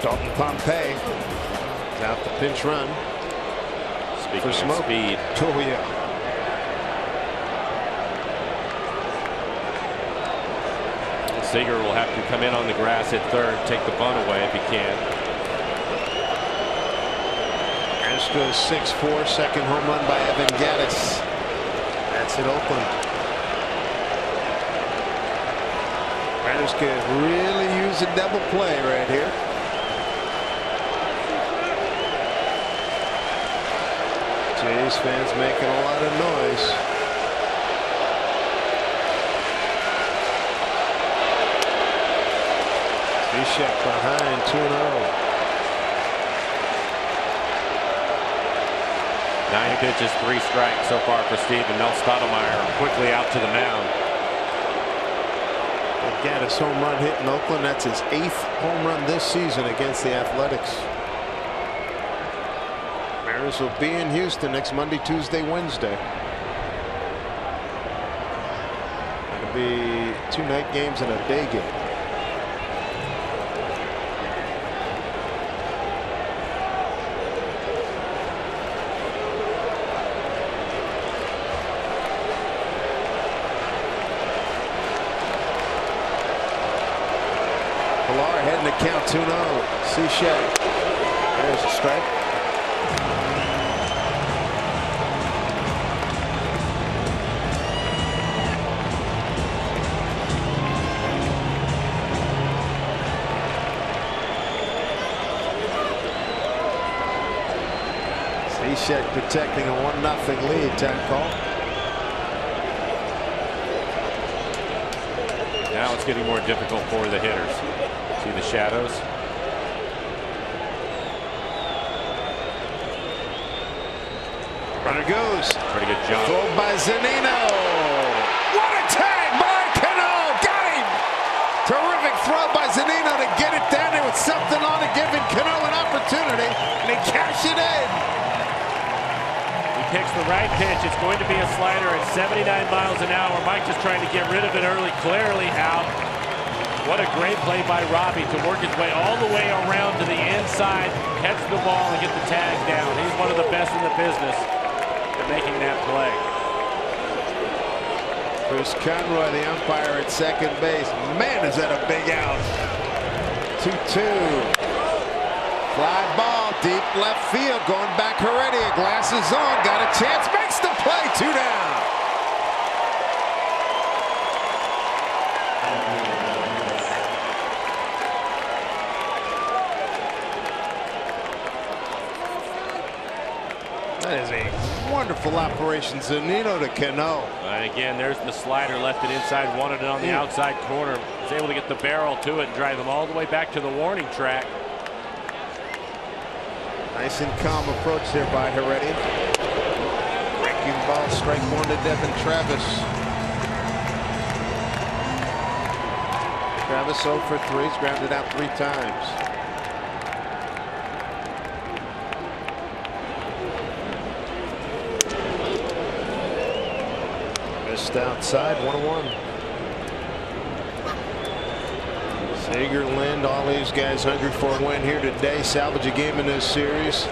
Dalton Pompey is out the pinch run. Speaking For of Smoke. speed. Oh, yeah. Seager will have to come in on the grass at third, take the bunt away if he can. Astros 6-4, second home run by Evan Gattis. That's at Oakland. Riders could really use a double play right here. Jays fans making a lot of noise. Bishop behind 2-0. 9 pitches, 3 strikes so far for Steven. Mel Stottlemyre quickly out to the mound. Gattis home run hit in Oakland. That's his 8th home run this season against the Athletics. Mariners will be in Houston next Monday, Tuesday, Wednesday. It'll be 2 night games and a day game. Pilar heading to count 2-0. Cishek. There's a strike. Cishek protecting a 1-0 lead. Time call. Now it's getting more difficult for the hitters. See the shadows. Runner goes. Pretty good jump. Throw by Zunino. What a tag by Cano. Got him. Terrific throw by Zunino to get it down there with something on it, giving Cano an opportunity, and they cash it in. He picks the right pitch. It's going to be a slider at 79 miles an hour. Mike just trying to get rid of it early. Clearly out. What a great play by Robbie to work his way all the way around to the inside, catch the ball, and get the tag down. He's one of the best in the business at making that play. Chris Conroy, the umpire at second base. Man, is that a big out. 2-2. Fly ball, deep left field, going back Heredia. Glasses on, got a chance, makes the play. 2 down. That is a wonderful operation. Zunino to Cano. And again, there's the slider, left it inside, wanted it on the outside corner. Was able to get the barrel to it and drive him all the way back to the warning track. Nice and calm approach there by Heredia. Breaking ball, strike 1 to Devin Travis. Travis 0 for 3. He's grounded out 3 times. Missed outside, 1-1. Seager, Lind, all these guys hungry for a win here today. Salvage a game in this series.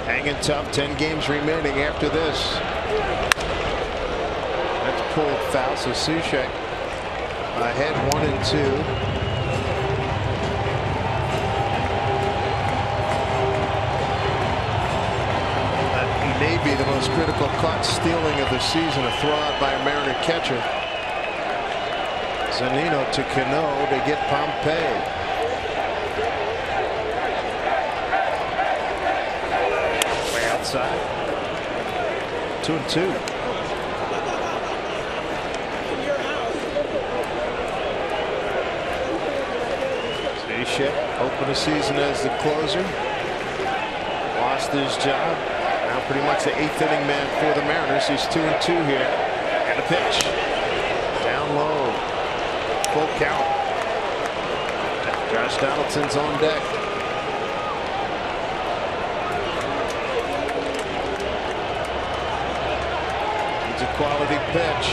Hanging tough, 10 games remaining after this. pulled foul, so Sushek ahead 1-2. May be the most critical caught stealing of the season, a throw out by a Mariner catcher. Zunino to Cano to get Pompey. Way outside. 2-2. Zajac opened the season as the closer. Lost his job. Now pretty much the 8th inning man for the Mariners. He's 2-2 here. And a pitch. Down low. Full count. Josh Donaldson's on deck. It's a quality pitch.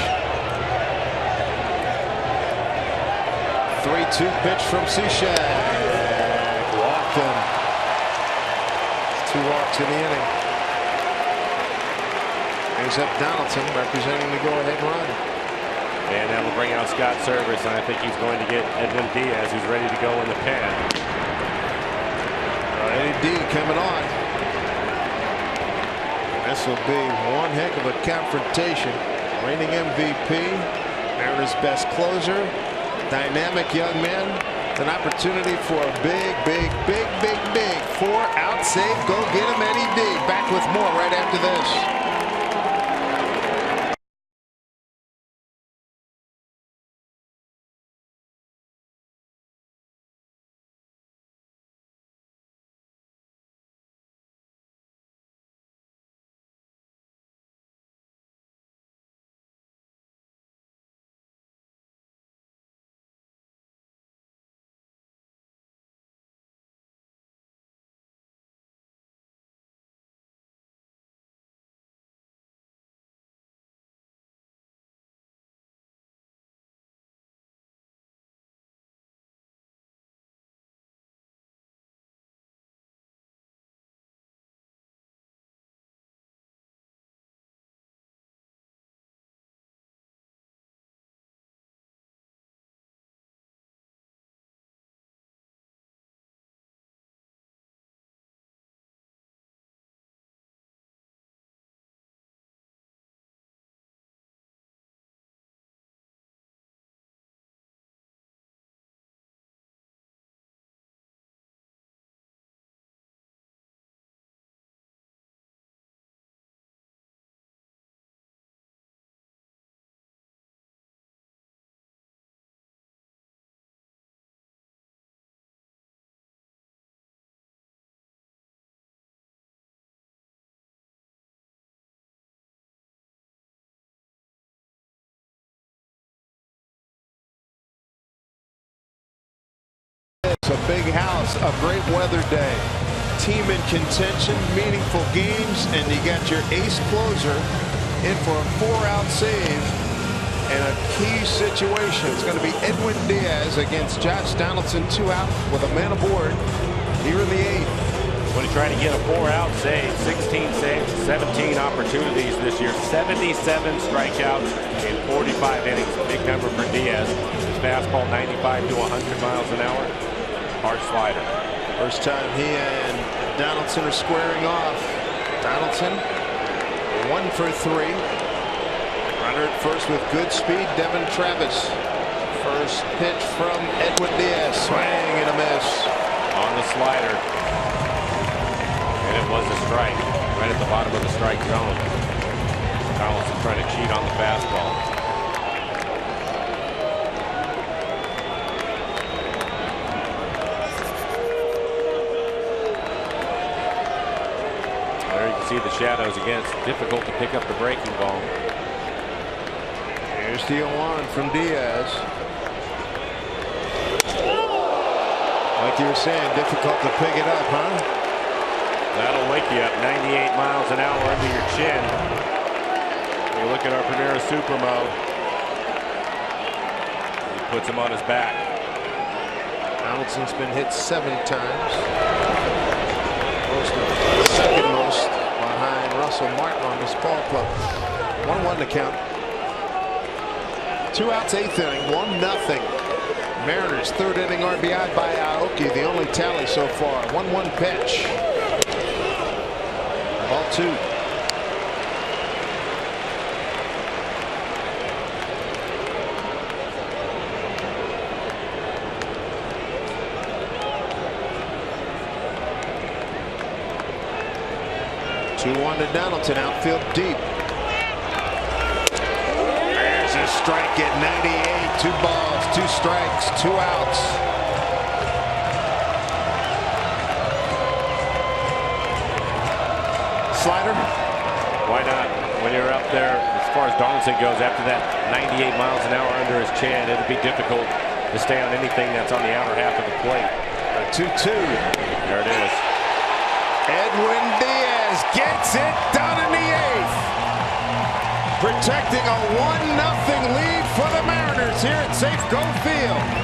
3-2 pitch from Zajac. Walked him. 2 walks in the inning. Brings up Donaldson representing the go-ahead run. And that'll bring out Scott Service, and I think he's going to get Edwin Diaz, who's ready to go in the pen. Eddie D coming on. This will be one heck of a confrontation. Reigning MVP, Mariners' best closer, dynamic young man. An opportunity for a big 4-out save. Go get him, Eddie D. Back with more right after this. It's a big house, a great weather day. Team in contention, meaningful games, and you got your ace closer in for a 4-out save in a key situation. It's going to be Edwin Diaz against Josh Donaldson, 2 out with a man aboard here in the 8th. When he tried to get a 4-out save, 16 saves, 17 opportunities this year, 77 strikeouts in 45 innings. A big number for Diaz. His fastball 95 to 100 miles an hour. Hard slider. First time he and Donaldson are squaring off. Donaldson 1 for 3. Runner at first with good speed, Devin Travis. First pitch from Edwin Diaz. Swing and a miss. On the slider. And it was a strike. Right at the bottom of the strike zone. Donaldson trying to cheat on the fastball. See the shadows again. It's difficult to pick up the breaking ball. Here's the 0-1 from Diaz. Like you were saying, difficult to pick it up, huh? That'll wake you up 98 miles an hour under your chin. You look at our Primera Super Mode. He puts him on his back. Donaldson's been hit 7 times. Second most behind Russell Martin on this ball club. 1-1 to count. 2 outs, 8th inning, 1-0. Mariners 3rd inning RBI by Aoki, the only tally so far. 1-1 pitch. Ball 2. Two-one to Donaldson, outfield deep. There's a strike at 98. 2 balls, 2 strikes, 2 outs. Slider? Why not? When you're up there, as far as Donaldson goes, after that 98 miles an hour under his chin, it'll be difficult to stay on anything that's on the outer half of the plate. 2-2. There it is. Edwin Diaz gets it done in the 8th. Protecting a 1-0 lead for the Mariners here at Safeco Field.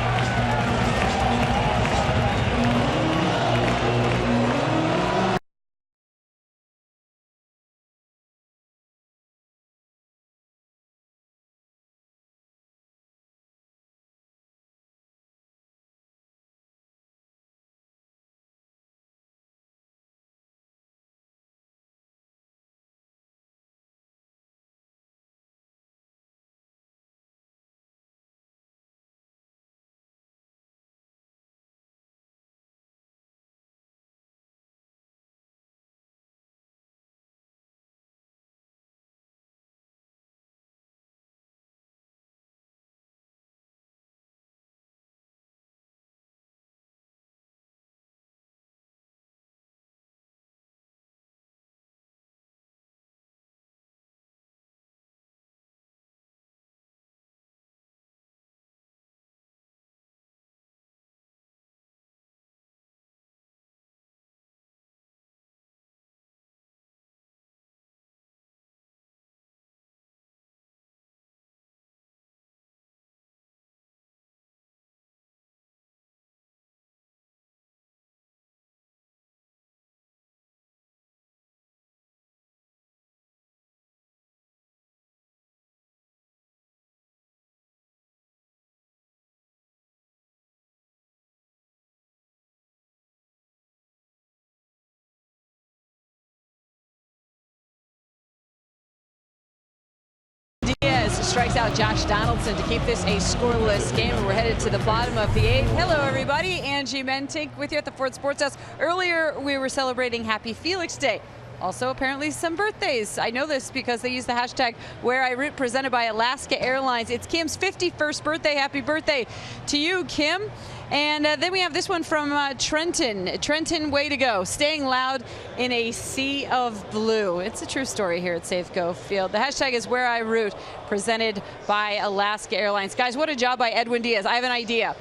Strikes out Josh Donaldson to keep this a scoreless game, and we're headed to the bottom of the 8th. Hello, everybody. Angie Mentink with you at the Ford Sports House. Earlier, we were celebrating Happy Felix Day. Also, apparently, some birthdays. I know this because they use the hashtag #WhereIRoot, presented by Alaska Airlines. It's Kim's 51st birthday. Happy birthday to you, Kim. And then we have this one from Trenton. Trenton, way to go. Staying loud in a sea of blue. It's a true story here at Safeco Field. The hashtag is #WhereIRoot, presented by Alaska Airlines. Guys, what a job by Edwin Diaz. I have an idea.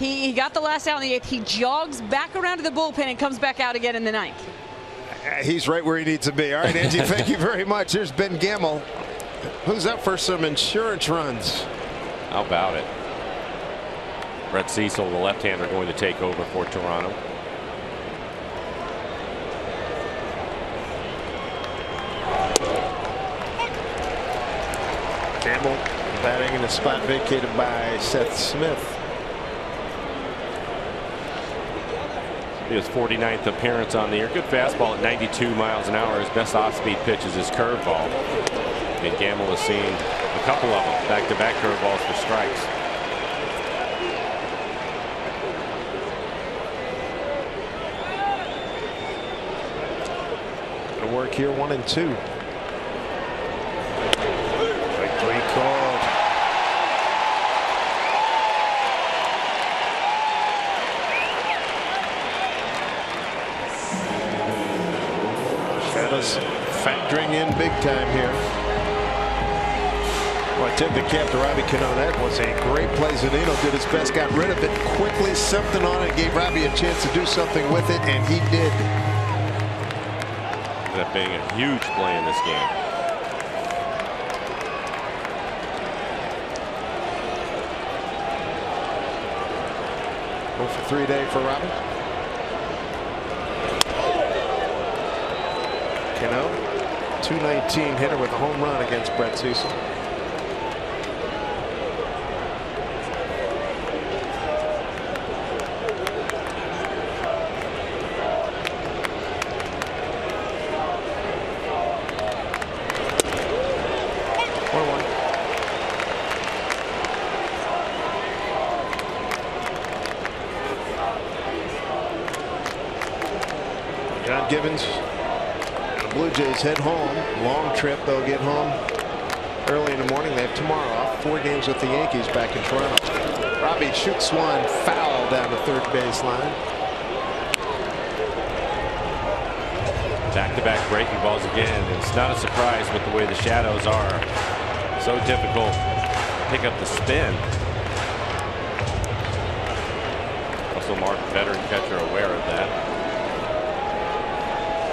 He got the last out in the 8th. He jogs back around to the bullpen and comes back out again in the 9th. He's right where he needs to be. All right, Angie, thank you very much. Here's Ben Gamel. Who's up for some insurance runs? How about it? Brett Cecil, the left-hander, going to take over for Toronto. Campbell batting in a spot vacated by Seth Smith. His 49th appearance on the year. Good fastball at 92 miles an hour. His best off-speed pitch is his curveball. And Gamble has seen a couple of them, back-to-back curveballs for strikes. Gonna work here, 1-2. Strike 3 called. Shadows factoring in big time here. Well, I tip the cap to Robbie Cano. That was a great play. Zunino did his best, got rid of it quickly, something on it, gave Robbie a chance to do something with it, and he did. That being a huge play in this game. Go for 3 day for Robbie. Cano, 219 hitter with a home run against Brett Cecil. Gibbons. The Blue Jays head home. Long trip. They'll get home early in the morning. They have tomorrow off. 4 games with the Yankees back in Toronto. Robbie shoots one foul down the third baseline. Back-to-back breaking balls again. It's not a surprise with the way the shadows are. So difficult to pick up the spin. Also, Mark, veteran catcher, aware of that.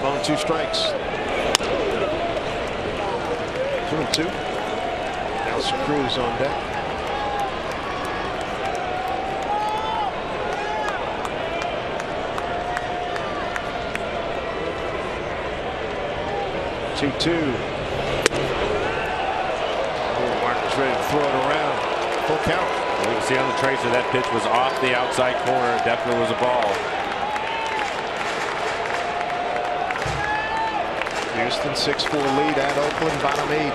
On 2 strikes. 2-2. Nelson Cruz on deck. Martin's ready to throw it around. Full count. You can see on the tracer that pitch was off the outside corner. It definitely was a ball. Houston 6-4 lead at Oakland, bottom 8.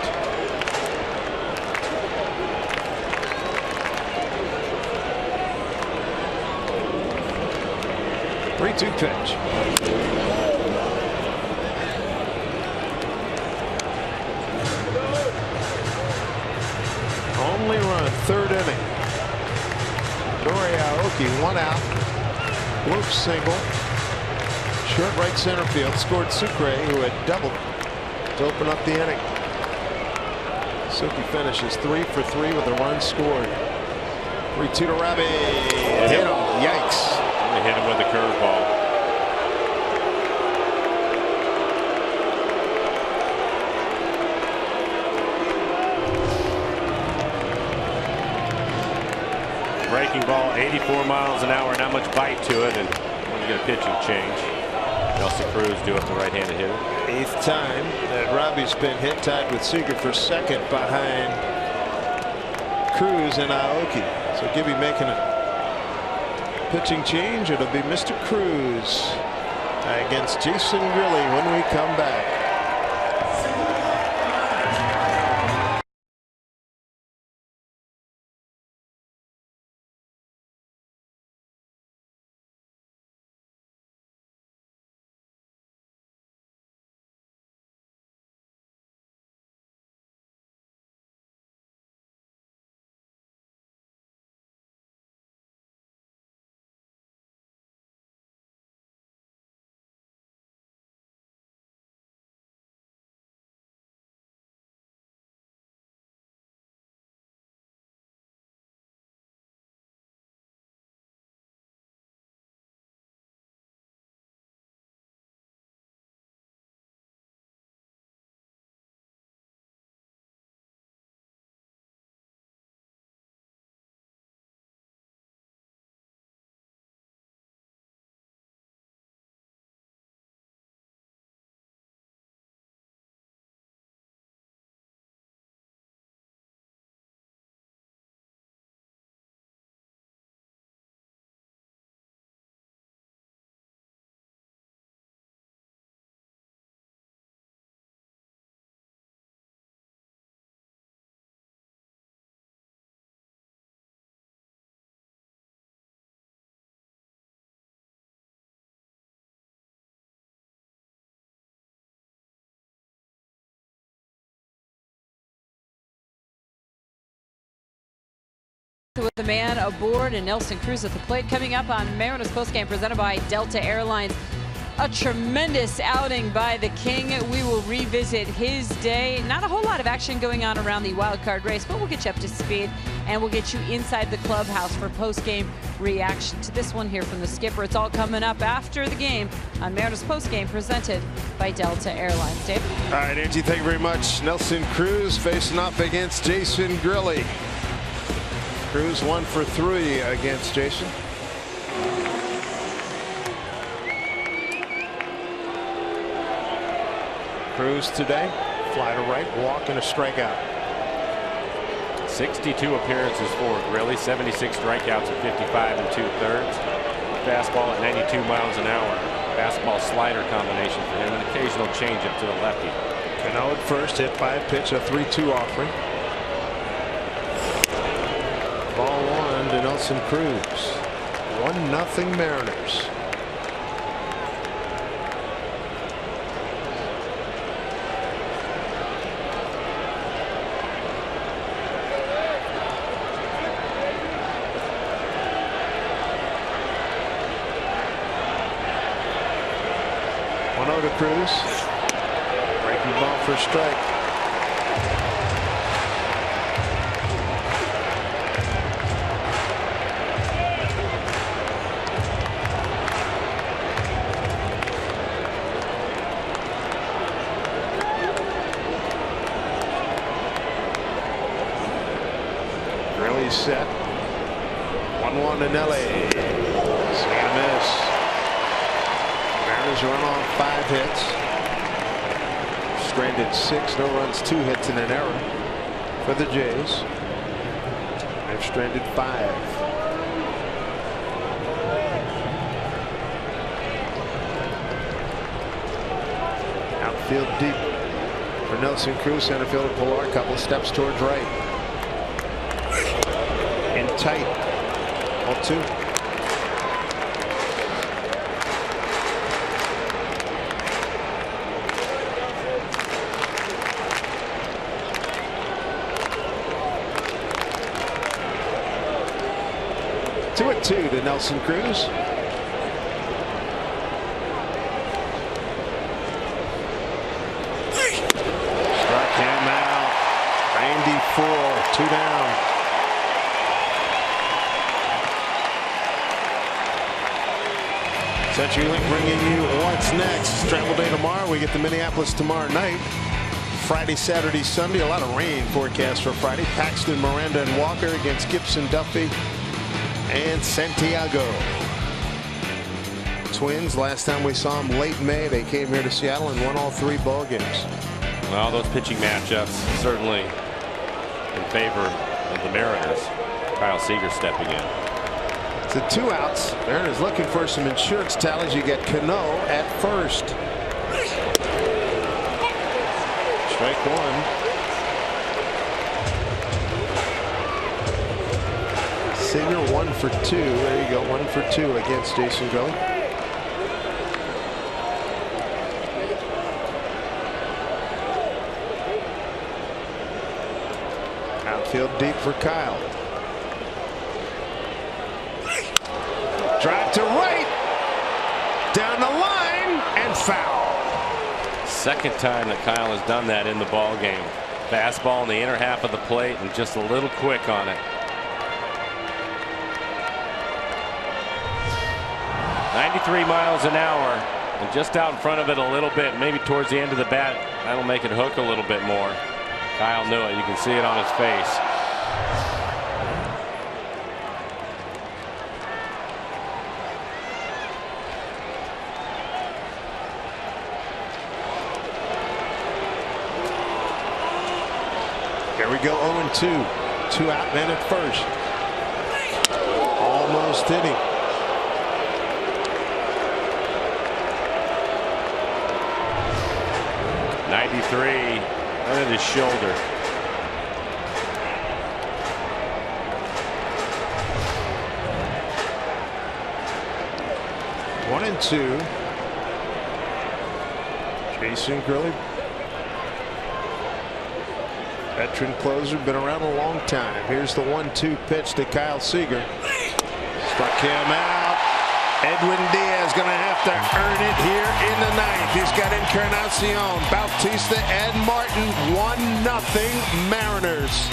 Three-two pitch. Only run, 3rd inning. Nori Aoki, 1 out. Bloop single. Short right center field. Scored Sucre, who had doubled to open up the inning. Suki finishes 3 for 3 with a run scored. 3-2 to Robbie. Hit him. Yikes. They hit him with a curveball. Breaking ball, 84 miles an hour, not much bite to it, and when you get a pitching change. Nelson Cruz doing the right-handed hitter. 8th time that Robbie's been hit, tied with Seager for 2nd behind Cruz and Aoki. So Gibby making a pitching change. It'll be Mr. Cruz against Jason Grilli when we come back. With the man aboard and Nelson Cruz at the plate. Coming up on Mariners postgame presented by Delta Airlines. A tremendous outing by the King. We will revisit his day. Not a whole lot of action going on around the wild card race, but we'll get you up to speed and we'll get you inside the clubhouse for postgame reaction to this one here from the skipper. It's all coming up after the game on Mariners postgame presented by Delta Airlines. Dave? All right, Angie, thank you very much. Nelson Cruz facing off against Jason Grilli. Cruz 1 for 3 against Jason. Cruz today, fly to right, walk and a strikeout. 62 appearances for Grilli, 76 strikeouts at 55 2/3. Fastball at 92 miles an hour. Fastball slider combination for him, an occasional changeup to the lefty. Cano at first, hit by a pitch, a 3-2 offering. Ball 1 to Nelson Cruz. 1-0 Mariners. 1-0 to Cruz. Breaking ball for a strike. Really set. 1-1 in LA. Swing and a miss. Mariners run on 5 hits. Stranded 6, no runs, 2 hits and an error for the Jays. They've stranded 5. Outfield deep for Nelson Cruz. Center fielder Pilar, a couple of steps towards right. In tight. 0-2. Two at 2 to Nelson Cruz. Struck him out. 94, 2 down. CenturyLink bringing you what's next. Travel day tomorrow. We get to Minneapolis tomorrow night. Friday, Saturday, Sunday. A lot of rain forecast for Friday. Paxton, Miranda, and Walker against Gibson, Duffy, and Santiago. Twins, last time we saw them late May, they came here to Seattle and won all 3 ball games. Well, those pitching matchups certainly in favor of the Mariners. Kyle Seager stepping in. So 2 outs. Mariners looking for some insurance tallies. You get Cano at first. Strike 1. Singer 1 for 2. There you go, 1 for 2 against Jason Grilli. Outfield deep for Kyle. Drive to right. Down the line and foul. Second time that Kyle has done that in the ball game. Fastball in the inner half of the plate and just a little quick on it. 93 miles an hour and just out in front of it a little bit, maybe towards the end of the bat. That'll make it hook a little bit more. Kyle knew it. You can see it on his face. Here we go, 0-2. 2 out, man at first. Almost hit him. '93, right at his shoulder. One and 2. Jason Grilli, veteran closer, been around a long time. Here's the 1-2 pitch to Kyle Seager. Struck him out. Edwin Diaz going to have to earn it here in the 9th. He's got Encarnacion, Bautista, and Martin. 1-0 Mariners.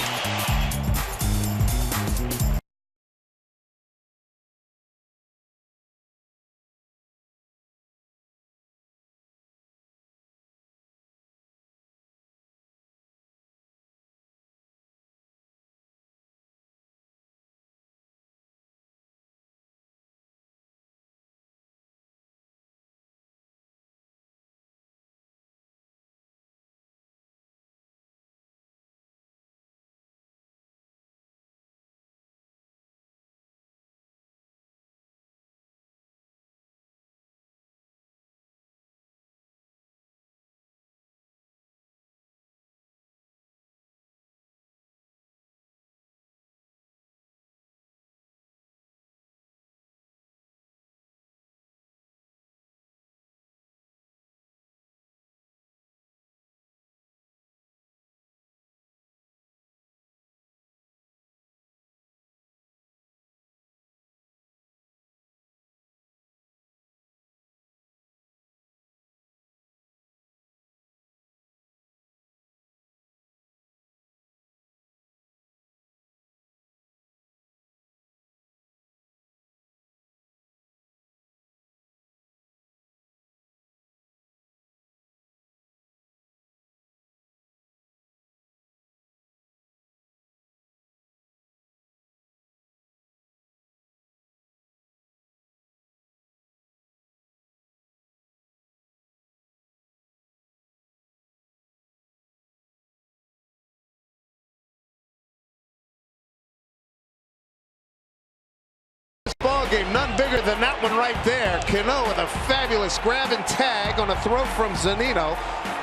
game. None bigger than that one right there. Cano with a fabulous grab and tag on a throw from Zunino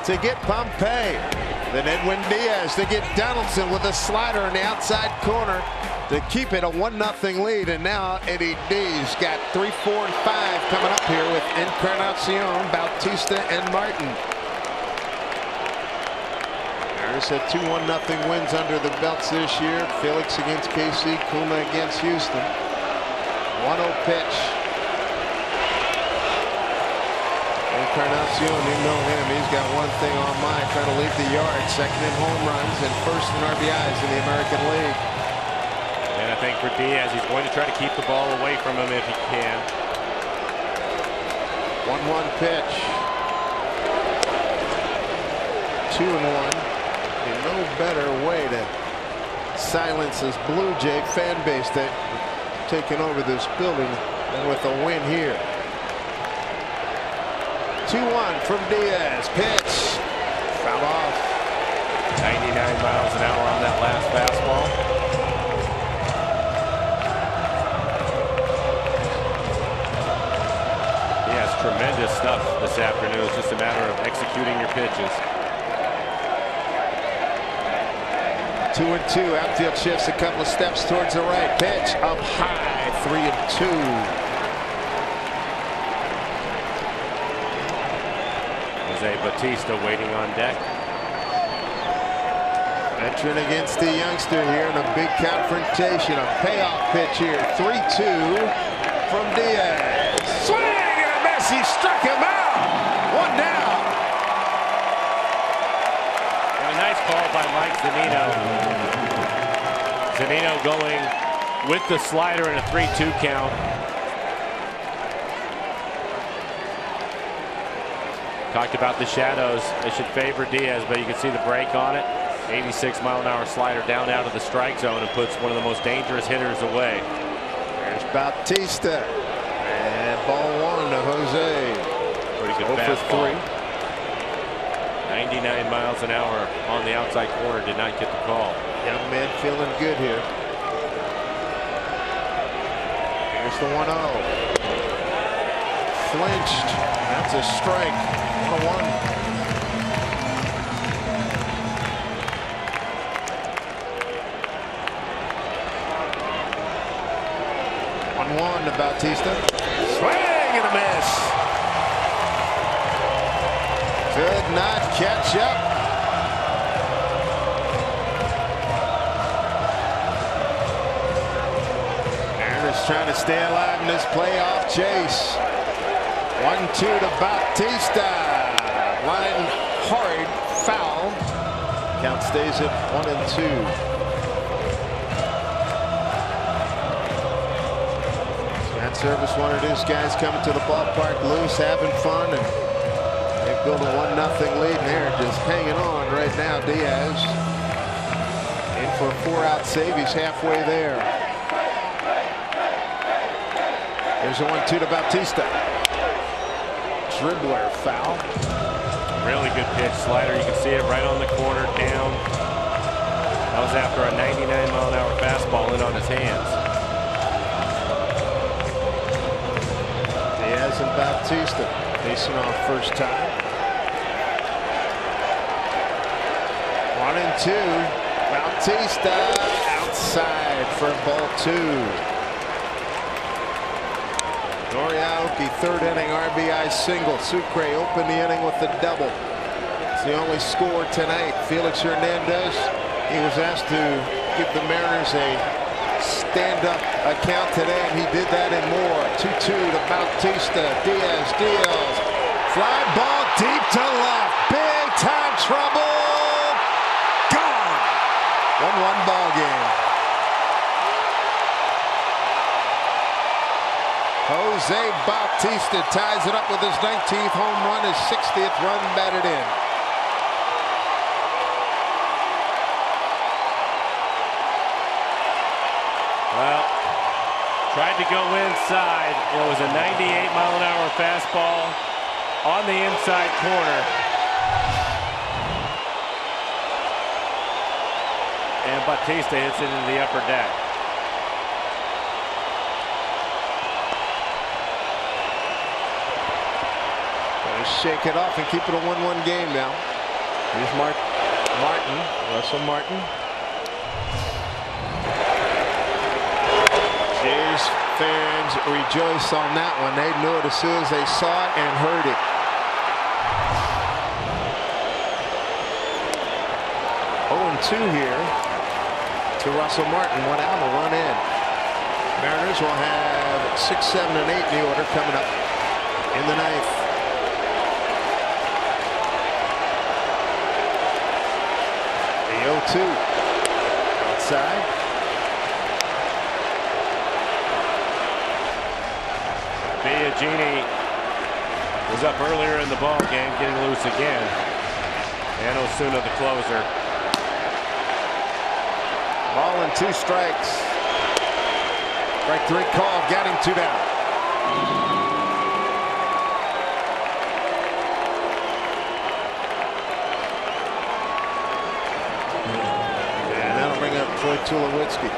to get Pompey. Then Edwin Diaz to get Donaldson with a slider in the outside corner to keep it a 1-0 lead. And now Eddie D's got 3, 4, and 5 coming up here with Encarnacion, Bautista, and Martin. There's had 2 1-0 wins under the belts this year. Felix against KC, Kuma against Houston. 1-0 pitch. Encarnacion, you know him. He's got one thing on mind, trying to lead the yard. Second in home runs and first in RBIs in the American League. And I think for Diaz, he's going to try to keep the ball away from him if he can. 1-1 pitch. 2-1. No better way to silence this Blue Jay fan base that taking over this building than with a win here. 2-1 from Diaz. Pitch. Foul off. 99 miles an hour on that last fastball. He has tremendous stuff this afternoon. It's just a matter of executing your pitches. 2-2. Outfield shifts a couple of steps towards the right. Pitch up high. 3-2. Jose Bautista waiting on deck. Veteran against the youngster here in a big confrontation. A payoff pitch here. 3-2 from Diaz. Swing and a miss. He struck him out. 1 down. A nice call by Mike Zunino. Zunino going with the slider in a 3-2 count. Talked about the shadows. They should favor Diaz, but you can see the break on it. 86-mile-an-hour slider down out of the strike zone and puts one of the most dangerous hitters away. There's Bautista. And ball 1 to Jose. Pretty good fastball. 99 miles an hour on the outside corner, did not get the call. Young man feeling good here. Here's the 1-0. Flinched. That's a strike. 1-1. To Bautista. Swing and a miss. Could not catch up. Aaron's trying to stay alive in this playoff chase. 1-2 to Bautista. Line hard, foul. Count stays at 1-2. Service wanted his guys coming to the ballpark loose, having fun, and they built a 1-0 lead, and they're just hanging on right now. Diaz in for a 4-out save. He's halfway there. There's a 1-2 to Bautista. Dribbler foul. Really good pitch. Slider, you can see it right on the corner down. That was after a 99-mile-an-hour fastball in on his hands. And Bautista facing off first time. 1-2. Bautista outside for ball 2. Noriaoki, third inning RBI single. Sucre opened the inning with the double. It's the only score tonight. Felix Hernandez, he was asked to give the Mariners a stand-up account today, and he did that and more. 2-2 to Bautista. Diaz deals. Fly ball deep to left. Big time trouble. Gone. 1-1 ball game. Jose Bautista ties it up with his 19th home run, his 60th run batted in. Well, tried to go inside. It was a 98-mile-an-hour fastball on the inside corner. And Bautista hits it into the upper deck. Just shake it off and keep it a 1-1 game now. Here's Russell Martin. Jays fans rejoice on that one. They knew it as soon as they saw it and heard it. 0-2 here to Russell Martin. 1 out, a run in. Mariners will have 6, 7, and 8 in the order coming up in the 9th. The 0-2 outside. Biagini was up earlier in the ball game, getting loose again. And Osuna, the closer. Ball and 2 strikes. Strike 3 call, got him 2 down. And that'll bring up Troy Tulowitzki.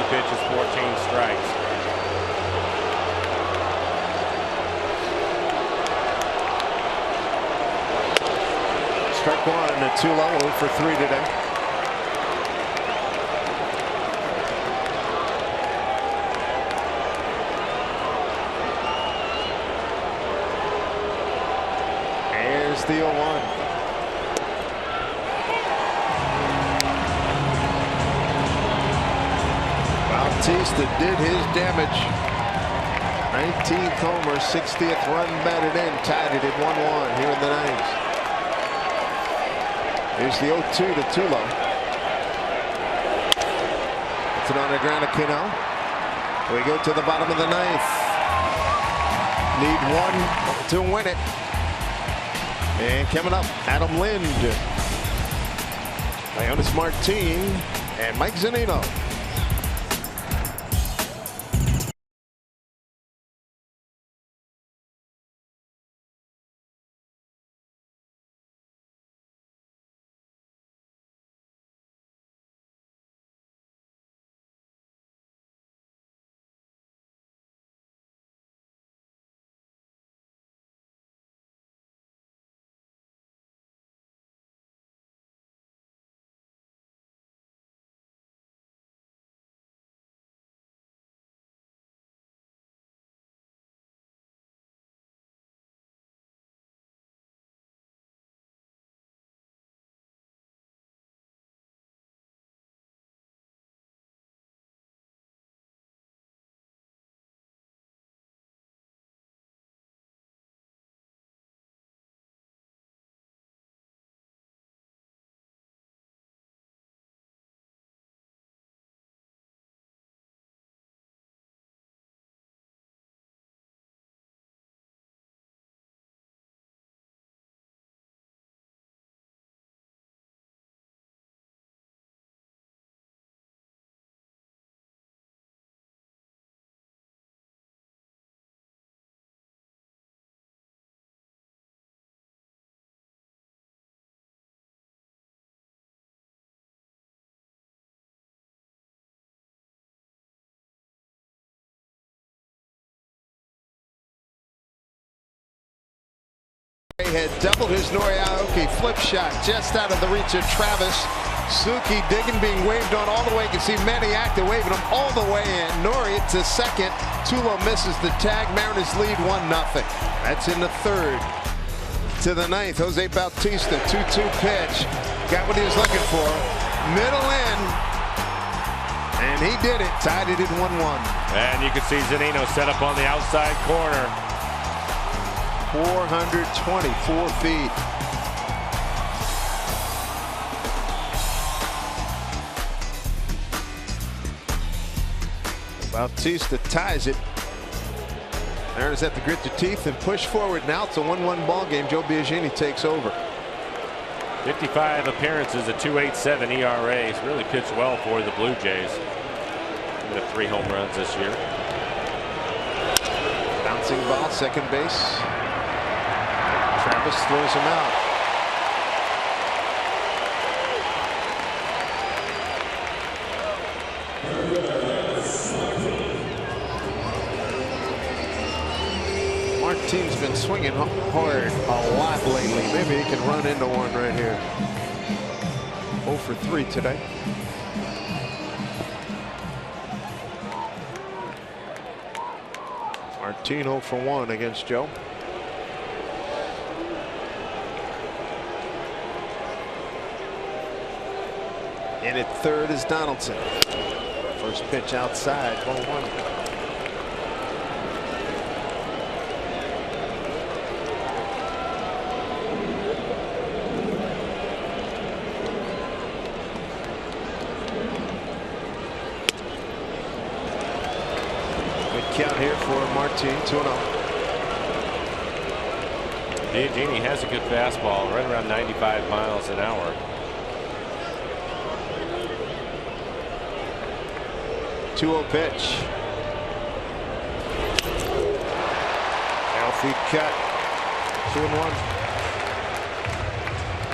Pitches, 14 strikes. Strike 1 and a 2-low, 0 for 3 today. Here's the 0-1. Bautista did his damage. 19th homer, 60th run batted in, tied it at 1-1 here in the 9th. Here's the 0-2 to Tulo. It's an on the ground to Cano. We go to the bottom of the 9th. Need 1 to win it. And coming up, Adam Lind, Leonys Martin, and Mike Zunino. Had doubled his Noriaoki flip shot just out of the reach of Travis. Suki digging, being waved on all the way. You can see Maniac waving him all the way in. Nori to second. Tulo misses the tag. Mariners lead 1-0. That's in the 3rd. To the 9th, Jose Bautista, 2-2 pitch. Got what he was looking for. Middle in. And he did it. Tied it at 1-1. And you can see Zunino set up on the outside corner. 424 feet. Bautista ties it. Mariners have to grit their teeth and push forward. Now it's a 1-1 ball game. Joe Biagini takes over. 55 appearances, a 2.87 ERA. He's really pitched well for the Blue Jays. He's got 3 home runs this year. Bouncing ball, second base. Travis throws him out. Martine's been swinging hard a lot lately. Maybe he can run into one right here. 0 for 3 today. Martine 0 for 1 against Joe. In at third is Donaldson. First pitch outside, 1-1. Count here for Martine, 2-0. Biagini has a good fastball, right around 95 miles an hour. Two-0 pitch. Healthy cut. 2-1.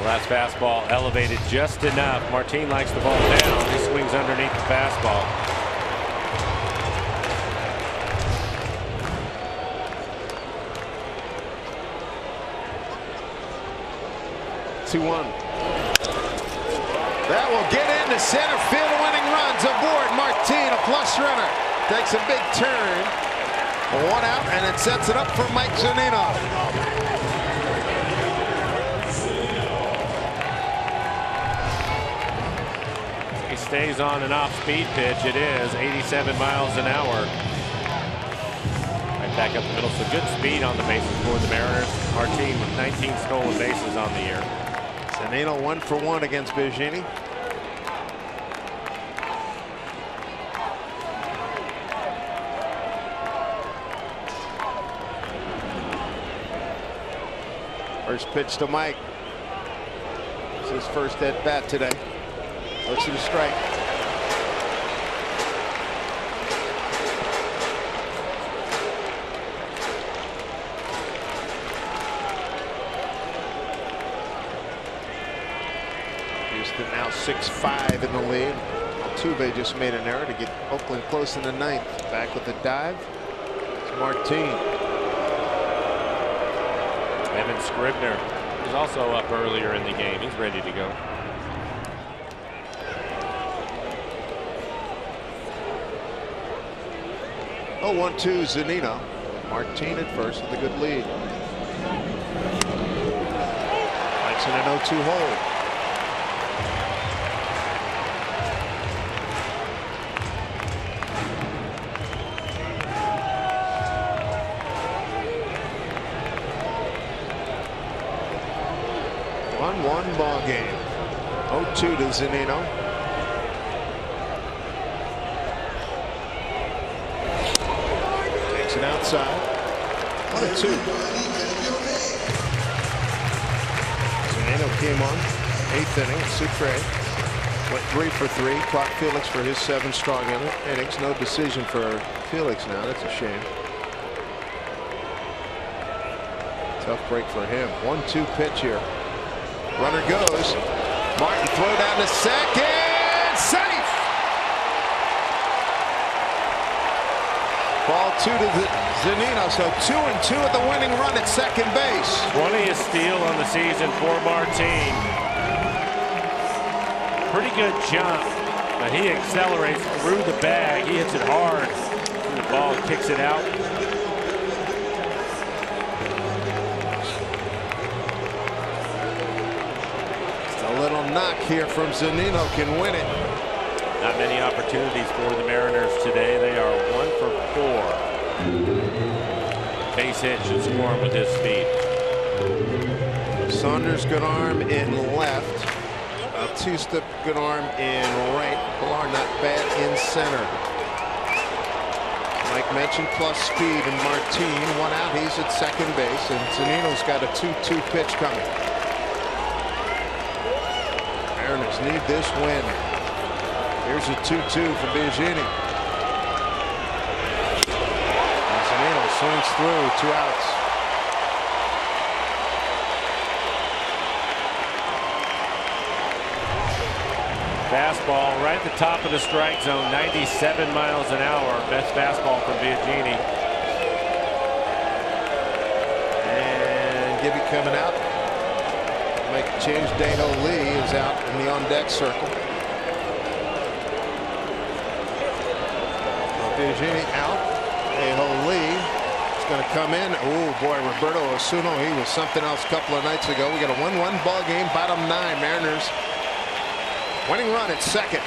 Last fastball elevated just enough. Martine likes the ball down. He swings underneath the fastball. 2-1. That will get into center field. Winning runs aboard Martine, a plus runner. Takes a big turn. 1 out, and it sets it up for Mike Zunino. He stays on an off-speed pitch. It is 87 miles an hour. Right back up the middle. So good speed on the bases for the Mariners. Martine with 19 stolen bases on the year. Zunino 1 for 1 against Biagini. First pitch to Mike. It's his first at bat today. Looks at a strike. Houston now 6-5 in the lead. Altuve just made an error to get Oakland close in the 9th. Back with the dive. It's Martine. Evan Scribner is also up earlier in the game. He's ready to go. Oh, 1-2 Zunino. Martine at first with a good lead. Mike's in an 0-2 hole. One ball game. 0-2 to Zunino. Takes it outside. 1-2. Zunino came on 8th inning. Sucre went 3 for 3. Clock Felix for his 7 strong innings. No decision for Felix now. That's a shame. Tough break for him. 1-2 pitch here. Runner goes. Martin throw down to second. Safe. Ball 2 to Zunino. So 2-2 with the winning run at second base. 20th steal on the season for Martine. Pretty good jump, but he accelerates through the bag. He hits it hard. And the ball kicks it out. A little knock here from Zunino can win it. Not many opportunities for the Mariners today. They are 1 for 4. Base hit should score him with his speed. Saunders good arm in left. Bautista good arm in right. Pilar not bad in center. Mike mentioned plus speed and Martine 1 out. He's at second base and Zunino's got a 2-2 pitch coming. Mariners need this win. Here's a 2-2 for Biagini. Zunino swings through, 2 outs. Fastball right at the top of the strike zone, 97 miles an hour. Best fastball from Biagini. And Gibby coming out. Make a change. Dae-Ho Lee is out in the on-deck circle. Biagini out. Dae-Ho Lee is going to come in. Oh boy, Roberto Osuna, he was something else a couple of nights ago. We got a 1-1 ball game, bottom 9. Mariners winning run at second.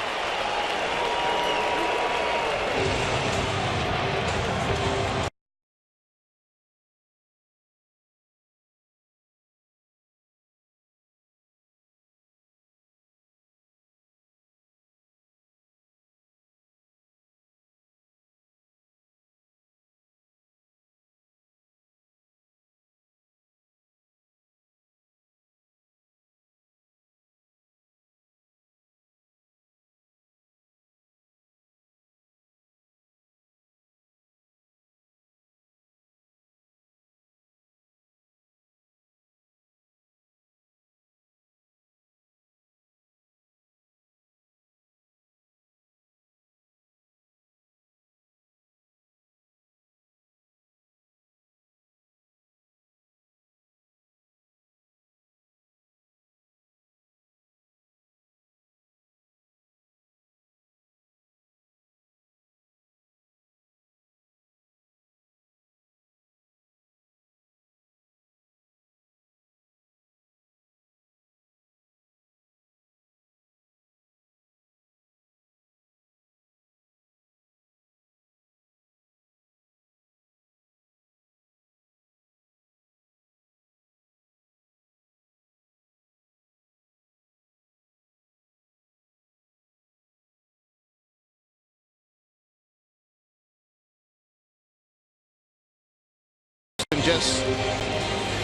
Just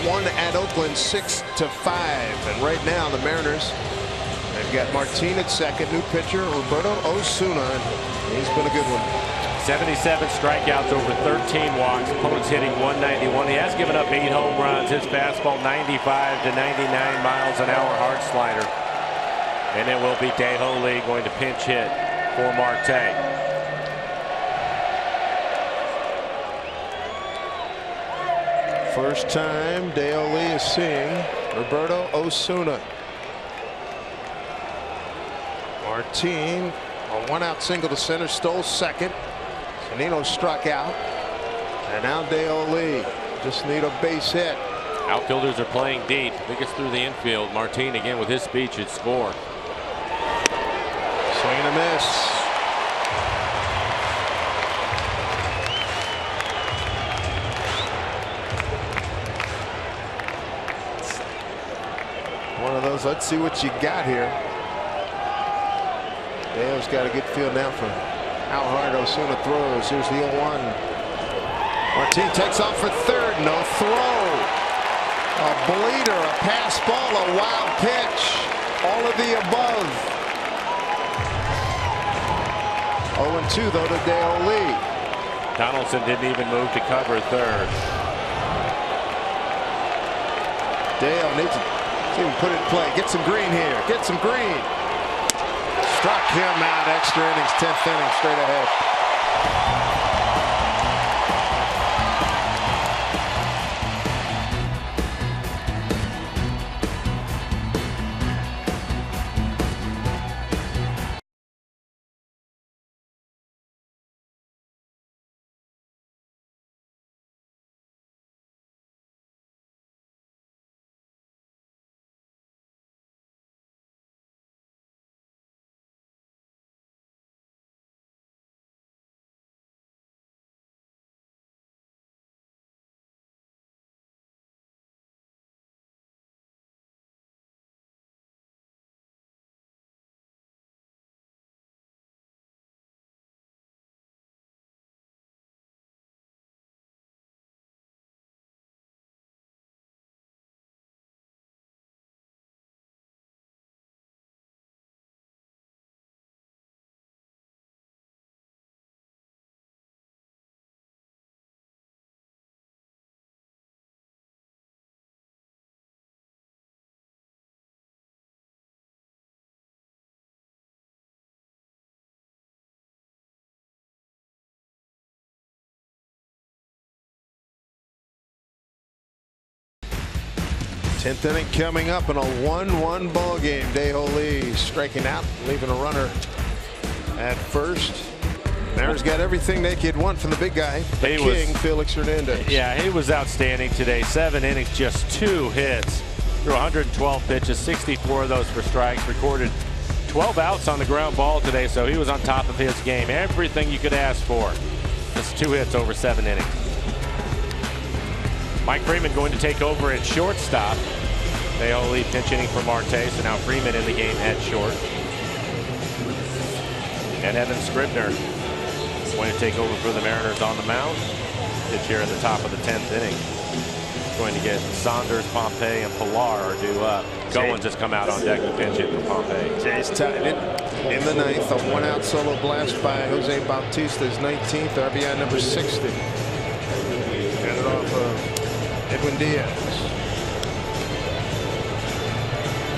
won at Oakland 6-5, and right now the Mariners, they've got Martin at second, new pitcher Roberto Osuna, and he's been a good one. 77 strikeouts, over 13 walks. Opponents hitting 191. He has given up 8 home runs. His fastball 95 to 99 miles an hour, hard slider. And it will be Dae-Ho Lee going to pinch hit for Marte. First time Dae-Ho Lee is seeing Roberto Osuna. Martin, a 1-out single to center, stole second. Zunino struck out. And now Dae-Ho Lee just need a base hit. Outfielders are playing deep. I think it's through the infield. Martin again with his speed should score. Swing and a miss. One of those, let's see what you got here. Dale's got a good feel now for how hard Osuna throws. Here's the 0-1. Martin takes off for third. No throw. A bleeder, a pass ball, a wild pitch. All of the above. 0-2 though to Dae-Ho Lee. Donaldson didn't even move to cover third. Dale needs to see him put it in play. Get some green here. Get some green. Struck him out. Extra innings, 10th inning, straight ahead. 10th inning coming up in a 1-1 ball game. Dae-Ho Lee striking out, leaving a runner at first. Mariners got everything they could want from the big guy, the king, Felix Hernandez. Yeah, he was outstanding today. 7 innings, just 2 hits. Threw 112 pitches, 64 of those for strikes. Recorded 12 outs on the ground ball today, so he was on top of his game. Everything you could ask for. Just 2 hits over 7 innings. Mike Freeman going to take over at shortstop. Dae-Ho Lee pinch hitting for Marte, so now Freeman in the game at short. And Evan Scribner going to take over for the Mariners on the mound. Pitch here in the top of the 10th inning. Going to get Saunders, Pompey, and Pilar are due up. Goins has come out on deck to pinch hit for Pompey. Jays tied it in the 9th. A 1-out solo blast by Jose Bautista's 19th, RBI number 60. Got it off of Edwin Diaz.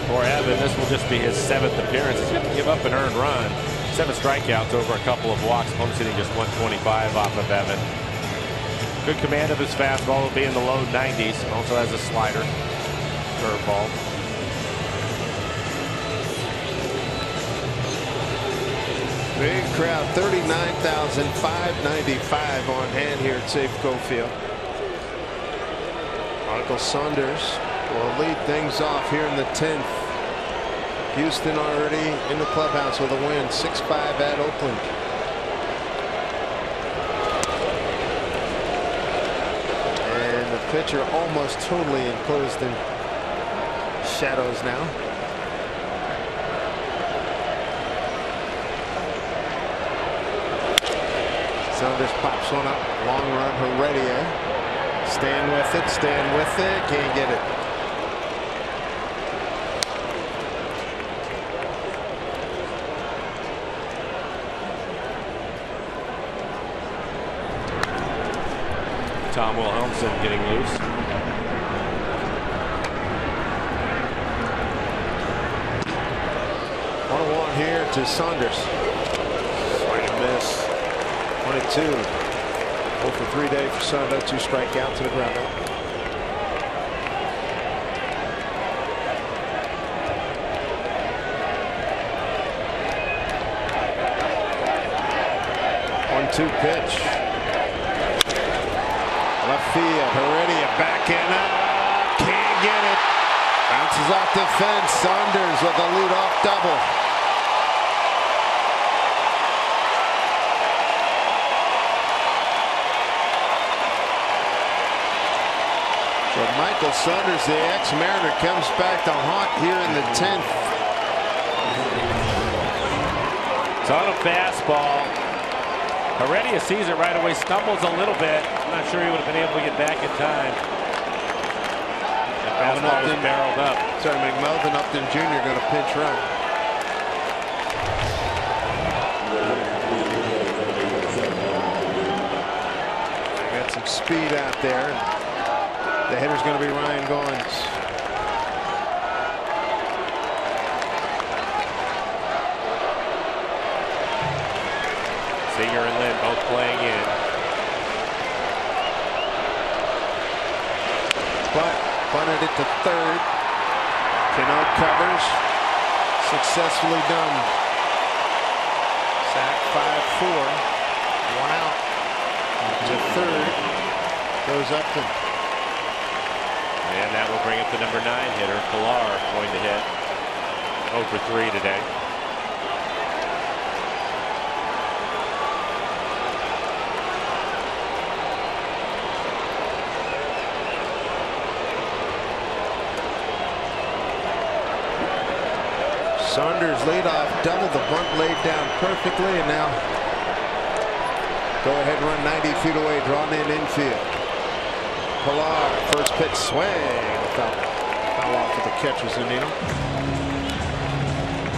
For Evan, this will just be his 7th appearance. He's going to give up an earned run. 7 strikeouts over a couple of walks. Home sitting just 125 off of Evan. Good command of his fastball. Will be in the low 90s. Also has a slider, curveball. Big crowd, 39,595 on hand here at Safeco Field. Michael Saunders will lead things off here in the 10th. Houston already in the clubhouse with a win, 6-5 at Oakland. And the pitcher almost totally enclosed in shadows now. Saunders pops one up, long run, Heredia. Stand with it, can't get it. Tom Wilhelmsen getting loose. One here to Saunders. Swing and miss. 22. 0 for 3 day for Saunders. 2 strikeout to the ground. One-two pitch. Left field. Heredia back in. Can't get it. Bounces off the fence. Saunders with a leadoff double. So Michael Saunders, the ex-Mariner, comes back to haunt here in the 10th. It's on a fastball. Heredia sees it right away, stumbles a little bit. I'm not sure he would have been able to get back in time. The fastball was barreled up. Sorry, McMelvin Upton Jr. going to pinch run. They got some speed out there. The hitter's going to be Ryan Goins. Seager and Lynn both playing in. Bunted it to third. Cano covers. Successfully done. Sack 5-4. 1 out. To third. Goes Upton. And that will bring up the number 9 hitter, Pilar, going to hit 0 for 3 today. Saunders leadoff double, the bunt laid down perfectly, and now go ahead and run 90 feet away, drawn in infield. Pilar, first pitch swing, foul off with the catcher Zunino.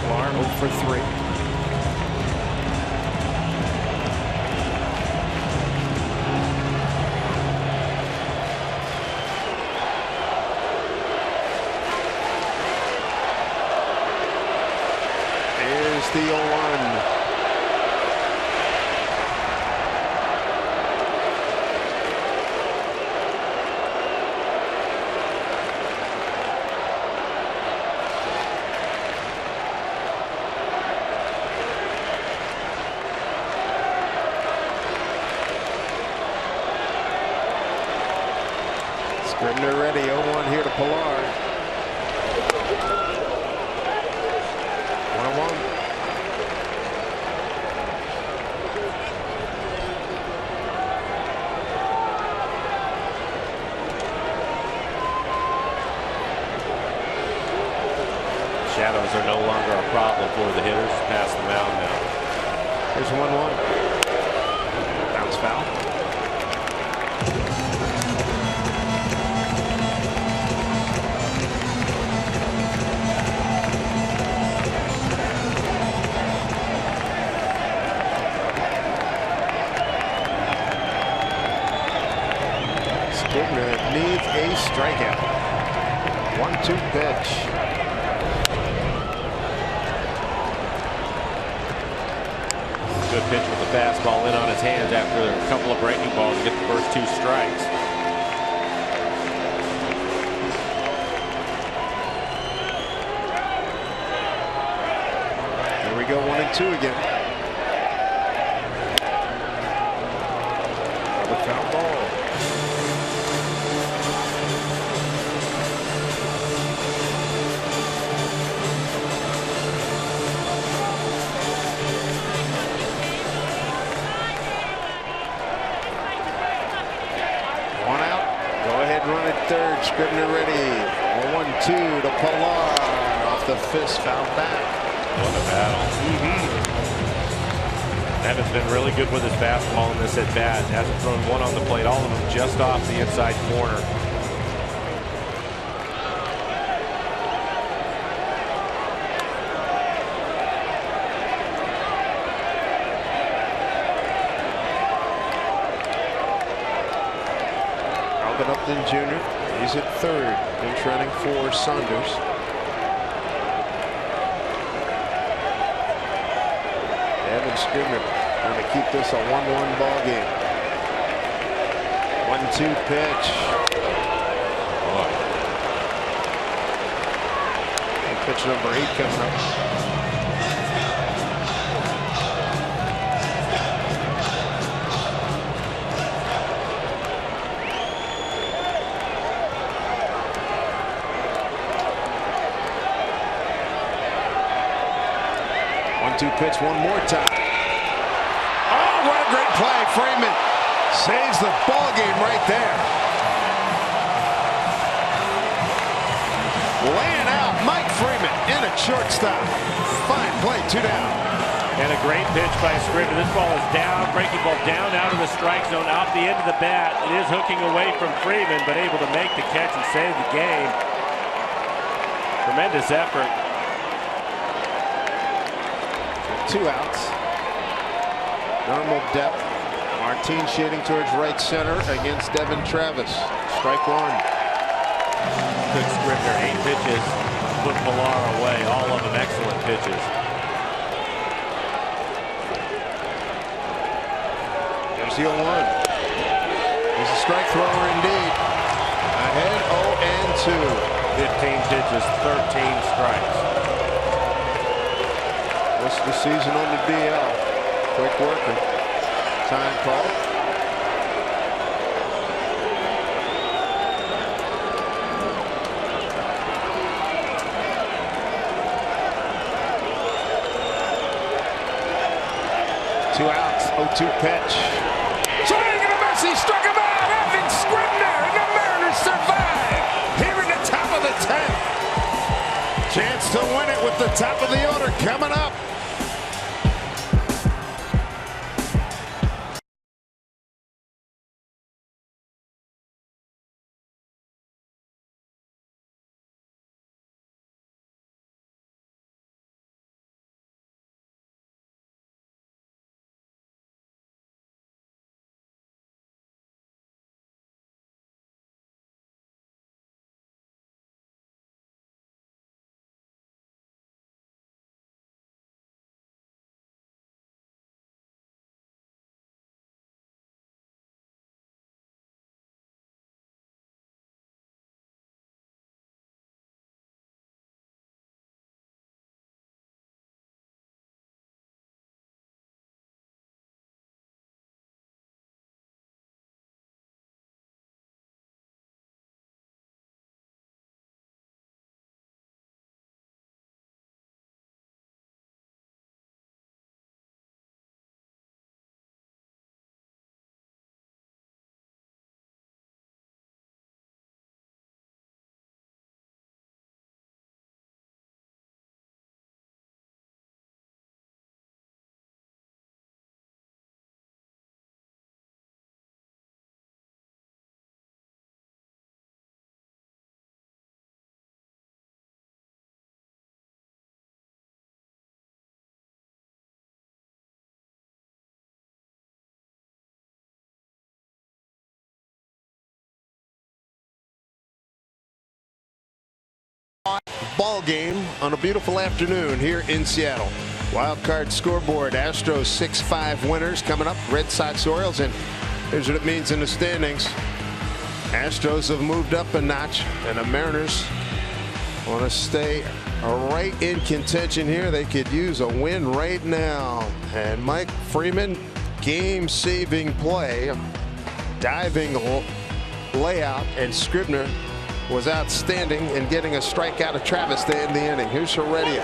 Pilar 0 for 3. Here's the 0-1. Scribner ready. 0-1 here to Pilar. 1-1. Shadows are no longer a problem for the hitters. Past the mound now. Here's 1-1. Bounce foul. Scribner needs a strikeout. 1-2 pitch. Good pitch with the fastball in on his hands after a couple of breaking balls to get the first 2 strikes. Here we go, 1-2 again. Another foul ball. Run at third. Scribner ready. 1-2 to Pilar. Off the fist, foul back. What a battle. Evan's been really good with his fastball in this at bat. Hasn't thrown one on the plate. All of them just off the inside corner. Upton Jr. He's at third, pinch running for Saunders. Evan Scribner trying to keep this a 1-1 ball game. 1-2 pitch. Pitch number 8 coming up. One-two pitch one more time. Oh, what a great play. Freeman saves the ball game right there. Laying out Mike Freeman in at shortstop. Fine play, 2 down. And a great pitch by Scribner. This ball is down, breaking ball down out of the strike zone, off the end of the bat. It is hooking away from Freeman, but able to make the catch and save the game. Tremendous effort. 2 outs. Normal depth. Martin shading towards right center against Devin Travis. Strike 1. Good Scribner. 8 pitches. Put Pilar away. All of them excellent pitches. There's the 0-1. He's a strike thrower indeed. Ahead 0-2. 15 pitches, 13 strikes. Rest of the season on the DL. Quick worker. Time call. Two outs. 0-2 pitch. Swing and a miss. He struck him out. Evan Scribner and the Mariners survive. Here in the top of the 10th. Chance to win it with the top of the order coming up. Ball game on a beautiful afternoon here in Seattle. Wild card scoreboard. Astros 6-5 winners coming up. Red Sox, Orioles, and here's what it means in the standings. Astros have moved up a notch, and the Mariners want to stay right in contention here. They could use a win right now. And Mike Freeman, game-saving play, diving layout, and Scribner was outstanding in getting a strikeout of Travis to end the inning. Here's Heredia.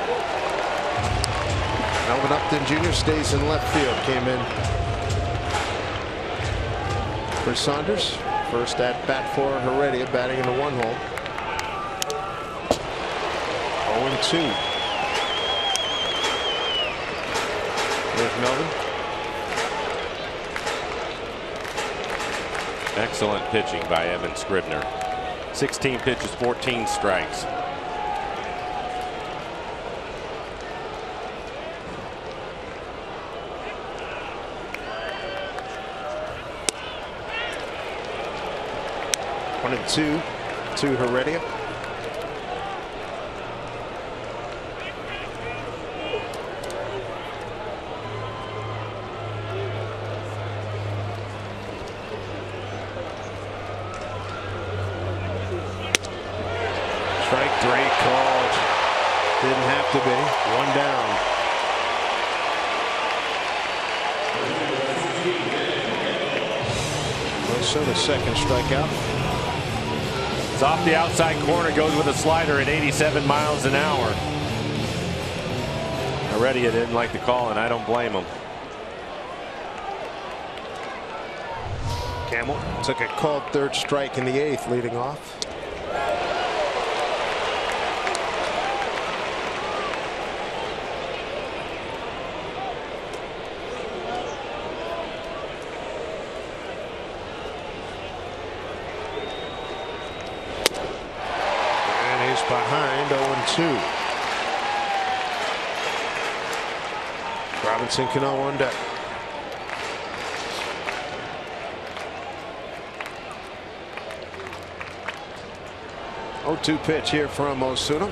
Melvin Upton Jr. stays in left field. Came in for Saunders. First at bat for Heredia, batting in the one hole. 0-2 with Melvin. Excellent pitching by Evan Scribner. 16 pitches, 14 strikes. One and two to Heredia. Strike three called. Didn't have to be. One down. Minnesota second strikeout. It's off the outside corner, goes with a slider at 87 miles an hour. Heredia didn't like the call, and I don't blame him. Campbell took a called third strike in the eighth, leading off. Behind 0-2. Robinson Cano on deck. Oh, 2 pitch here from Osuna.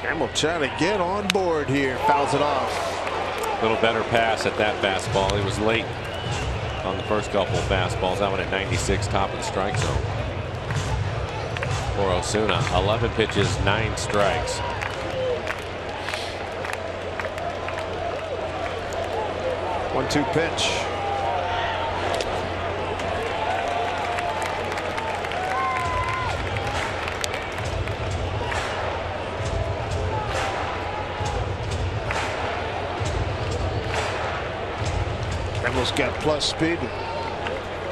Campbell trying to get on board here. Fouls it off. A little better pass at that fastball. He was late on the first couple of fastballs. That one at 96, top of the strike zone. For Osuna, 11 pitches, 9 strikes. One-two pitch. Campbell's got plus speed.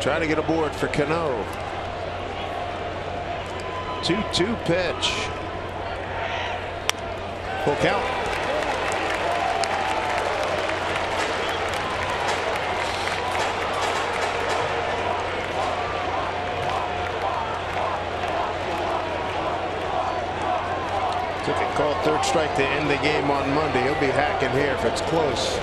Trying to get aboard for Cano. 2-2 pitch. Full count. Took a called third strike to end the game on Monday. He'll be hacking here if it's close.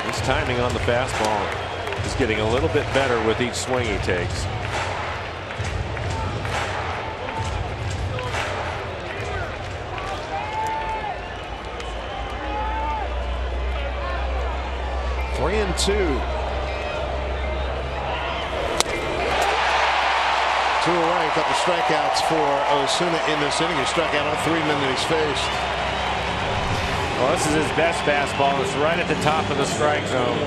His timing on the fastball is getting a little bit better with each swing he takes. Three and two. Two away, a couple strikeouts for Osuna in this inning. He struck out all 3 men that he's faced. Well, this is his best fastball. It's right at the top of the strike zone.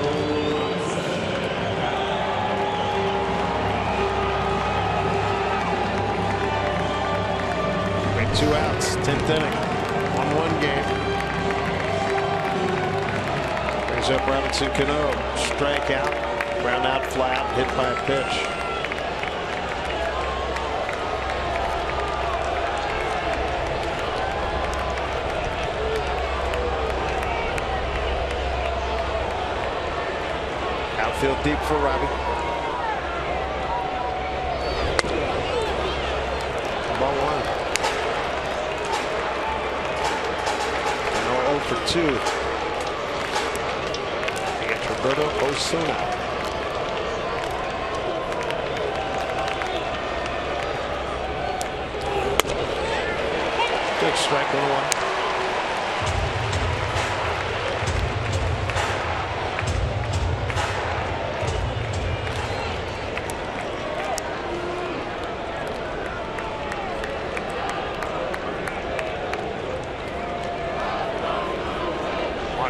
With 2 outs, 10th inning, 1-1 game. Brings up Robinson Cano, strikeout, ground out flat, hit by a pitch. Field deep for Robbie. Ball one. Now 0 for 2 against Roberto Osuna. Good strike, 1-1.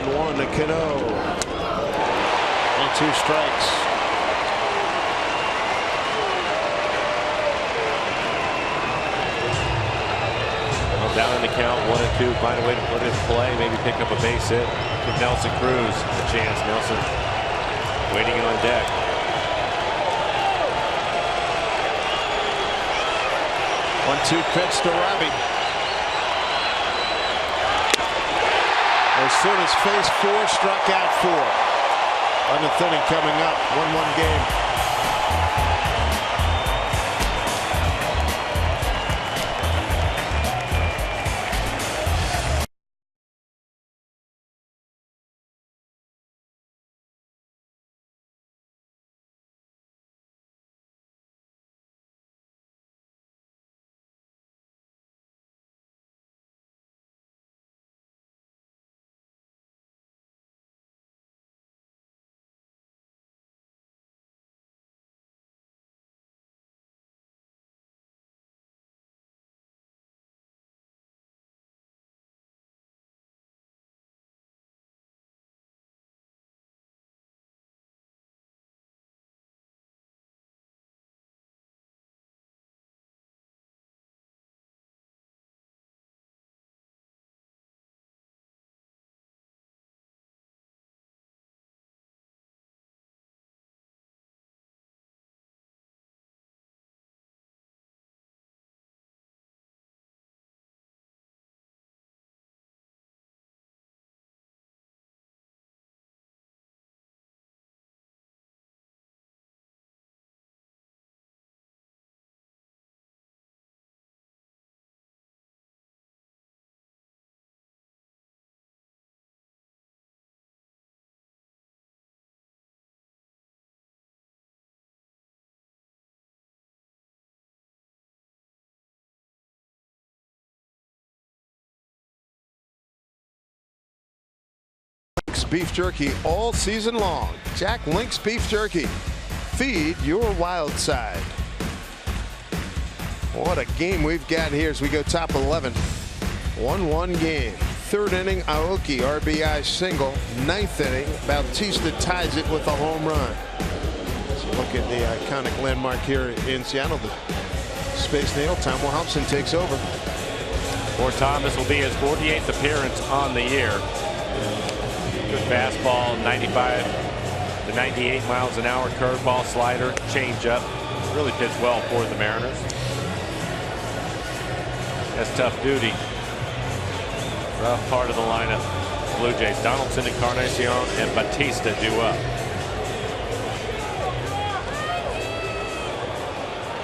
One to Cano. 1-2 strikes. Well, down in the count, 1-2. Find a way to put it in play. Maybe pick up a base hit. Give Nelson Cruz a chance. Nelson waiting on deck. One-two pitch to Robbie. Osuna's faced 4, struck out 4. 11th inning coming up. 1-1 game. Beef jerky all season long. Jack Link's beef jerky. Feed your wild side. What a game we've got here as we go top 11. 1-1 game. 3rd inning, Aoki RBI single. 9th inning, Bautista ties it with a home run. So look at the iconic landmark here in Seattle. The Space Needle. Tom Wilhelmsen takes over. For Tom, this will be his 48th appearance on the year. Good fastball, 95 to 98 miles an hour, curveball, slider, changeup. Really pitched well for the Mariners. That's tough duty. Rough part of the lineup. Blue Jays, Donaldson, Encarnacion, and Bautista due up.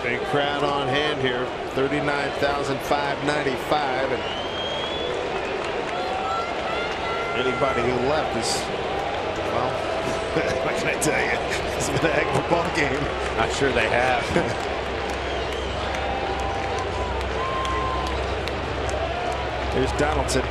Big crowd on hand here. 39,595. And anybody who left is, well, what can I tell you? It's been a heck of a ball game. I'm sure they have. Here's Donaldson.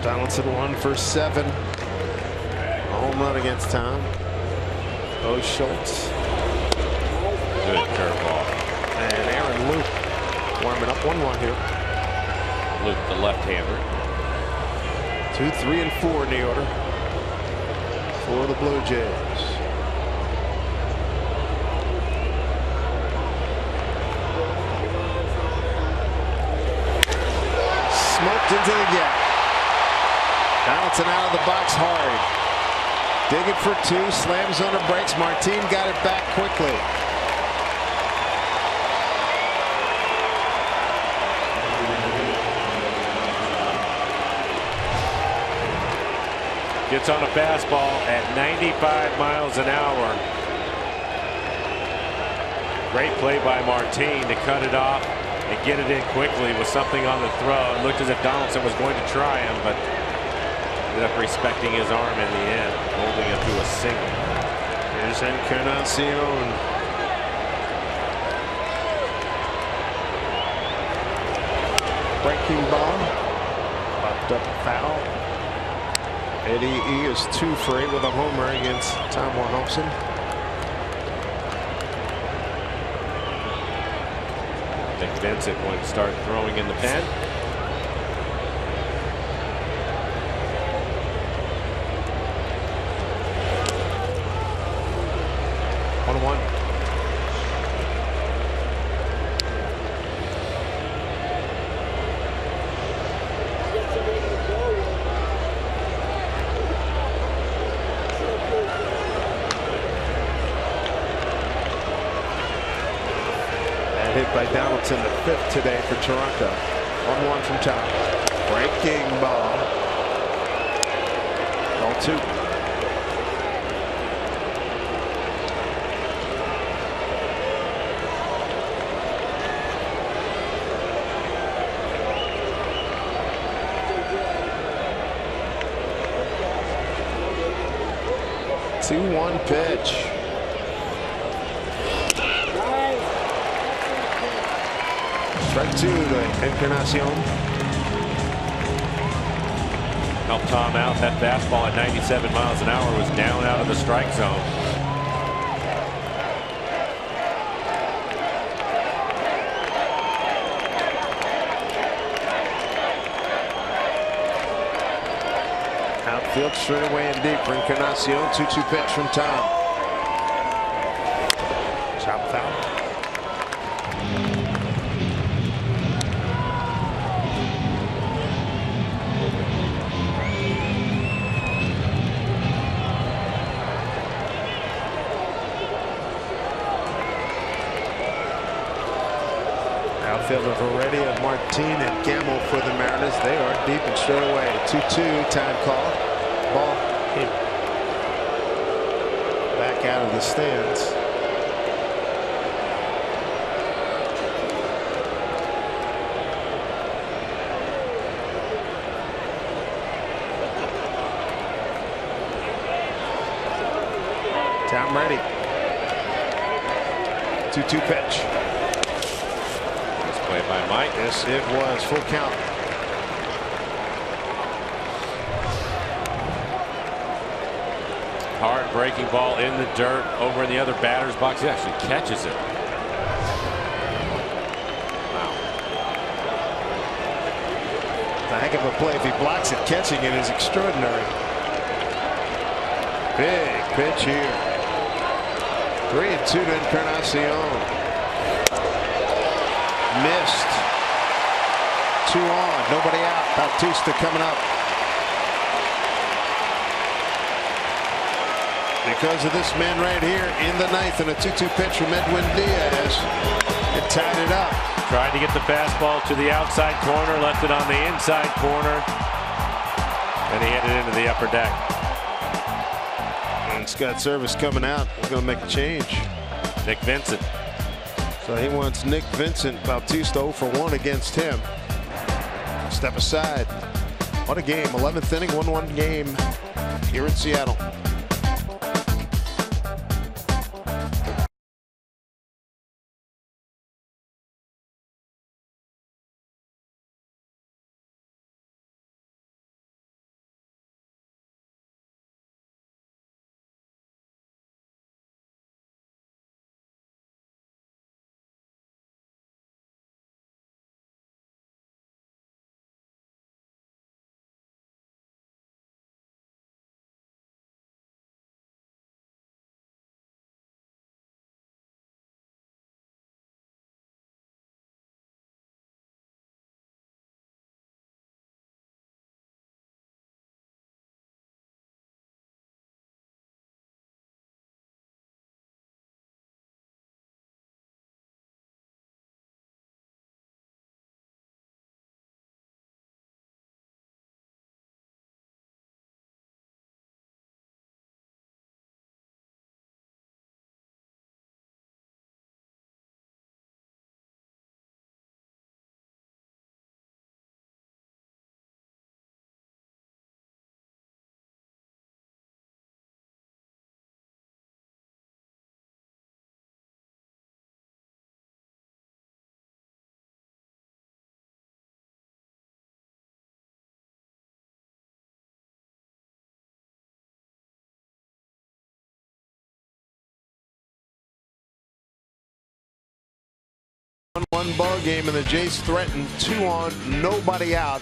Donaldson 1 for 7. A home run against Tom. Bo Schultz. Good curveball. And Aaron Luke warming up 1-1 here. Luke, the left-hander. 2, 3, and 4 in the order for the Blue Jays. Smoked into the gap. Donaldson out of the box hard. Digging for two, slams on the brakes. Martin got it back quickly. Gets on a fastball at 95 miles an hour. Great play by Martin to cut it off and get it in quickly with something on the throw. It looked as if Donaldson was going to try him, but ended up respecting his arm in the end, holding it to a single. Here's Encarnacion. Breaking ball. Popped up foul. Eddie E is 2 for 8 with a homer against Tom Wilhelmsen. Nick Vincent going to start throwing in the pen. One. Hit by Donaldson, the 5th today for Toronto. 1-1 from Tom. Breaking ball. Ball 2. Two-one pitch. Strike 2 to Encarnacion. Helped Tom out. That fastball at 97 miles an hour was down out of the strike zone. Outfield straight away and deep for Encarnacion. 2-2 pitch from Tom. Chop foul. Outfielder Heredia, Martin, and Gamble for the Mariners. They are deep and straight away. 2-2 time call. Ball hit back out of the stands. Tom ready. 2-2 pitch. Play by Mike. Yes, it was. Full count. Hard breaking ball in the dirt over in the other batter's box. He actually catches it. Wow. A heck of a play. If he blocks it, catching it is extraordinary. Big pitch here. 3-2 to Encarnacion. Missed. 2 on, nobody out. Bautista coming up. Because of this man right here in the 9th and a 2-2 pitch from Edwin Diaz. It tied it up. Tried to get the fastball to the outside corner, left it on the inside corner, and he hit it into the upper deck. And Scott Service coming out. We're going to make a change. Nick Vincent. So he wants Nick Vincent. Bautista 0 for 1 against him. Step aside. What a game. 11th inning, 1-1 game here in Seattle. 1-1 ball game, and the Jays threaten 2 on, nobody out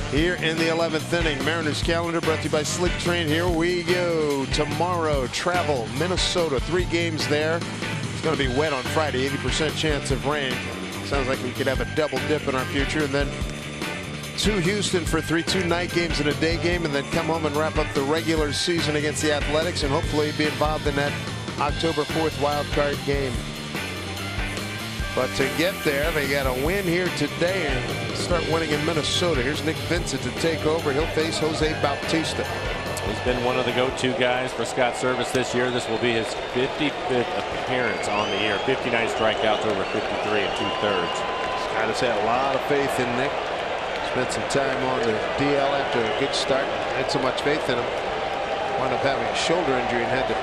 here in the 11th inning. Mariners calendar brought to you by Slick Train. Here we go. Tomorrow, travel Minnesota. 3 games there. It's going to be wet on Friday. 80% chance of rain. Sounds like we could have a double dip in our future. And then to Houston for 2 night games and a day game, and then come home and wrap up the regular season against the Athletics and hopefully be involved in that October 4th wild card game. But to get there, they got to win here today and start winning in Minnesota. Here's Nick Vincent to take over. He'll face Jose Bautista. He's been one of the go-to guys for Scott Service this year. This will be his 55th appearance on the year. 59 strikeouts over 53 2/3. Scott has had a lot of faith in Nick. Spent some time on the DL after a good start. Had so much faith in him. Wound up having a shoulder injury and had to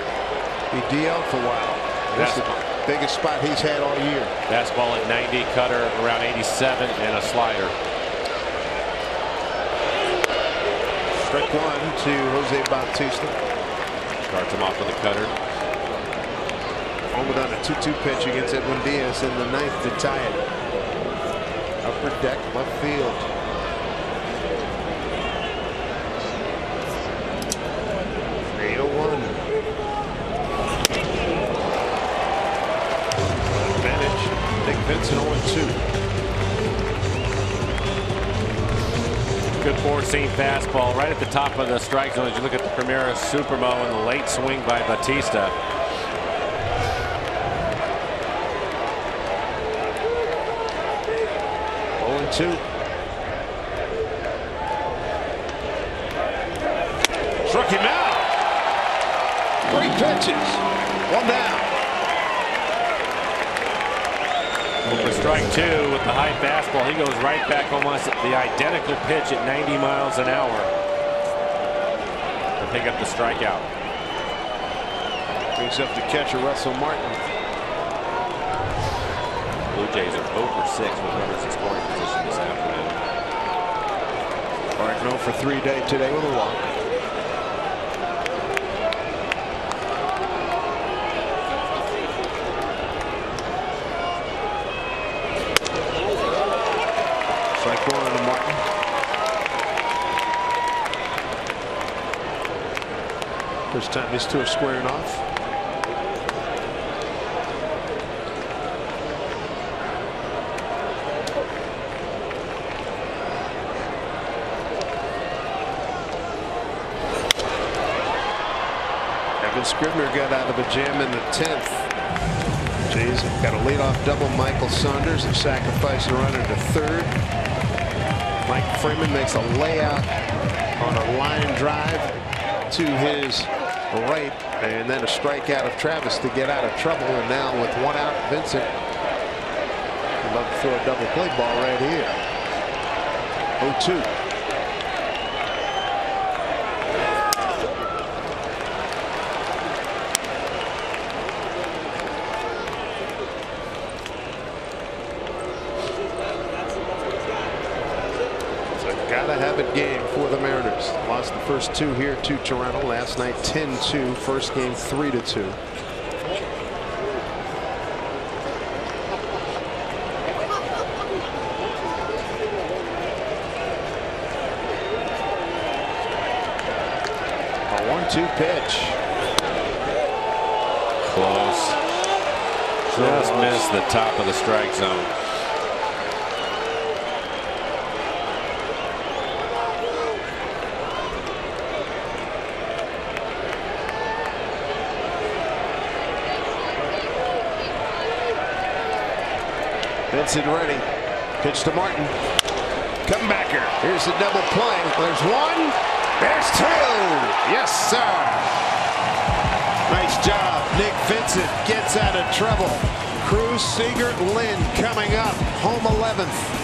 be DL for a while. That's the biggest spot he's had all year. Fastball at 90, cutter around 87, and a slider. Strike 1 to Jose Bautista. Starts him off with a cutter. Homered on a 2-2 pitch against Edwin Diaz in the 9th to tie it. Upper deck, left field. Vincent 0-2. Good four-seam fastball right at the top of the strike zone as you look at the Primera Supermo and the late swing by Bautista. Two. Struck him out. 3 pitches. 1 down. For strike 2 with the high fastball, he goes right back almost at the identical pitch at 90 miles an hour to pick up the strikeout. Brings up the catcher Russell Martin. Blue Jays are 0 for 6 with runners in scoring position this afternoon. Martin 0 for 3 day today with a walk. Strike 1 to Martin. First time these two are squaring off. Evan Scribner got out of a jam in the 10th. Jays have got a leadoff double. Michael Saunders and sacrifice a runner to 3rd. Mike Freeman makes a layout on a line drive to his right, and then a strikeout of Travis to get out of trouble. And now with 1 out, Vincent would love to throw a double play ball right here. 0-2. Gotta have it game for the Mariners. Lost the first 2 here to Toronto last night. 10-2. First game 3-2. A 1-2 pitch. Close. Just missed the top of the strike zone. Vincent ready. Pitch to Martin. Comebacker. Here's the double play. There's 1. There's 2. Yes, sir. Nice job. Nick Vincent gets out of trouble. Cruz, Seager, Lynn coming up. Home 11th.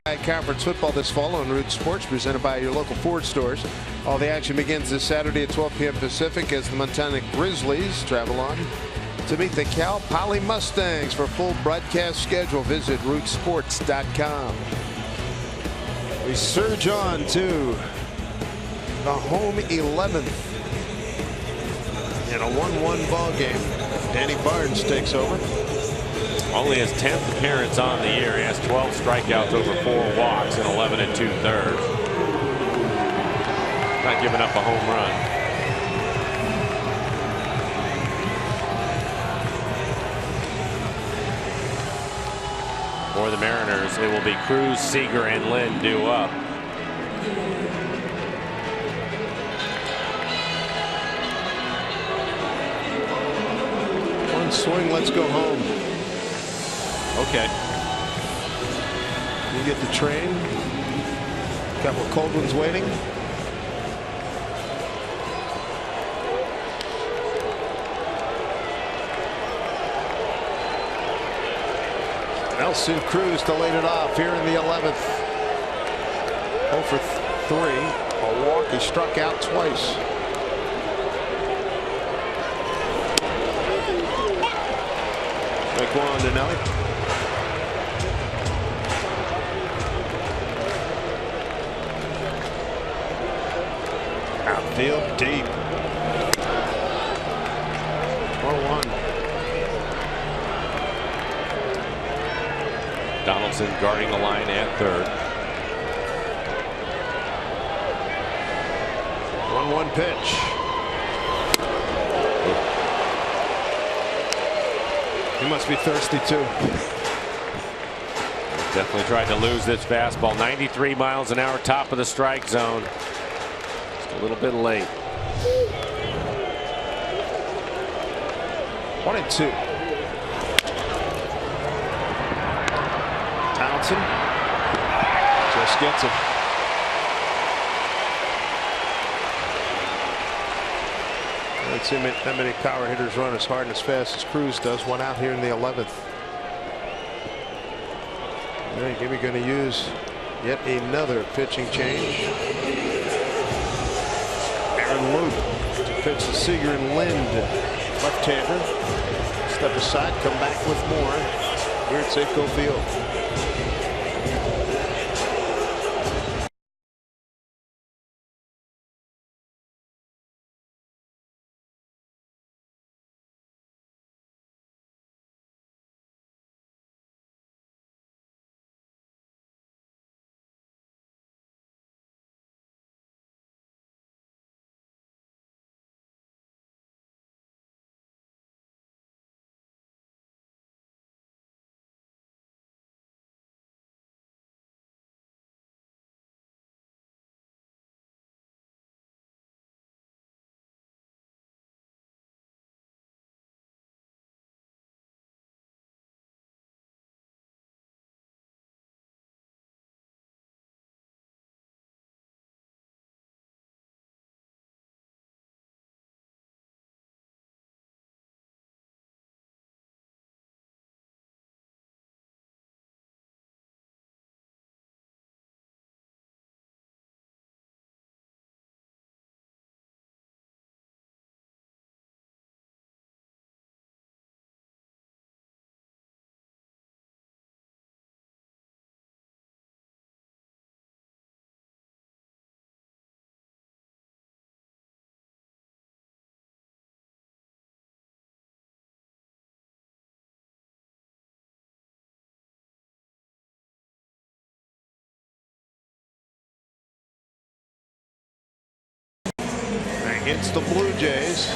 Conference football this fall on Root Sports, presented by your local Ford stores. All the action begins this Saturday at 12 p.m. Pacific as the Montana Grizzlies travel on to meet the Cal Poly Mustangs. For full broadcast schedule, visit rootsports.com. We surge on to the home 11th in a 1-1 ball game. Danny Barnes takes over. Only his 10th appearance on the year. He has 12 strikeouts over 4 walks in 11 2/3. Not giving up a home run. For the Mariners, it will be Cruz, Seager, and Lynn due up. One swing, let's go home. Okay. You get the train. A couple cold ones waiting. Nelson Cruz to lead it off here in the 11th. 0 for 3. A walk. He struck out twice. Make one to Nelly. Outfield deep. 4-1. Donaldson guarding the line at third. 1-1 pitch. He must be thirsty too. Definitely tried to lose this fastball. 93 miles an hour, top of the strike zone. A little bit late. 1-2. Donaldson just gets it. Let's see how many power hitters run as hard and as fast as Cruz does. One out here in the 11th. Gibby going to use yet another pitching change. Aaron Loup to pitch to Seager and Lind. Left-hander. Step aside, come back with more here at Safeco Field. Against the Blue Jays.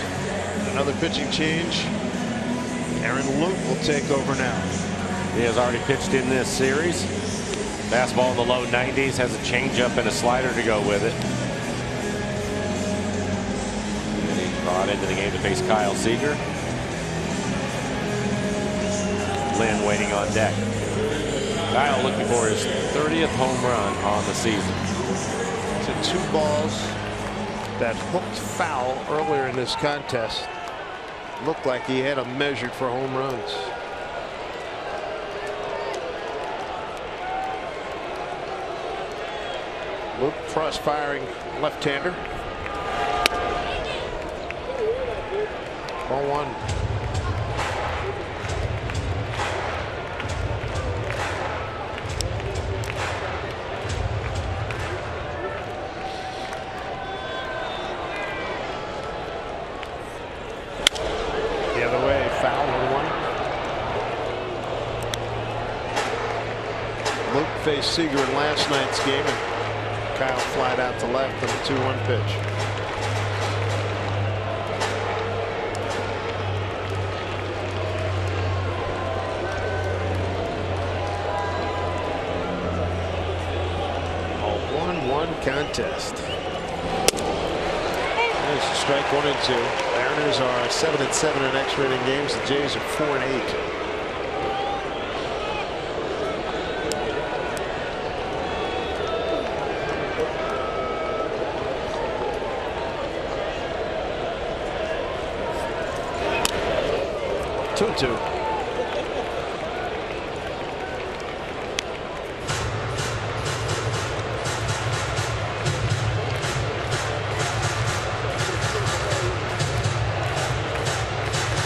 Another pitching change. Aaron Loup will take over now. He has already pitched in this series. Fastball in the low 90s, has a changeup and a slider to go with it. And he brought into the game to face Kyle Seager. Lynn waiting on deck. Kyle looking for his 30th home run on the season. To 2 balls. That hooked foul earlier in this contest looked like he had him measured for home runs. cross-firing left-hander. Ball one. The other way, foul, 1-1. Luke faced Seager in last night's game, and Kyle flied out to left on the 2-1 pitch. A 1-1 contest. There's a strike, 1-2. Mariners are 7-7 in extra inning games. The Jays are 4-8. Two.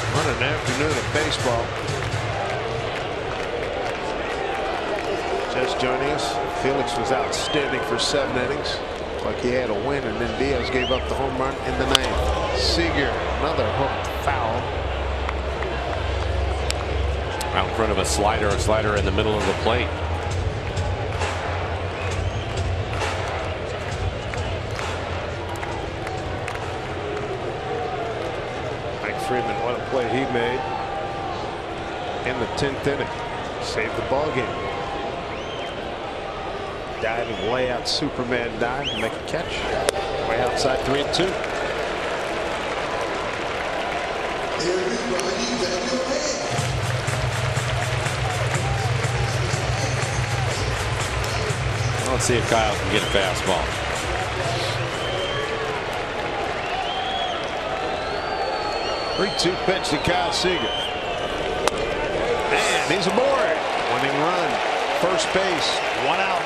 What an afternoon of baseball. Just joining us. Felix was outstanding for 7 innings. Like he had a win, and then Diaz gave up the home run in the 9th. Seager, another hooked foul. Out in front of a slider in the middle of the plate. Mike Freeman, what a play he made in the 10th inning. Saved the ball game. Diving way out, Superman dive to make a catch. Way outside, 3-2. Let's see if Kyle can get a fastball. Three-two pitch to Kyle Seager. And he's aboard. Winning run. First base. 1 out.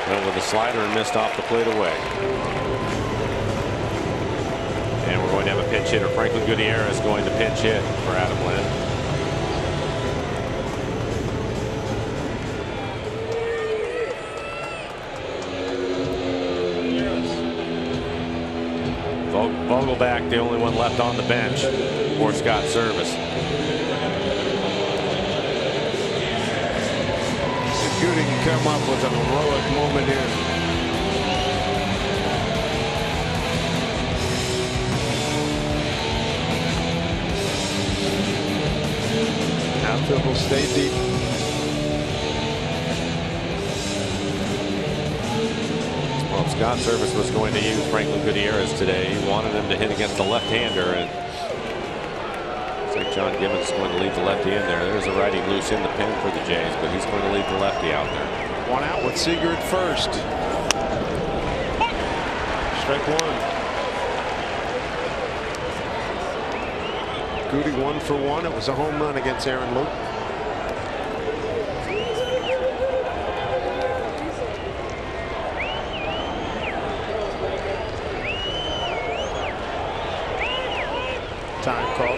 Went with a slider and missed off the plate away. And we're going to have a pinch hitter. Franklin Gutierrez going to pinch hit for Adam Lind. Vogelback, the only one left on the bench for Scott Service. Goody can come up with an heroic moment here. Outfield will stay deep. Well, Scott Service was going to use Franklin Gutierrez today. He wanted him to hit against the left-hander, and looks like John Gibbons is going to leave the lefty in there. There's a righty loose in the pen for the Jays, but he's going to leave the lefty out there. 1 out with Seager at first. Strike 1. Goody 1 for 1. It was a home run against Aaron Luke. Time call.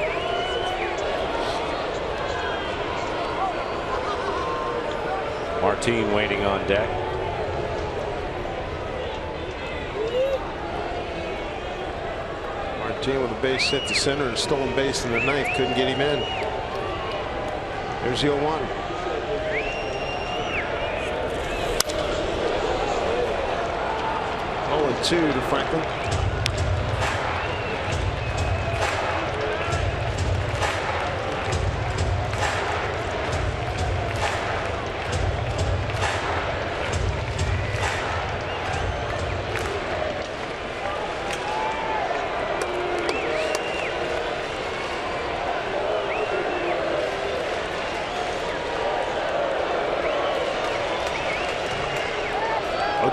Martin waiting on deck. Martin with a base hit to center and stolen base in the 9th. Couldn't get him in. There's the 0-1. 0-2 to Franklin.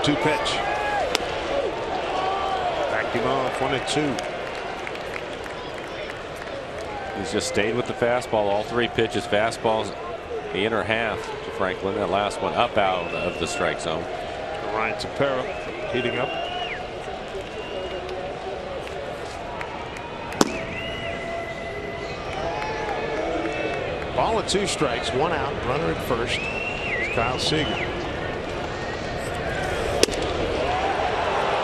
Two pitch. Backed him off. 1-2. He's just stayed with the fastball. All 3 pitches, fastballs, the inner half to Franklin. That last one up out of the strike zone. Ryan Tepera heating up. Ball and 2 strikes, 1 out, runner at first. It's Kyle Seager.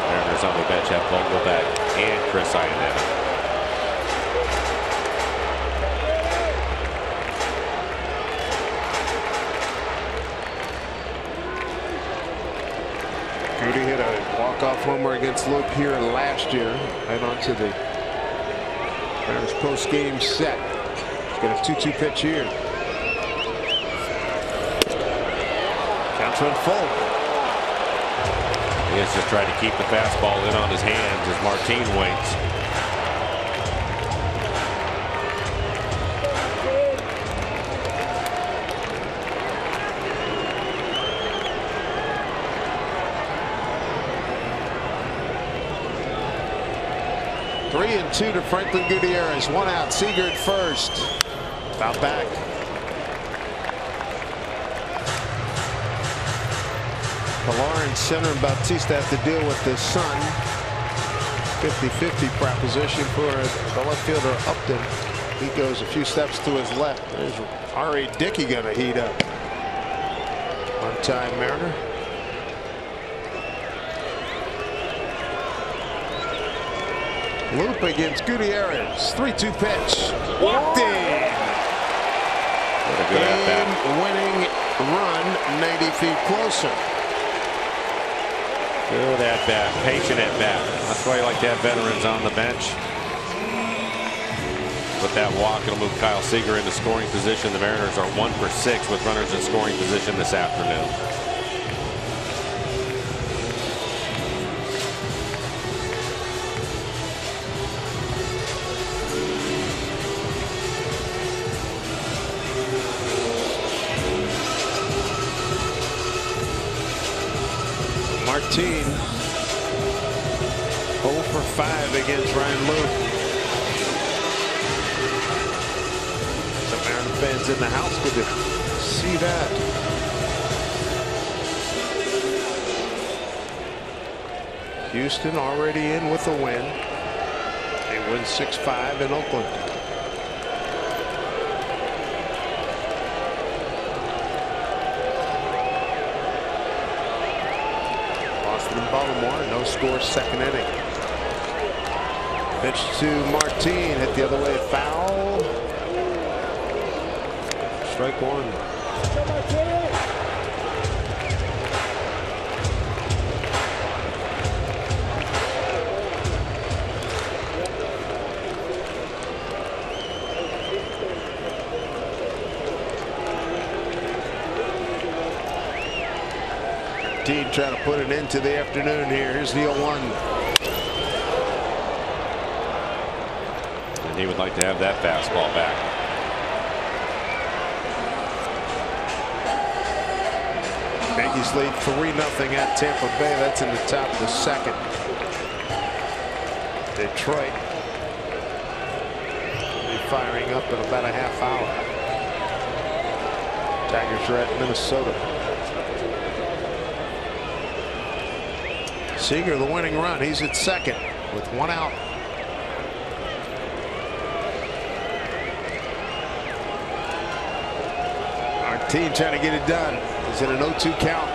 Mariners on the bench have Vogelbach and Chris Iannetta. Goody hit a walk-off homer against Loup here last year. Right onto the Mariners post-game set. He's got a 2-2 pitch here. Counts one full. He has just tried to keep the fastball in on his hands as Martin waits. Three and 2 to Franklin Gutierrez. 1 out. Seager at first. Foul back. Pilar and center and Bautista have to deal with the sun. 50-50 proposition for the left fielder Upton. He goes a few steps to his left. There's R.A. Dickey gonna heat up. One-time Mariner. Loup against Gutierrez. 3-2 pitch. Walked in. What a good at-bat. Winning run 90 feet closer. Good at-bat. Patient at-bat. That's why you like to have veterans on the bench. With that walk, it'll move Kyle Seager into scoring position. The Mariners are 1 for 6 with runners in scoring position this afternoon. Martin 0 for 5 against Ryan Loup. Some Mariner fans in the house could see that. Houston already in with a win. They win 6-5 in Oakland. Baltimore, no score, second inning. Pitch to Martin, hit the other way, foul. Strike 1. Trying to put it into the afternoon here. Here's the 0-1. And he would like to have that fastball back. Yankees lead 3-0 at Tampa Bay. That's in the top of the second. Detroit will be firing up in about a half hour. Tigers are at Minnesota. Seager, the winning run. He's at second with 1 out. Martin trying to get it done. He's in an 0-2 count.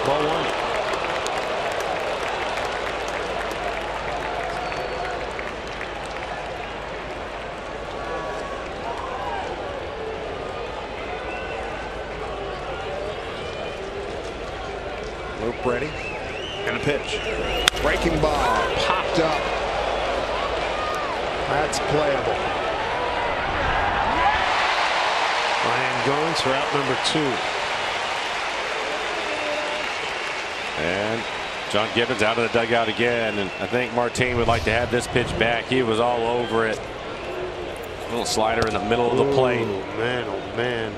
Ball 1. Loup ready. And a pitch. Breaking ball. Popped up. That's playable. Ryan Goins for out number 2. And John Gibbons out of the dugout again. And I think Martin would like to have this pitch back. He was all over it. A little slider in the middle of the plate. Oh, man. Oh, man.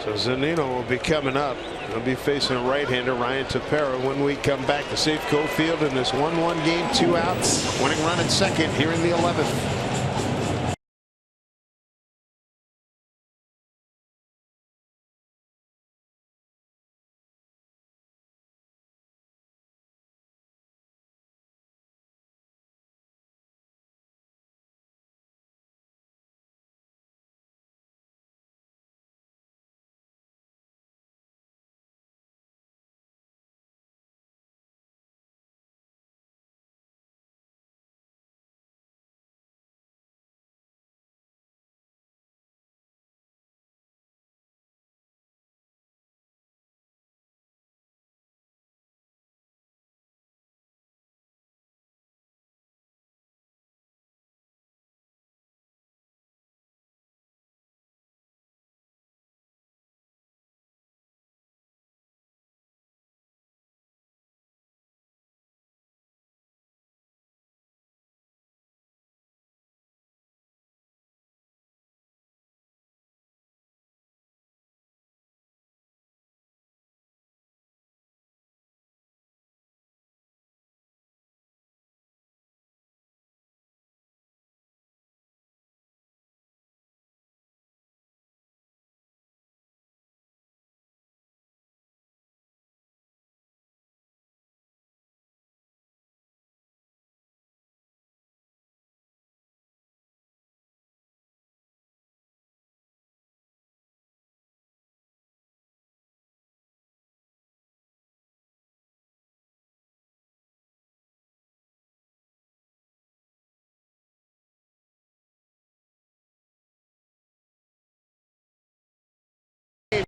So Zunino will be coming up. He'll be facing a right-hander, Ryan Tepera, when we come back to Safeco Field in this 1-1 game, 2 outs. Winning run at second here in the 11th.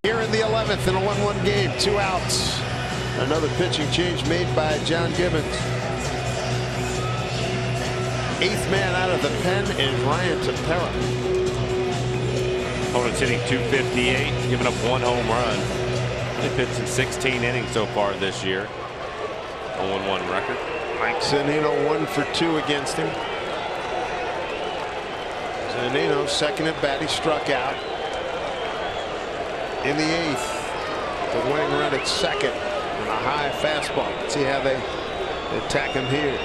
Here in the 11th in a 1-1 game, 2 outs. Another pitching change made by John Gibbons. 8th man out of the pen is Ryan Tepera. Opponent's hitting .258, giving up 1 home run. He pitched in 16 innings so far this year. A 1-1 record. Mike Zunino 1 for 2 against him. Zunino second at bat, he struck out. In the 8th, the winning run at second and a high fastball. Let's see how they attack him here.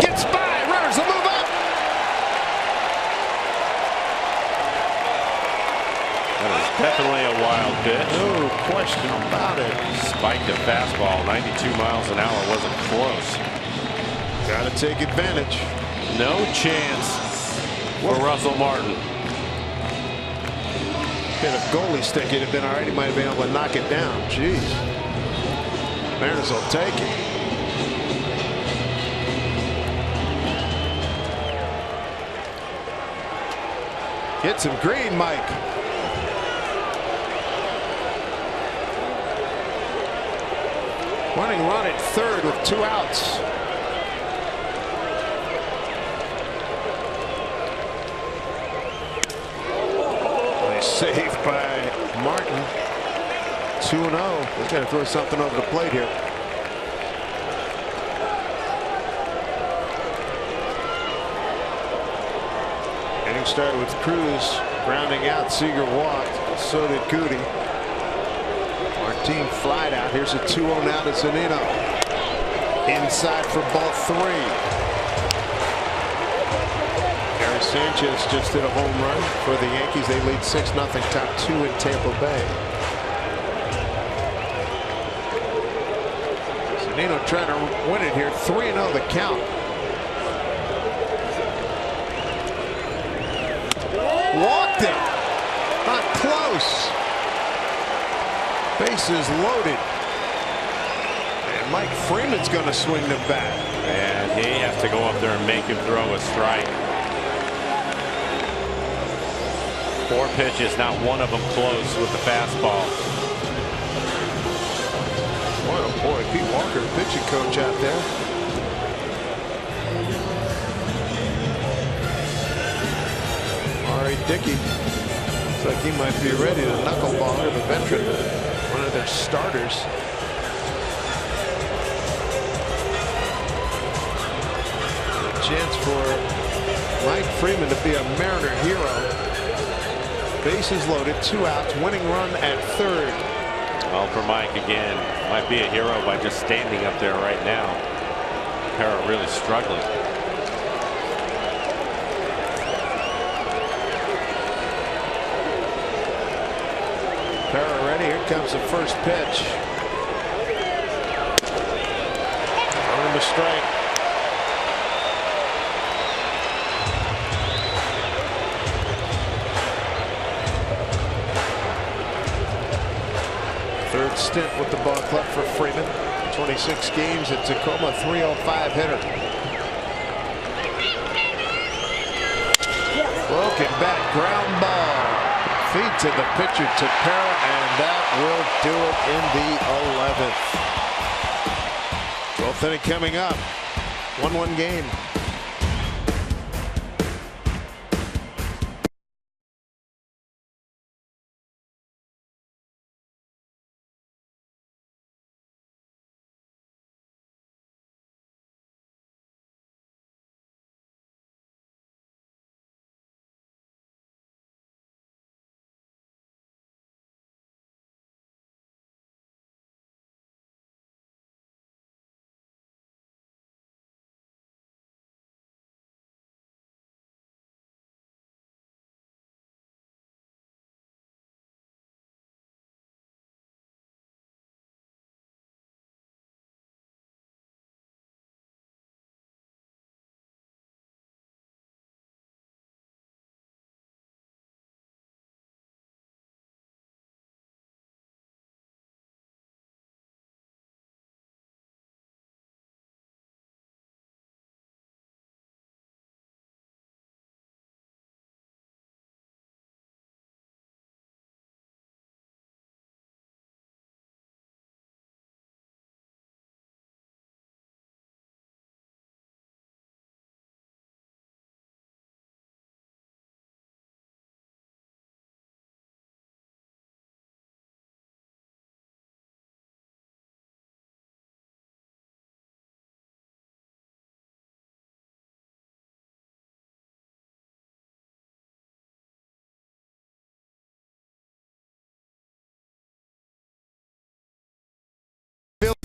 Gets by, runners will move up. That is definitely a wild pitch. No question about it. Spiked a fastball, 92 miles an hour, wasn't close. Got to take advantage. No chance for Russell Martin. Hit a goalie stick, it'd have been all right. He might have been able to knock it down. Jeez. Mariners will take it. Get some green, Mike. Running run at third with 2 outs. Saved by Martin. 2-0. He's got to throw something over the plate here. Inning started with Cruz grounding out. Seager walked. So did Goody. Martin flied out. Here's a 2-0 now to Zunino. Inside for ball 3. Sanchez just hit a home run for the Yankees. They lead 6-0, top 2 in Tampa Bay. Zunino trying to win it here. 3-0 the count. Walked it. Not close. Bases loaded. And Mike Freeman's going to swing the bat. And he has to go up there and make him throw a strike. 4 pitches, not one of them close with the fastball. Boy, oh boy, Pete Walker, pitching coach out there. Ari Dickey looks like he might be ready to knuckleball to the veteran, one of their starters. A chance for Mike Freeman to be a Mariner hero. Bases loaded, 2 outs, winning run at third. Well, for Mike again, might be a hero by just standing up there right now. Parra really struggling. Parra ready. Here comes the first pitch. Earned a strike. Third stint with the ball club for Freeman. 26 games at Tacoma, .305 hitter. Broken back, ground ball. Feed to the pitcher, to Parra, and that will do it in the 11th. 12th inning coming up. 1-1 game.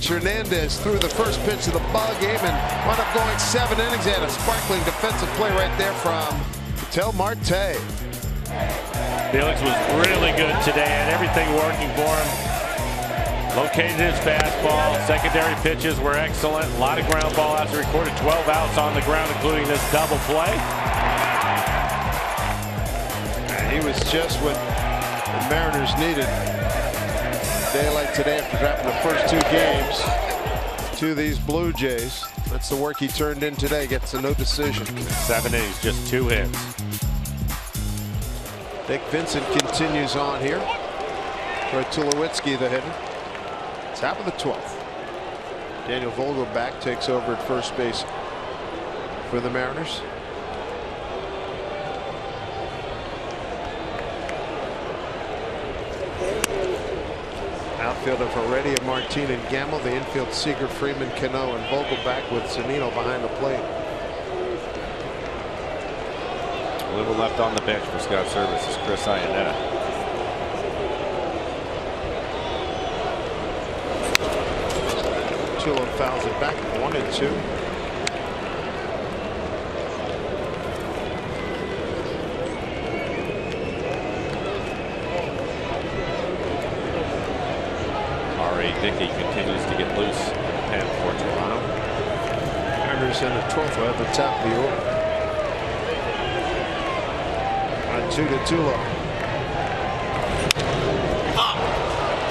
Hernandez threw the first pitch of the ball game and wound up going 7 innings. Had a sparkling defensive play right there from Ketel Marte. Felix was really good today, and everything working for him. Located his fastball. Secondary pitches were excellent. A lot of ground ball outs. He recorded 12 outs on the ground, including this double play. And he was just what the Mariners needed. Day like today, after dropping the first 2 games to these Blue Jays. That's the work he turned in today. Gets a no decision. 7 innings, just 2 hits. Nick Vincent continues on here. For Tulowitzki, the hitter. Top of the 12th. Daniel Vogelbach takes over at first base for the Mariners. Outfield of Heredia, Martin, and Gamble. The infield, Seager, Freeman, Cano, and Vogelbach with Zunino behind the plate. A little left on the bench for Scott Service is Chris Iannetta. Chulo fouls it back, 1-2. Dickey continues to get loose in the pen for Toronto. Mariners in the 12th at the top of the order. On 2-2.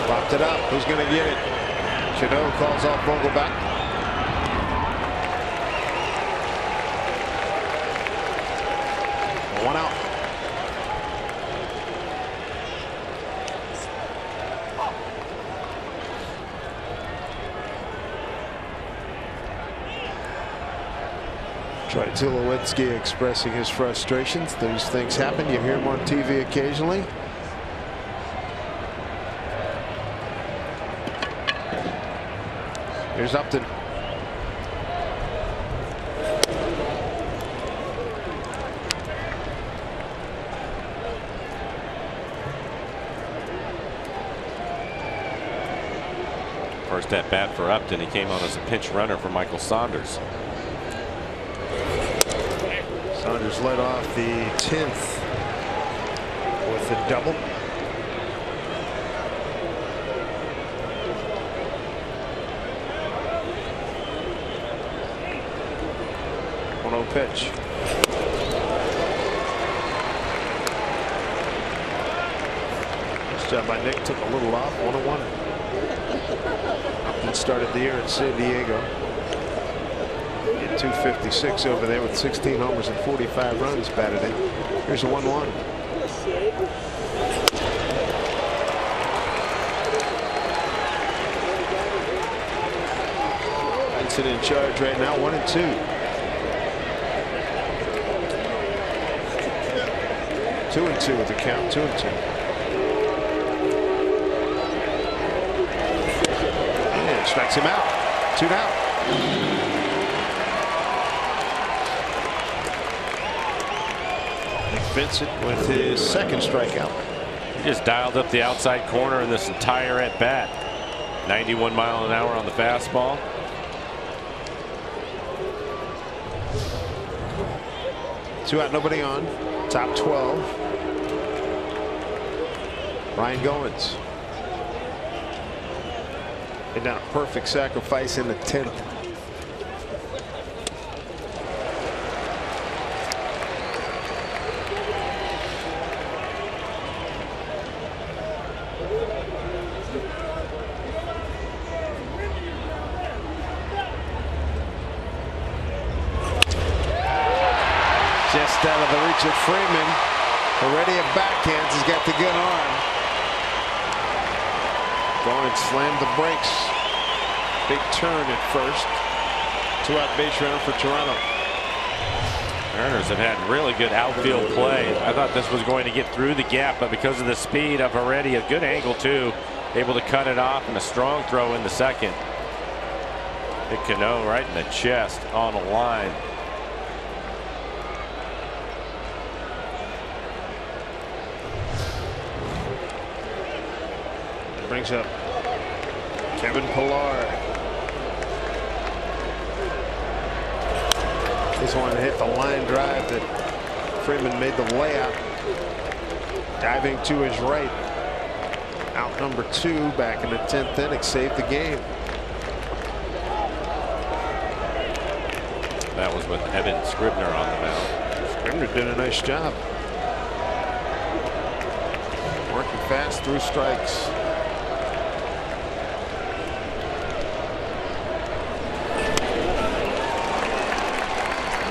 Popped it up. Who's going to get it? Cano calls off Vogelbach. One out. Troy Tulowitzki expressing his frustrations. Those things happen. You hear him on TV occasionally. Here's Upton. First at bat for Upton. He came on as a pinch runner for Michael Saunders. Saunders led off the 10th with a double. 1-0 pitch. Nice job by Nick. Took a little off. 1-1. Upton started the year in San Diego. Hit 256 over there with 16 homers and 45 runs batted in. Here's a 1-1. Benson in charge right now, 1-2. 2-2 with the count, 2-2. And strikes him out. 2 down. Nick Vincent with his second strikeout. He just dialed up the outside corner in this entire at bat. 91 mile an hour on the fastball. Two out, nobody on. Top 12. Ryan Goins. And now a perfect sacrifice in the 10th. Just out of the reach of Freeman. Already a backhand. He's got the good arm. Going slammed the brakes. Big turn at first. 2 out base runner for Toronto. Mariners have had really good outfield play. I thought this was going to get through the gap, but because of the speed of Heredia, a good angle too, able to cut it off, and a strong throw in the second. Hit Cano right in the chest on a line. Brings up Kevin Pillar. This one hit the line drive that Freeman made the layout. Diving to his right. Out number 2 back in the 10th inning. Saved the game. That was with Evan Scribner on the mound. Scribner did a nice job. Working fast through strikes.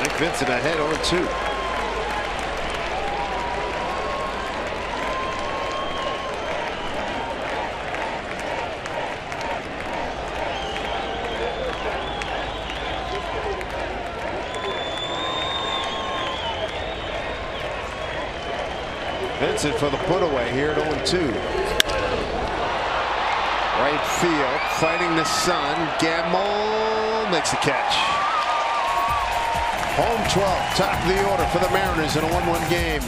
Nick Vincent ahead 0-2. Vincent for the put away here at 0-2. Right field, fighting the sun. Gamble makes the catch. Home 12, top of the order for the Mariners in a 1-1 game.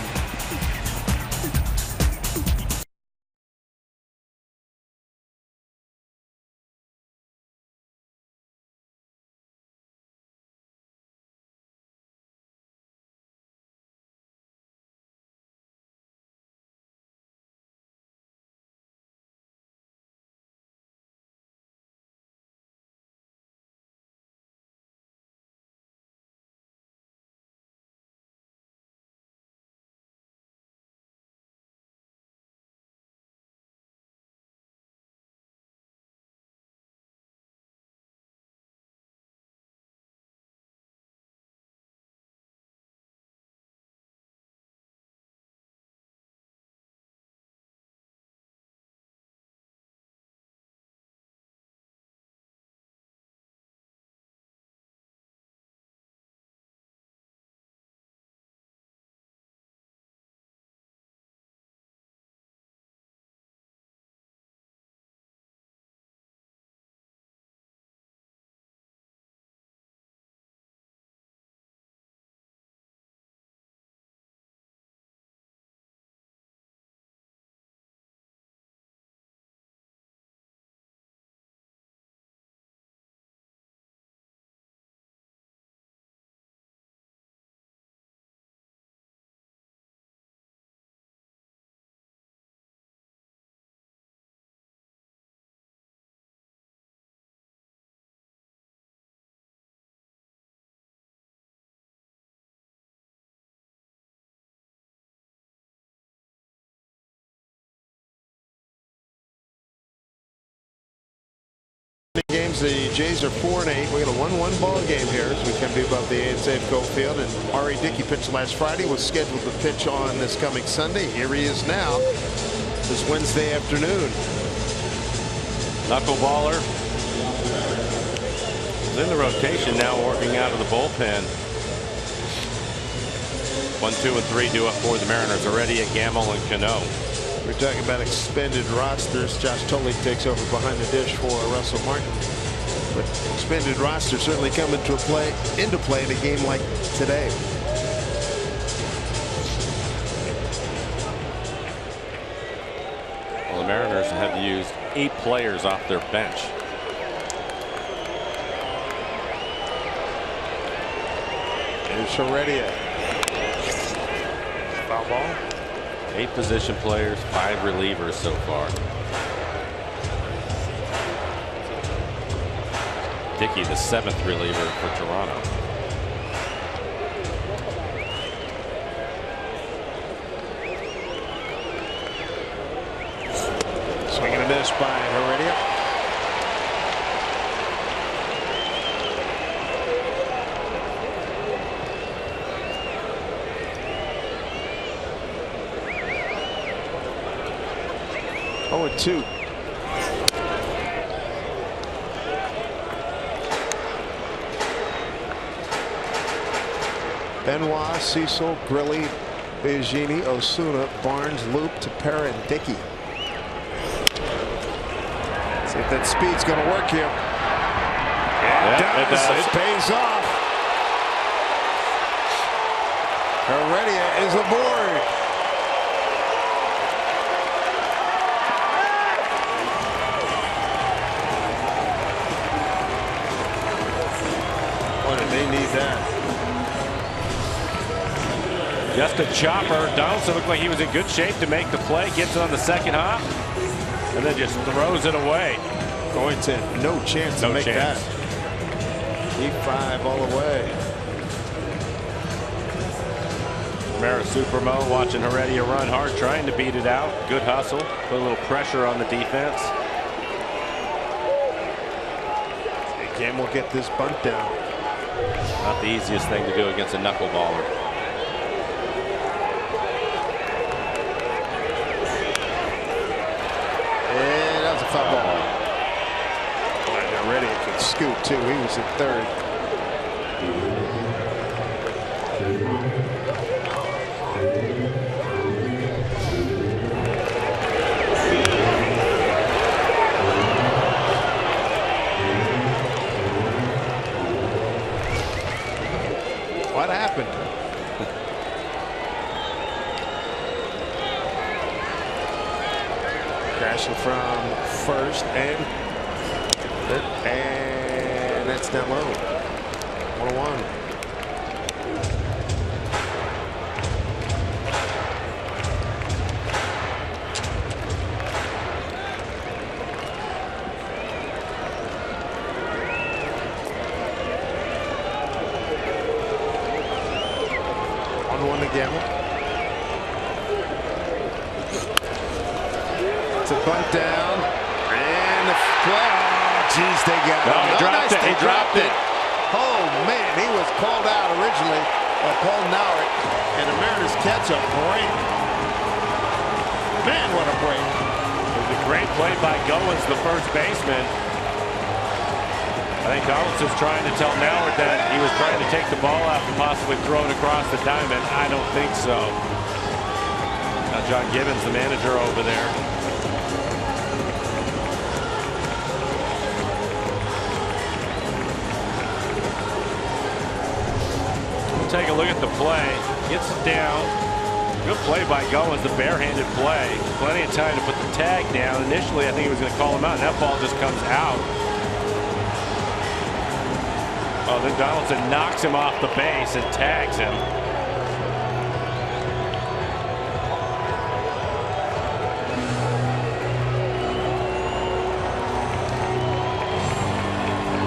games. The Jays are 4-8. We got a 1-1 ball game here as we come to above the Safeco Field. And R.A. Dickey pitched last Friday, was scheduled to pitch on this coming Sunday. Here he is now this Wednesday afternoon. Knuckleballer is in the rotation now, working out of the bullpen. 1, 2, and 3 due up for the Mariners. Already at Gamble and Cano. We're talking about expanded rosters. Josh Tully takes over behind the dish for Russell Martin. But expanded roster certainly come into play in a game like today. Well, the Mariners have used 8 players off their bench. Here's Heredia. Foul ball. 8 position players, 5 relievers so far. Dickey, the 7th reliever for Toronto. Swing and a miss by Heredia. Oh, and 2. Benoit, Cecil, Grilli, Biagini, Osuna, Barnes, Loop, Tepera, and Dickey. See if that speed's going to work here. Yeah, it does. It pays off. Heredia is aboard. Boy, did they need that. Just a chopper. Donaldson looked like he was in good shape to make the play. Gets it on the second hop. And then just throws it away. Thornton, no chance to make that. E5 all the way. Mara Supermo watching Heredia run hard, trying to beat it out. Good hustle. Put a little pressure on the defense. Again, we'll get this bunt down. Not the easiest thing to do against a knuckleballer. Foul ball. Heredia could scoot too. He was at third. What happened? Crashing from first and that's down low. 1-1. To Gamble. It's a bunt down and the play. Oh, geez, they got it. He dropped it. He dropped it. Oh man, he was called out originally by Paul Nauert, and the Mariners catch a break. Man, what a break! It was a great play by Goins, the first baseman. I think Donaldson's trying to tell Nauert that he was trying to take the ball out and possibly throw it across the diamond. I don't think so. Now John Gibbons, the manager over there. We'll take a look at the play. Gets it down. Good play by Goins, the barehanded play. Plenty of time to put the tag down. Initially, I think he was going to call him out, and that ball just comes out. Oh, then Donaldson knocks him off the base and tags him.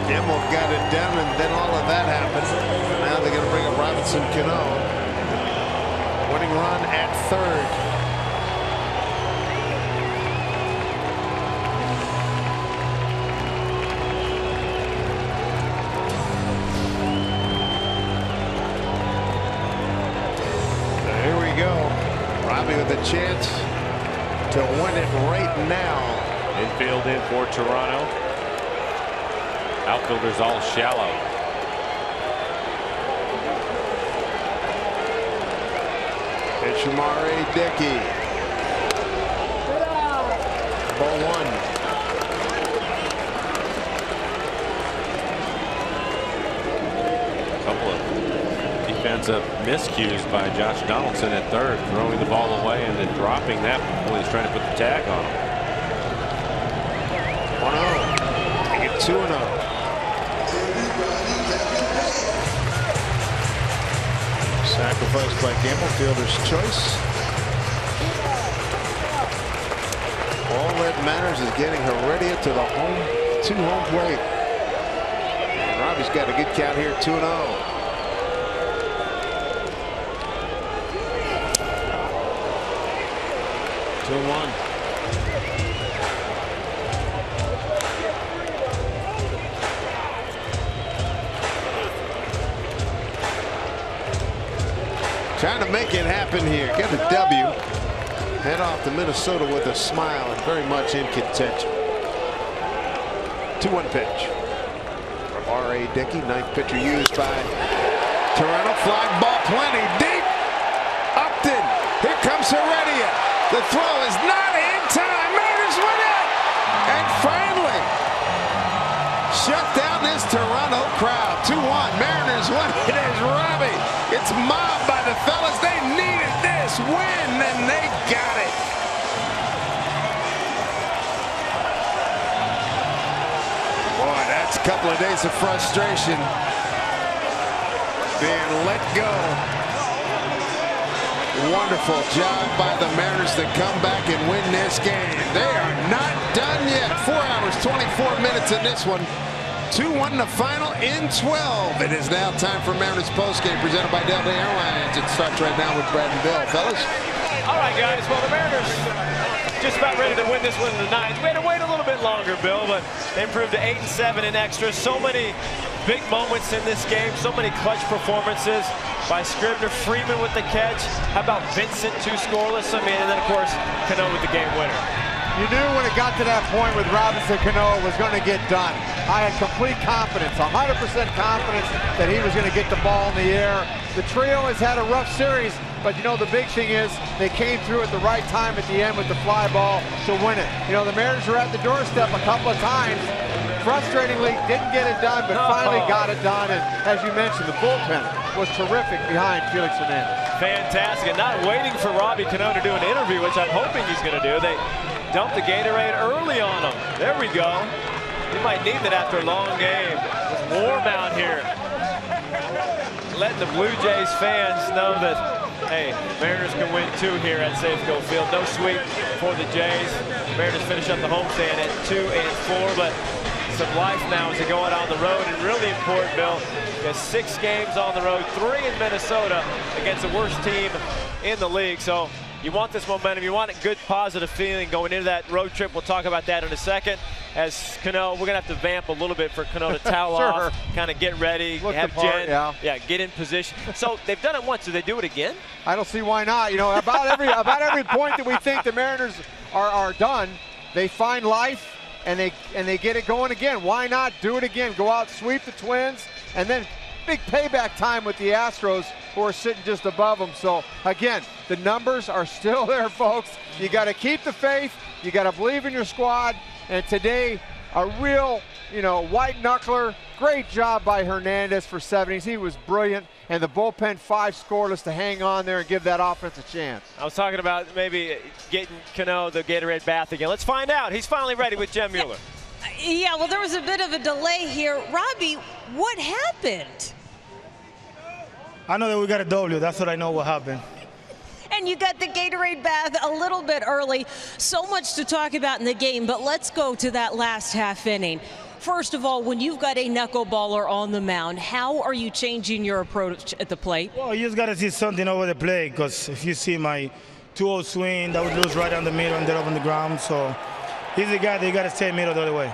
Gamble got it down, and then all of that happened. Now they're going to bring up Robinson Cano. Winning run at third. go. Robbie with a chance to win it right now. Infield in for Toronto. Outfielders all shallow. It's Shamari Dickey. Ball one. Couple of defensive miscues by Josh Donaldson at third, throwing the ball away and then dropping that when he's trying to put the tag on him. 1-0. They get 2-0. Sacrifice by Gamble, fielder's choice. All that matters is getting Heredia to the home plate. And Robbie's got a good count here, 2-0. Trying to make it happen here. Get a W. Head off to Minnesota with a smile and very much in contention. 2-1 pitch from R.A. Dickey. Ninth pitcher used by Toronto. Fly ball plenty deep. Upton. Here comes Heredia. The throw is not in time. Mariners win it. And finally shut down this Toronto crowd. 2-1. Mariners win it as Robbie gets mobbed by the fellas. They needed this win and they got it. Boy, that's a couple of days of frustration being let go. Wonderful job by the Mariners to come back and win this game. They are not done yet. 4 hours, 24 minutes in this one. 2-1 the final in 12. It is now time for Mariners postgame presented by Delta Airlines. It starts right now with Brad and Bill. Fellas. All right, guys. Well, the Mariners just about ready to win this one in the ninth. We had to wait a little bit longer, Bill, but they improved to 8-7 in extras. So many big moments in this game. So many clutch performances by Scribner. Freeman with the catch. How about Vincent, 2 scoreless? I mean, and then, of course, Cano with the game winner. You knew when it got to that point with Robinson Cano it was going to get done. I had complete confidence, 100% confidence that he was going to get the ball in the air. The trio has had a rough series, but you know the big thing is they came through at the right time at the end with the fly ball to win it. You know, the Mariners were at the doorstep a couple of times. Frustratingly, didn't get it done, but finally got it done. And as you mentioned, the bullpen was terrific behind Felix Hernandez. Fantastic, and not waiting for Robbie Cano to do an interview, which I'm hoping he's going to do. They dumped the Gatorade early on him. There we go. He might need that after a long game. It's warm out here. Letting the Blue Jays fans know that, hey, Mariners can win 2 here at Safeco Field. No sweep for the Jays. Mariners finish up the homestand at 2-4, but some life now as they go out on the road. And really important, Bill, he has 6 games on the road, 3 in Minnesota against the worst team in the league. So you want this momentum. You want a good, positive feeling going into that road trip. We'll talk about that in a second. As Cano, we're going to have to vamp a little bit for Cano to towel Sure. off, kind of get ready, Look have the part, Jen, yeah. get in position. So they've done it once. Do they do it again? I don't see why not. You know, about every point that we think the Mariners are done, they find life and they get it going again. Why not do it again? Go out, sweep the Twins, and then big payback time with the Astros, who are sitting just above them. So again, the numbers are still there, folks. You got to keep the faith. You got to believe in your squad. And today, a real, white knuckler. Great job by Hernandez for 70s. He was brilliant. And the bullpen 5 scoreless to hang on there and give that offense a chance. I was talking about maybe getting Cano the Gatorade bath again. Let's find out. He's finally ready with Jen Mueller. Yeah, well, there was a bit of a delay here. Robbie, what happened? I know that we got a W. That's what I know what happened. And you got the Gatorade bath a little bit early. So much to talk about in the game, but let's go to that last half inning. First of all, when you've got a knuckleballer on the mound, how are you changing your approach at the plate? Well, you just got to see something over the plate, because if you see my 2-0 swing, that would lose right down the middle and then up on the ground. So he's the guy that you got to stay middle the other way.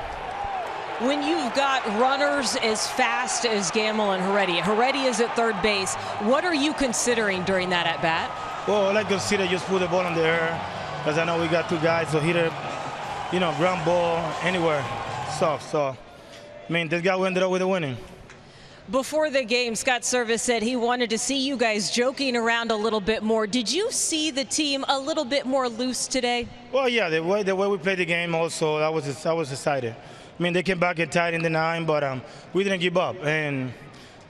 When you've got runners as fast as Gamble and Heredia is at third base, what are you considering during that at-bat? Well, I like to see that just put the ball in the air, because I know we got two guys, so hit it, ground ball anywhere, soft. So, I mean, this guy ended up with a winning. Before the game, Scott Servais said he wanted to see you guys joking around a little bit more. Did you see the team a little bit more loose today? Well, yeah, the way we played the game also, I was excited. I mean, they came back and tied in the 9, but we didn't give up, and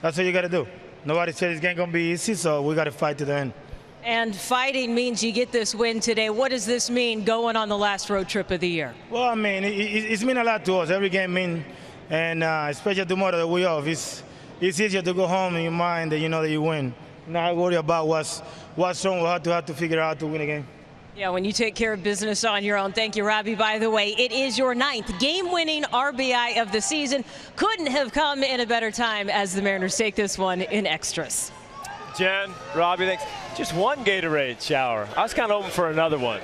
that's what you got to do. Nobody said this game going to be easy, so we got to fight to the end. And fighting means you get this win today. What does this mean going on the last road trip of the year? Well, I mean, it's mean a lot to us. Every game means, and especially tomorrow that we're off, it's easier to go home in your mind that you know that you win. Not worry about what's wrong. We'll have to figure out to win a game. Yeah, when you take care of business on your own. Thank you, Robbie. By the way, it is your 9th game-winning RBI of the season. Couldn't have come in a better time as the Mariners take this one in extras. Jen, Robbie, thanks. Just one Gatorade shower. I was kind of hoping for another one.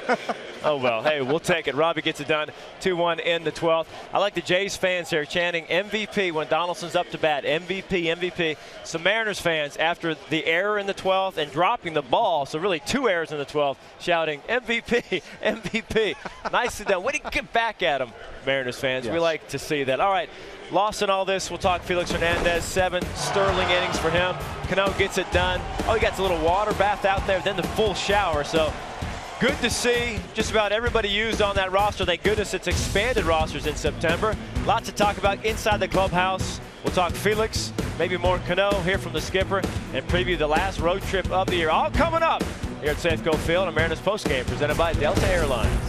Oh, well, hey, we'll take it. Robbie gets it done, 2-1 in the 12th. I like the Jays fans here chanting MVP when Donaldson's up to bat. MVP, MVP. Some Mariners fans, after the error in the 12th and dropping the ball, so really 2 errors in the 12th, shouting MVP, MVP. Nicely done. Way to get back at them, Mariners fans. Yes. We like to see that. All right. Lost in all this, we'll talk Felix Hernandez. 7 sterling innings for him. Cano gets it done. Oh, he got a little water bath out there, then the full shower. So good to see just about everybody used on that roster. Thank goodness it's expanded rosters in September. Lots to talk about inside the clubhouse. We'll talk Felix, maybe more Cano, hear from the skipper, and preview the last road trip of the year. All coming up here at Safeco Field, a Mariners postgame presented by Delta Airlines.